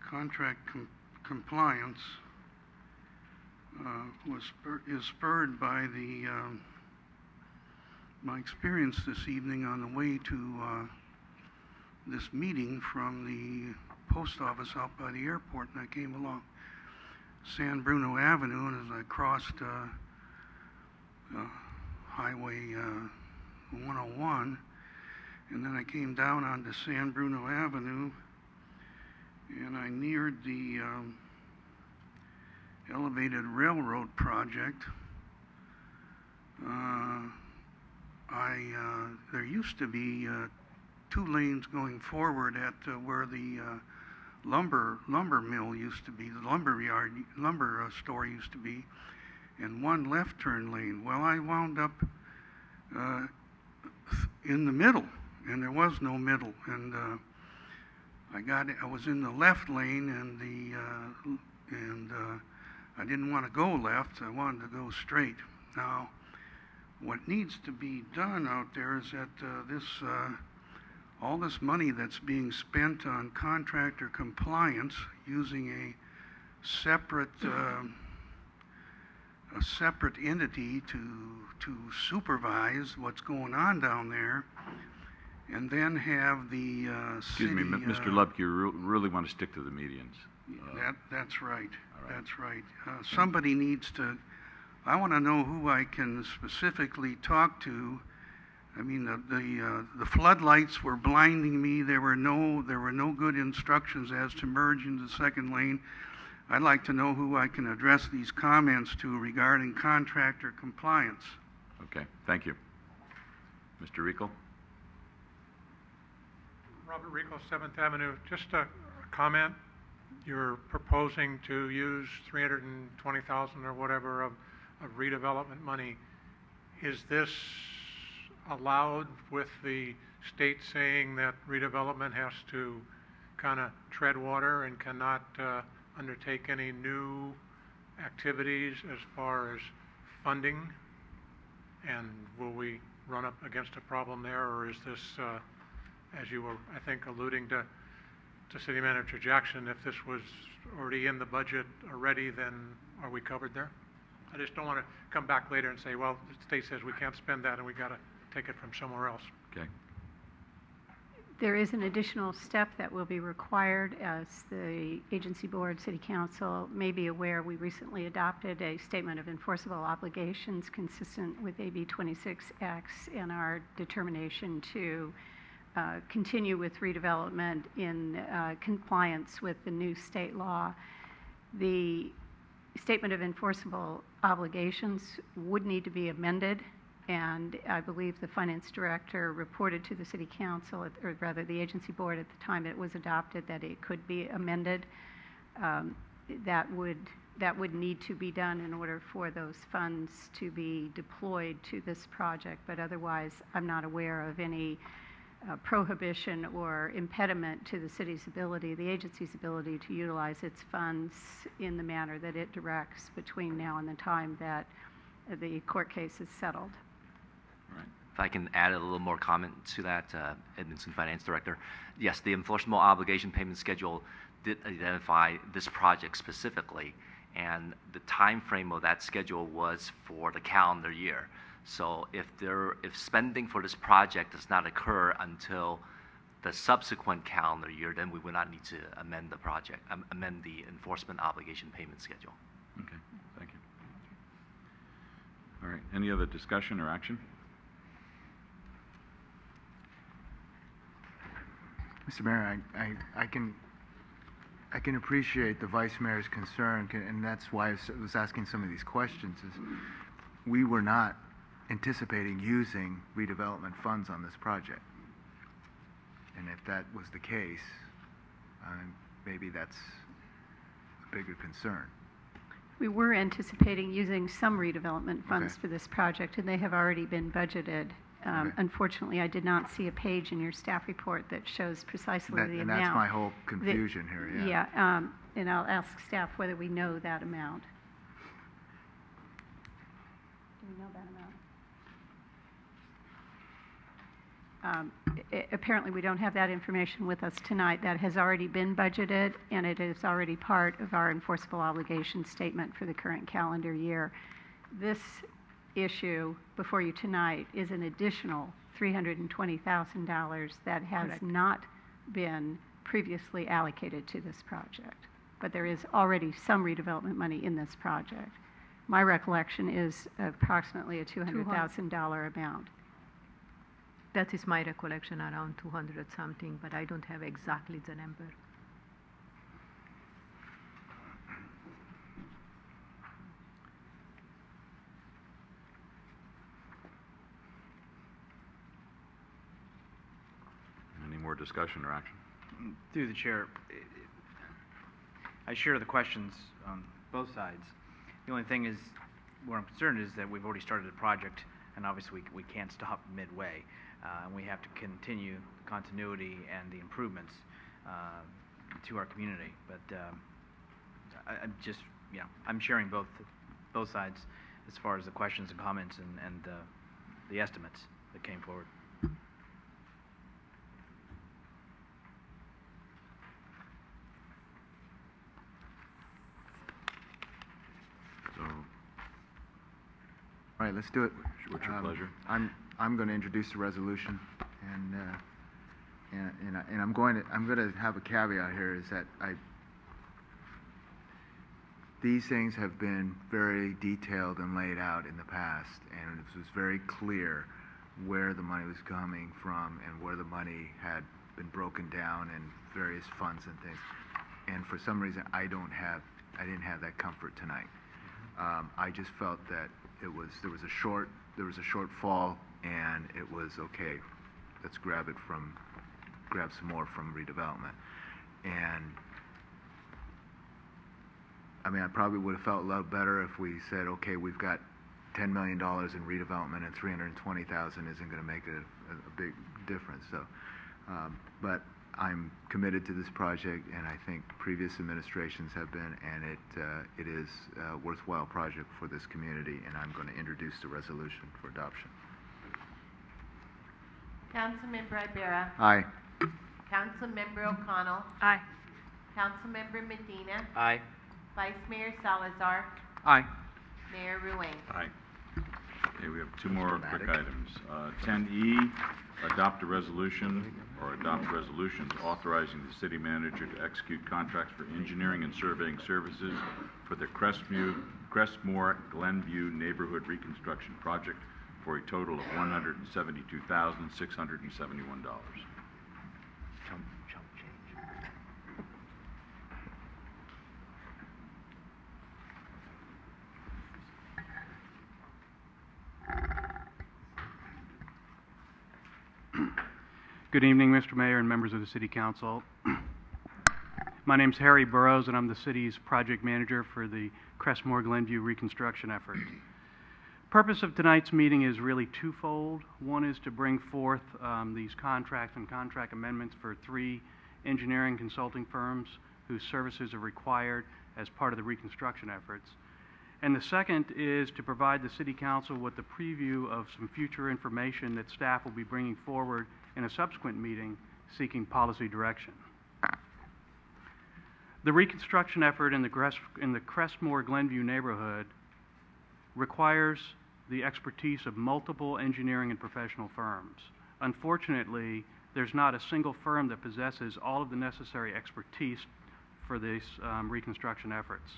contract compliance is spurred by my experience this evening on the way to this meeting from the post office out by the airport, and I came along San Bruno Avenue, and as I crossed Highway 101, and then I came down onto San Bruno Avenue, and I neared the elevated railroad project. There used to be 2 lanes going forward at where the lumber mill used to be, the lumber store used to be, and 1 left turn lane. Well, I wound up in the middle, and there was no middle, and I was in the left lane, and I didn't want to go left. I wanted to go straight. Now, what needs to be done out there is that all this money that's being spent on contractor compliance using a separate a separate entity to supervise what's going on down there, and then have the Excuse me, city, Mr. Lubke, you really want to stick to the medians. That's right. all right. That's right. Somebody needs to, I want to know who I can specifically talk to. I mean, the floodlights were blinding me. There were no good instructions as to merge into the second lane. I'd like to know who I can address these comments to regarding contractor compliance. Okay, thank you. Mr. Rico? Robert Rico, 7th Avenue. Just a comment. You're proposing to use 320,000 or whatever of redevelopment money. Is this allowed with the state saying that redevelopment has to kind of tread water and cannot undertake any new activities as far as funding? And will we run up against a problem there, or is this, as you were, I think, alluding to City Manager Jackson, if this was already in the budget already, then are we covered there? I just don't want to come back later and say, well, the state says we can't spend that and we got to take it from somewhere else. Okay. There is an additional step that will be required. As the agency board, city council may be aware, we recently adopted a statement of enforceable obligations consistent with AB 26X and our determination to continue with redevelopment in compliance with the new state law. The statement of enforceable obligations would need to be amended, and I believe the finance director reported to the city council, or rather the agency board at the time it was adopted, that it could be amended. That would need to be done in order for those funds to be deployed to this project, but otherwise I'm not aware of any prohibition or impediment to the city's ability, the agency's ability to utilize its funds in the manner that it directs between now and the time that the court case is settled. If I can add a little more comment to that, Edmondson Finance Director. Yes, the enforceable obligation payment schedule did identify this project specifically, and the time frame of that schedule was for the calendar year. So if spending for this project does not occur until the subsequent calendar year, then we would not need to amend the project, amend the enforcement obligation payment schedule. Okay, thank you. All right, any other discussion or action? Mr. Mayor, I can appreciate the Vice Mayor's concern, and that's why I was asking some of these questions. Is we were not anticipating using redevelopment funds on this project, and if that was the case, maybe that's a bigger concern. We were anticipating using some redevelopment funds for this project, and they have already been budgeted. Unfortunately, I did not see a page in your staff report that shows precisely the amount. And that's my whole confusion here, yeah. Yeah, and I'll ask staff whether we know that amount. Do we know that amount? Apparently, we don't have that information with us tonight. That has already been budgeted, and it is already part of our enforceable obligation statement for the current calendar year. This issue before you tonight is an additional $320,000 that has not been previously allocated to this project. But there is already some redevelopment money in this project. My recollection is approximately a $200,000 amount. That is my recollection, around 200 something, but I don't have exactly the number. Any more discussion or action? Through the chair, I share the questions on both sides. The only thing is, where I'm concerned is that we've already started the project, and obviously we can't stop midway. And we have to continue the continuity and the improvements to our community. But I'm just, I'm sharing both sides as far as the questions and comments and the estimates that came forward. So, All right, let's do it. What's your pleasure? I'm going to introduce the resolution, and I'm going to have a caveat here, is that these things have been very detailed and laid out in the past, and it was very clear where the money was coming from and where the money had been broken down in various funds and things. And for some reason, I didn't have that comfort tonight. I just felt that there was a shortfall, and it was okay. Let's grab some more from redevelopment. And I mean, I probably would have felt a lot better if we said, okay, we've got $10 million in redevelopment and 320,000 isn't going to make a big difference. So, but I'm committed to this project, and I think previous administrations have been, and it is a worthwhile project for this community, and I'm going to introduce the resolution for adoption. Councilmember Ibarra. Aye. Councilmember O'Connell. Aye. Councilmember Medina. Aye. Vice Mayor Salazar. Aye. Mayor Ruane. Aye. Okay, we have two more quick items. 10E, adopt a resolution or adopt resolutions authorizing the city manager to execute contracts for engineering and surveying services for the Crestmore Glenview Neighborhood Reconstruction Project for a total of $172,671. Good evening, Mr. Mayor and members of the City Council. My name's Harry Burrows, and I'm the city's project manager for the Crestmore Glenview reconstruction effort. Purpose of tonight's meeting is really twofold. One is to bring forth these contracts and contract amendments for 3 engineering consulting firms whose services are required as part of the reconstruction efforts. And the second is to provide the City Council with a preview of some future information that staff will be bringing forward in a subsequent meeting seeking policy direction. The reconstruction effort in the Crestmore Glenview neighborhood requires the expertise of multiple engineering and professional firms. Unfortunately, there's not a single firm that possesses all of the necessary expertise for these reconstruction efforts.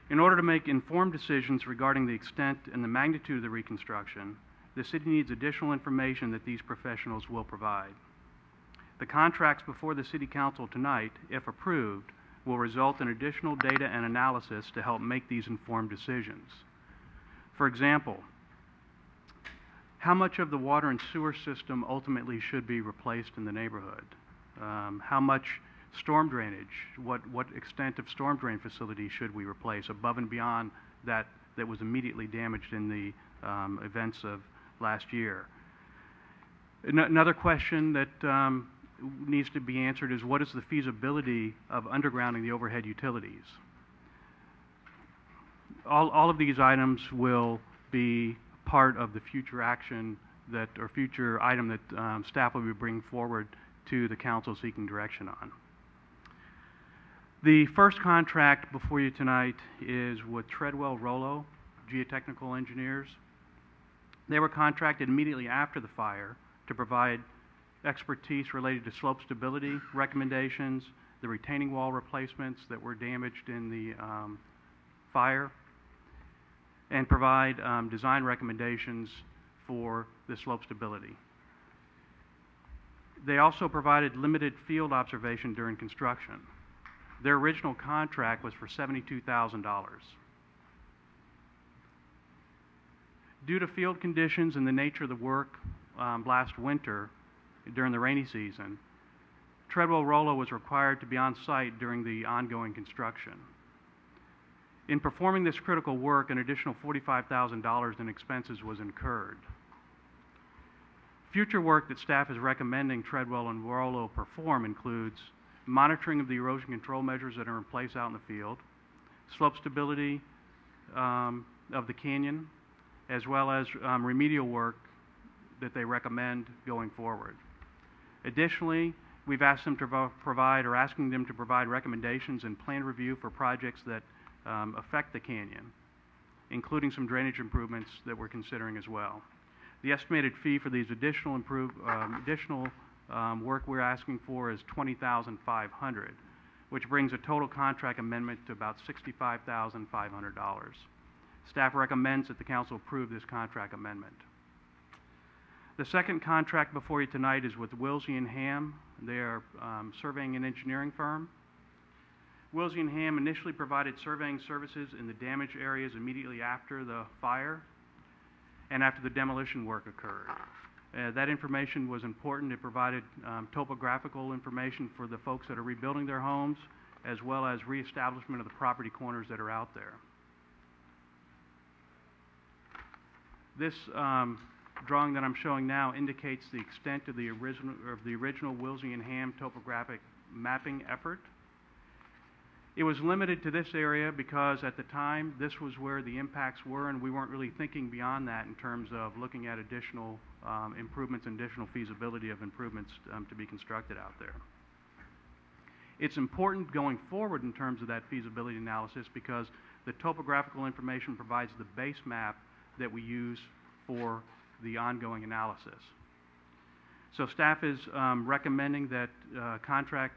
In order to make informed decisions regarding the extent and the magnitude of the reconstruction, the city needs additional information that these professionals will provide. The contracts before the City Council tonight, if approved, will result in additional data and analysis to help make these informed decisions. For example, how much of the water and sewer system ultimately should be replaced in the neighborhood? How much storm drainage, what extent of storm drain facilities should we replace above and beyond that was immediately damaged in the events of last year? Another question that needs to be answered is, what is the feasibility of undergrounding the overhead utilities? All of these items will be part of the future action or future item that staff will be bringing forward to the council seeking direction on. The first contract before you tonight is with Treadwell Rollo, geotechnical engineers. They were contracted immediately after the fire to provide expertise related to slope stability recommendations, the retaining wall replacements that were damaged in the fire, and provide design recommendations for the slope stability. They also provided limited field observation during construction. Their original contract was for $72,000. Due to field conditions and the nature of the work last winter during the rainy season, Treadwell Rollo was required to be on site during the ongoing construction. In performing this critical work, an additional $45,000 in expenses was incurred. Future work that staff is recommending Treadwell and Rollo perform includes monitoring of the erosion control measures that are in place out in the field, slope stability of the canyon, as well as remedial work that they recommend going forward. Additionally, we've asked them to provide, or asking them to provide, recommendations and plan review for projects that affect the canyon, including some drainage improvements that we're considering as well. The estimated fee for these additional work we're asking for is $20,500, which brings a total contract amendment to about $65,500. Staff recommends that the council approve this contract amendment. The second contract before you tonight is with Wilsey & Ham. They are surveying and engineering firm. Wilsey & Ham initially provided surveying services in the damaged areas immediately after the fire and after the demolition work occurred. That information was important. It provided topographical information for the folks that are rebuilding their homes, as well as reestablishment of the property corners that are out there. This drawing that I'm showing now indicates the extent of the original Wilsey & Ham topographic mapping effort. It was limited to this area because at the time this was where the impacts were, and we weren't really thinking beyond that in terms of looking at additional improvements and additional feasibility of improvements to be constructed out there. It's important going forward in terms of that feasibility analysis because the topographical information provides the base map that we use for the ongoing analysis. So staff is recommending that contract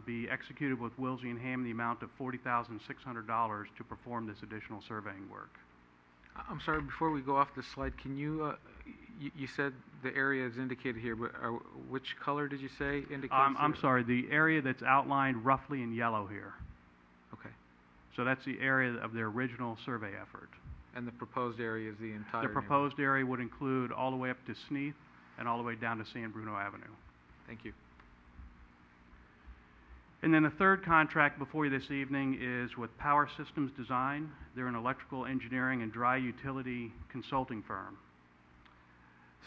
be executed with Wilsey & Ham in the amount of $40,600 to perform this additional surveying work. I'm sorry, before we go off the slide, can you, you said the area is indicated here, but which color did you say indicates? I'm sorry, the area that's outlined roughly in yellow here. Okay. So that's the area of their original survey effort. And the proposed area is the entire The proposed area would include all the way up to Sneath and all the way down to San Bruno Avenue. Thank you. And then the third contract before you this evening is with Power Systems Design. They're an electrical engineering and dry utility consulting firm.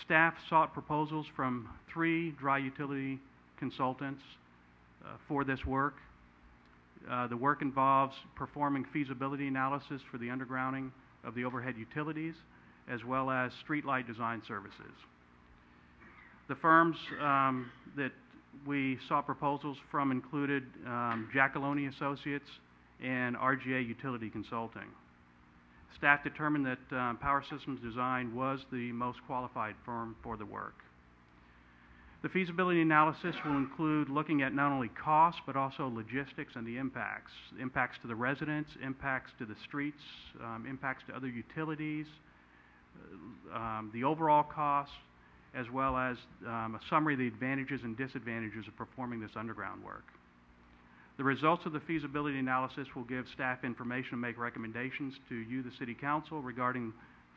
Staff sought proposals from 3 dry utility consultants for this work. The work involves performing feasibility analysis for the undergrounding of the overhead utilities, as well as streetlight design services. The firms that we saw proposals from included Giacalone Associates and RGA Utility Consulting. Staff determined that Power Systems Design was the most qualified firm for the work. The feasibility analysis will include looking at not only costs, but also logistics and the impacts. Impacts to the residents, impacts to the streets, impacts to other utilities, the overall costs, as well as a summary of the advantages and disadvantages of performing this underground work. The results of the feasibility analysis will give staff information to make recommendations to you, the City Council, regarding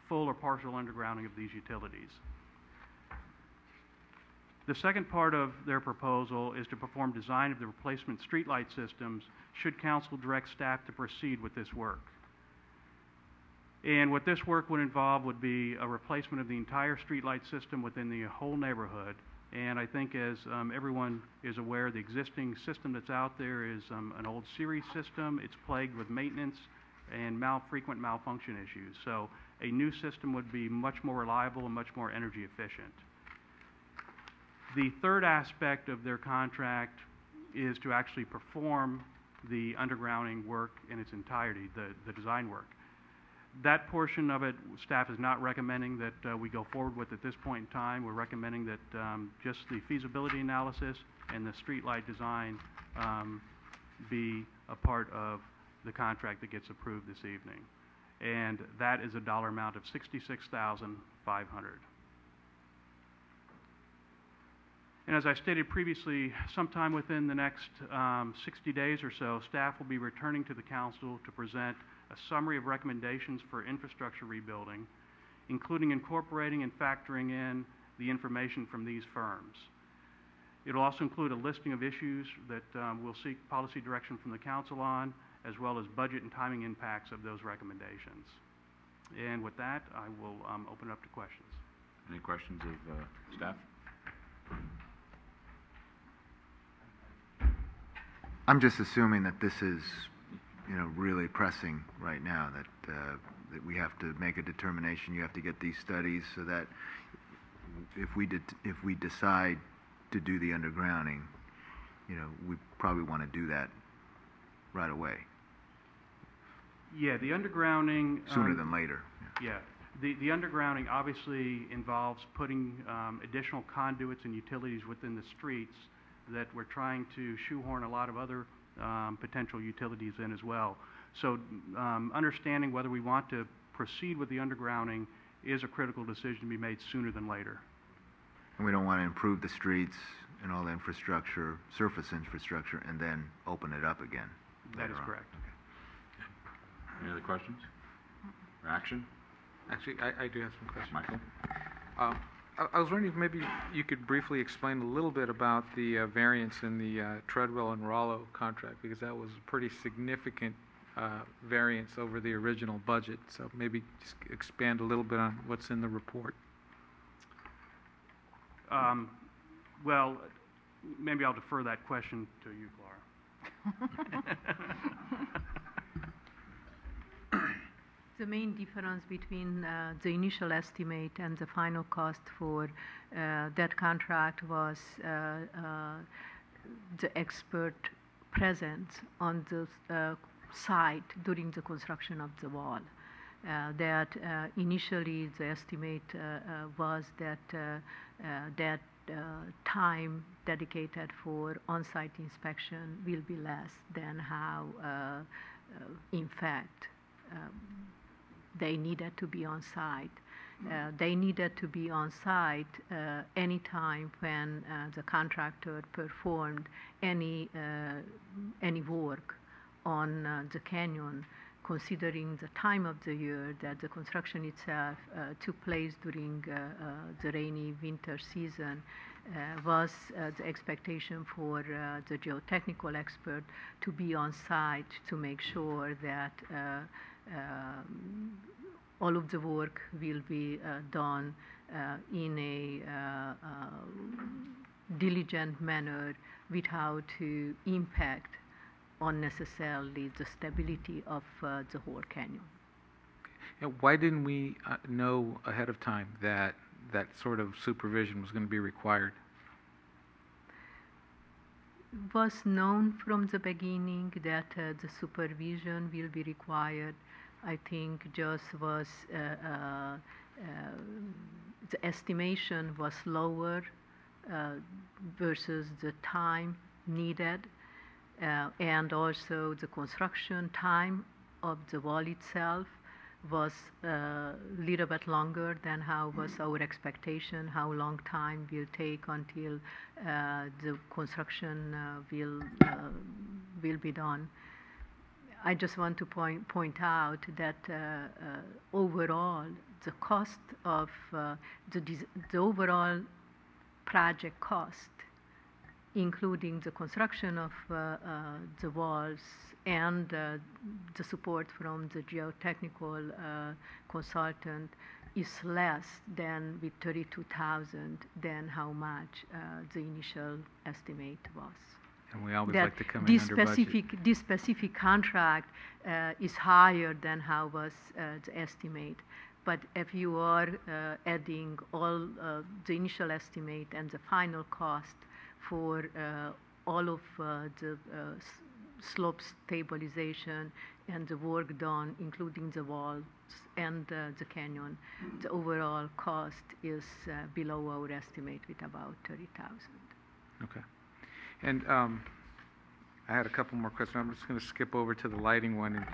full or partial undergrounding of these utilities. The second part of their proposal is to perform design of the replacement streetlight systems should Council direct staff to proceed with this work. And what this work would involve would be a replacement of the entire streetlight system within the whole neighborhood. And I think as everyone is aware, the existing system that's out there is an old series system. It's plagued with maintenance and frequent malfunction issues. So a new system would be much more reliable and much more energy efficient. The third aspect of their contract is to actually perform the undergrounding work in its entirety, the design work. That portion of it, staff is not recommending that we go forward with at this point in time. We're recommending that just the feasibility analysis and the streetlight design be a part of the contract that gets approved this evening. And that is a dollar amount of $66,500. And as I stated previously, sometime within the next 60 days or so, staff will be returning to the council to present a summary of recommendations for infrastructure rebuilding, including incorporating and factoring in the information from these firms. It will also include a listing of issues that we'll seek policy direction from the council on, as well as budget and timing impacts of those recommendations. And with that, I will open it up to questions. Any questions of staff? I'm just assuming that this is, really pressing right now, that we have to make a determination. You have to get these studies so that if we decide to do the undergrounding, we probably want to do that right away. Yeah, the undergrounding. Sooner than later. Yeah. The undergrounding obviously involves putting additional conduits and utilities within the streets that we're trying to shoehorn a lot of other potential utilities in as well. So understanding whether we want to proceed with the undergrounding is a critical decision to be made sooner than later. And we don't want to improve the streets and all the infrastructure, surface infrastructure, and then open it up again. That is later on. correct. Any other questions or action? Actually, I do have some questions. Michael? I was wondering if maybe you could briefly explain a little bit about the variance in the Treadwell and Rollo contract, because that was a pretty significant variance over the original budget. So maybe just expand a little bit on what's in the report. Well, maybe I'll defer that question to you, Clara. The main difference between the initial estimate and the final cost for that contract was the expert presence on the site during the construction of the wall. That initially the estimate was that that time dedicated for on-site inspection will be less than how in fact they needed to be on site. They needed to be on site anytime when the contractor performed any work on the canyon, considering the time of the year that the construction itself took place during the rainy winter season. Was the expectation for the geotechnical expert to be on site to make sure that all of the work will be done in a diligent manner without to impact unnecessarily the stability of the whole canyon. And why didn't we know ahead of time that that sort of supervision was going to be required? It was known from the beginning that the supervision will be required. I think just was the estimation was lower versus the time needed, and also the construction time of the wall itself was a little bit longer than how was our expectation, how long time will take until the construction will be done. I just want to point out that overall, the cost of the overall project cost, including the construction of the walls and the support from the geotechnical consultant, is less than with 32,000 than how much the initial estimate was. And we always That like to come in under budget. This specific contract is higher than how was the estimate. But if you are adding all the initial estimate and the final cost for all of the slope stabilization and the work done, including the walls and the canyon, the overall cost is below our estimate with about 30,000. Okay. And I had a couple more questions. I'm just going to skip over to the lighting one. And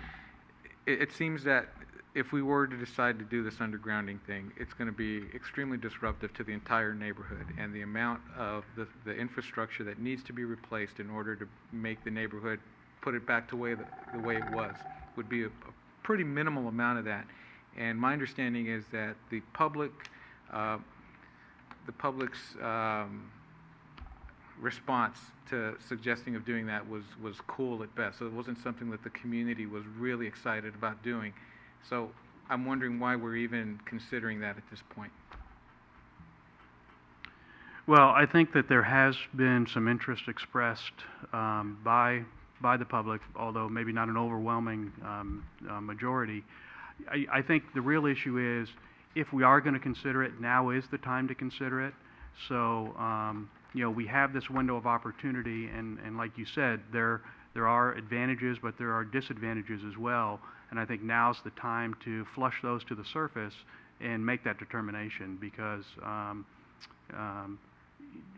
it seems that if we were to decide to do this undergrounding thing, it's going to be extremely disruptive to the entire neighborhood, and the amount of the infrastructure that needs to be replaced in order to make the neighborhood, put it back to the way it was, would be a pretty minimal amount of that. And my understanding is that the public's response to suggesting of doing that was cool at best. So it wasn't something that the community was really excited about doing. So I'm wondering why we're even considering that at this point. Well, I think that there has been some interest expressed by the public, although maybe not an overwhelming majority. I think the real issue is, if we are going to consider it, now is the time to consider it. So, you know, we have this window of opportunity, and like you said, there There are advantages, but there are disadvantages as well, and I think now's the time to flush those to the surface and make that determination, because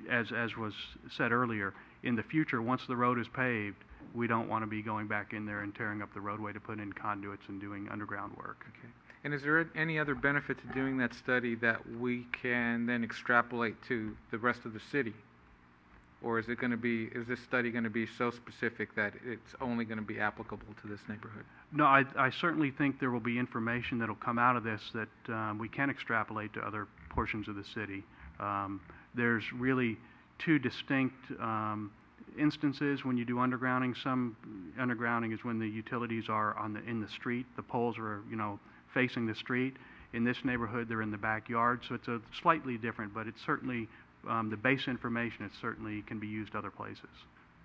as was said earlier, in the future, once the road is paved, we don't want to be going back in there and tearing up the roadway to put in conduits and doing underground work. Okay. And is there any other benefit to doing that study that we can then extrapolate to the rest of the city? Or is this study going to be so specific that it's only going to be applicable to this neighborhood? No, I certainly think there will be information that will come out of this that we can extrapolate to other portions of the city. There's really two distinct instances when you do undergrounding. Some undergrounding is when the utilities are in the street. The poles are, facing the street. In this neighborhood, they're in the backyard, so it's a slightly different, but it's certainly the base information. It certainly can be used other places.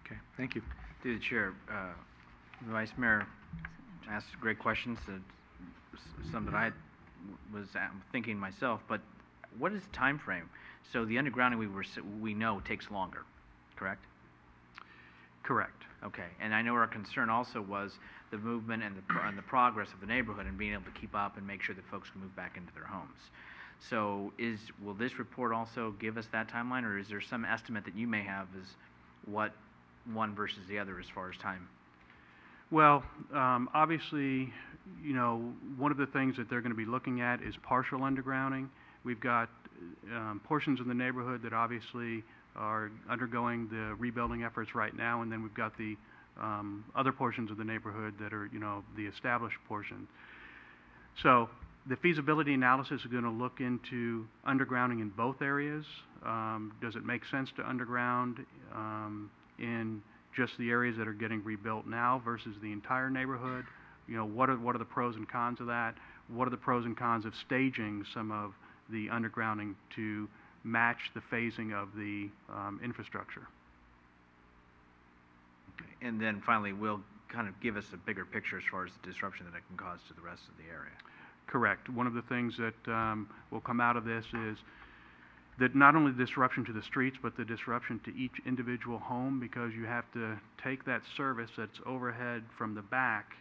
Okay, thank you. Through the chair, Vice Mayor asked great questions, some that I was thinking myself. But what is the time frame? So the undergrounding we know takes longer, correct? Correct. Okay, and I know our concern also was the movement and the progress of the neighborhood and being able to keep up and make sure that folks can move back into their homes. So will this report also give us that timeline, or is there some estimate that you may have as what one versus the other as far as time? Well, obviously, one of the things that they're going to be looking at is partial undergrounding. We've got portions of the neighborhood that obviously are undergoing the rebuilding efforts right now, and then we've got the other portions of the neighborhood that are, the established portion. So the feasibility analysis is going to look into undergrounding in both areas. Does it make sense to underground in just the areas that are getting rebuilt now versus the entire neighborhood? What are the pros and cons of that? What are the pros and cons of staging some of the undergrounding to match the phasing of the infrastructure? Okay. And then finally, will kind of give us a bigger picture as far as the disruption that it can cause to the rest of the area. Correct. One of the things that will come out of this is that not only the disruption to the streets, but the disruption to each individual home, because you have to take that service that's overhead from the back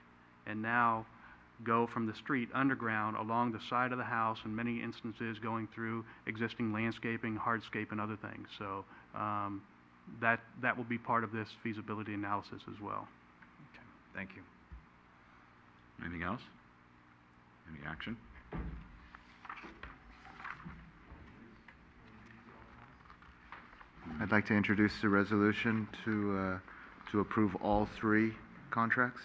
and now go from the street underground along the side of the house, in many instances going through existing landscaping, hardscape, and other things. So that will be part of this feasibility analysis as well. Okay. Thank you. Anything else? Any action? I'd like to introduce a resolution to approve all three contracts.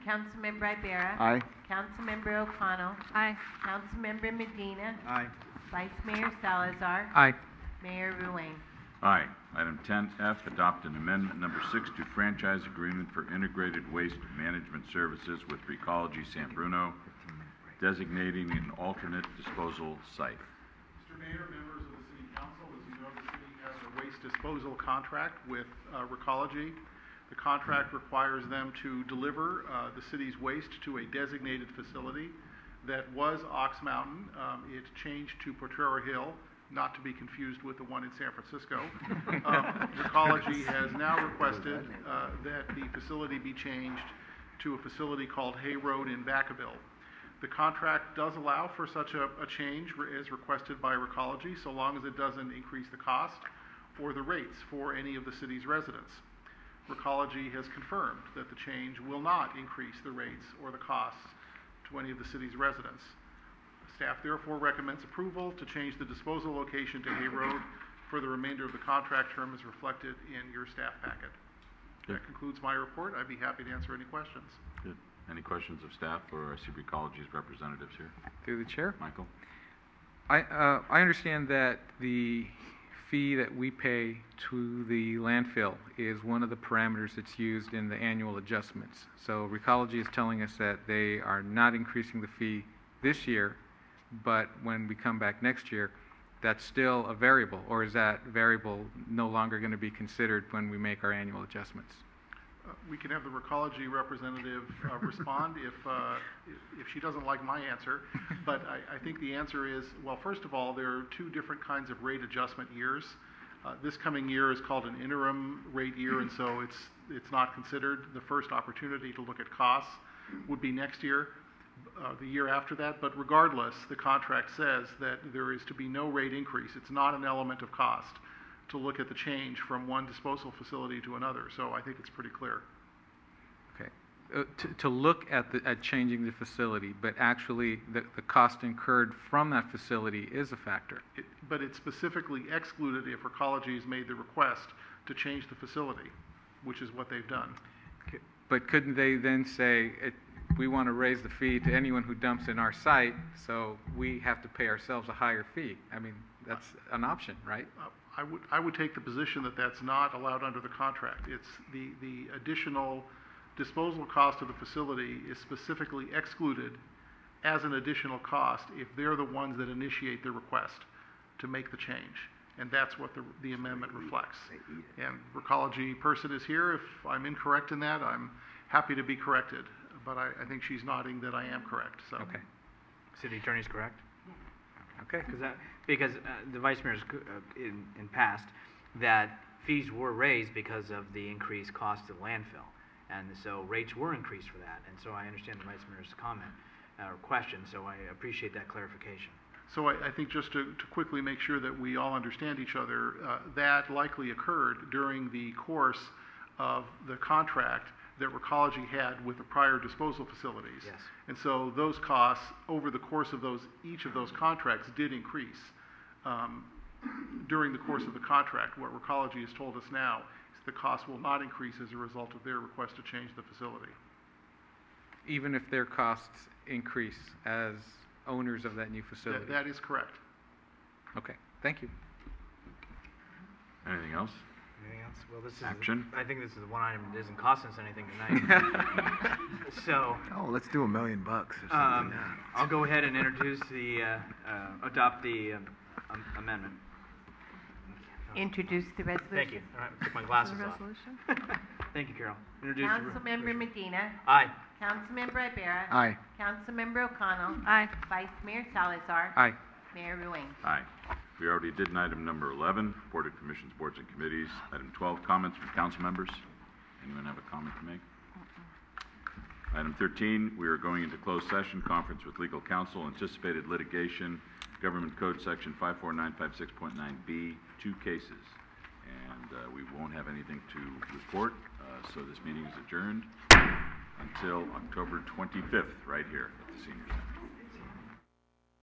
Councilmember Ibarra. Aye. Councilmember O'Connell. Aye. Councilmember Medina. Aye. Vice Mayor Salazar. Aye. Mayor Ruane. Aye. Item 10F, adopt an amendment number 6 to franchise agreement for integrated waste management services with Recology San Bruno, designating an alternate disposal site. Mr. Mayor, members of the City Council, as you know, the city has a waste disposal contract with Recology. The contract requires them to deliver the city's waste to a designated facility that was Ox Mountain. It changed to Potrero Hill, not to be confused with the one in San Francisco. Recology has now requested that the facility be changed to a facility called Hay Road in Vacaville. The contract does allow for such a change as requested by Recology, so long as it doesn't increase the cost or the rates for any of the city's residents. Recology has confirmed that the change will not increase the rates or the costs to any of the city's residents. Staff therefore recommends approval to change the disposal location to Hay Road for the remainder of the contract term as reflected in your staff packet. Good. That concludes my report. I'd be happy to answer any questions. Good. Any questions of staff, or I see Recology's representatives here? Through the chair. Michael? I understand that the fee that we pay to the landfill is one of the parameters that's used in the annual adjustments. So Recology is telling us that they are not increasing the fee this year, but when we come back next year, that's still a variable, or is that variable no longer going to be considered when we make our annual adjustments? We can have the Recology representative respond if she doesn't like my answer. But I think the answer is, well, first of all, there are two different kinds of rate adjustment years. This coming year is called an interim rate year, and so it's not considered. The first opportunity to look at costs would be next year, the year after that. But regardless, the contract says that there is to be no rate increase. It's not an element of cost to look at the change from one disposal facility to another. So I think it's pretty clear. Okay. To look at changing the facility, but actually the cost incurred from that facility is a factor. But it's specifically excluded if Recology's made the request to change the facility, which is what they've done. But couldn't they then say, we want to raise the fee to anyone who dumps in our site, so we have to pay ourselves a higher fee? I mean, that's an option, right? I would take the position that that's not allowed under the contract. It's the additional disposal cost of the facility is specifically excluded as an additional cost if they're the ones that initiate the request to make the change. And that's what the amendment reflects. And Recology person is here. If I'm incorrect in that, I'm happy to be corrected. But I think she's nodding that I am correct. So. Okay. City Attorney's correct? Okay, because the Vice Mayor's in past, that fees were raised because of the increased cost of landfill. And so rates were increased for that. And so I understand the Vice Mayor's comment or question, so I appreciate that clarification. So I think just to quickly make sure that we all understand each other, that likely occurred during the course of the contract that Recology had with the prior disposal facilities. Yes. And so those costs over the course of each of those contracts did increase during the course of the contract. What Recology has told us now is the cost will not increase as a result of their request to change the facility. Even if their costs increase as owners of that new facility? That is correct. Okay, thank you. Anything else? Anything else? Well, this is Action. I think this is the one item that isn't costing us anything tonight. So. Oh, let's do $1 million or something. I'll go ahead and introduce adopt the amendment. Introduce the resolution. Thank you. All right, took my glasses off. Resolution? Thank you, Carol. Introduce the Councilmember Medina. Aye. Councilmember Ibarra. Aye. Councilmember O'Connell. Aye. Vice Mayor Salazar. Aye. Mayor Ruane. Aye. We already did item number 11, Board of Commissions, Boards, and Committees. Item 12, comments from council members. Anyone have a comment to make? Item 13, we are going into closed session, conference with legal counsel, anticipated litigation, Government Code Section 54956.9B, 2 cases. And we won't have anything to report, so this meeting is adjourned until October 25th, right here at the Senior Center.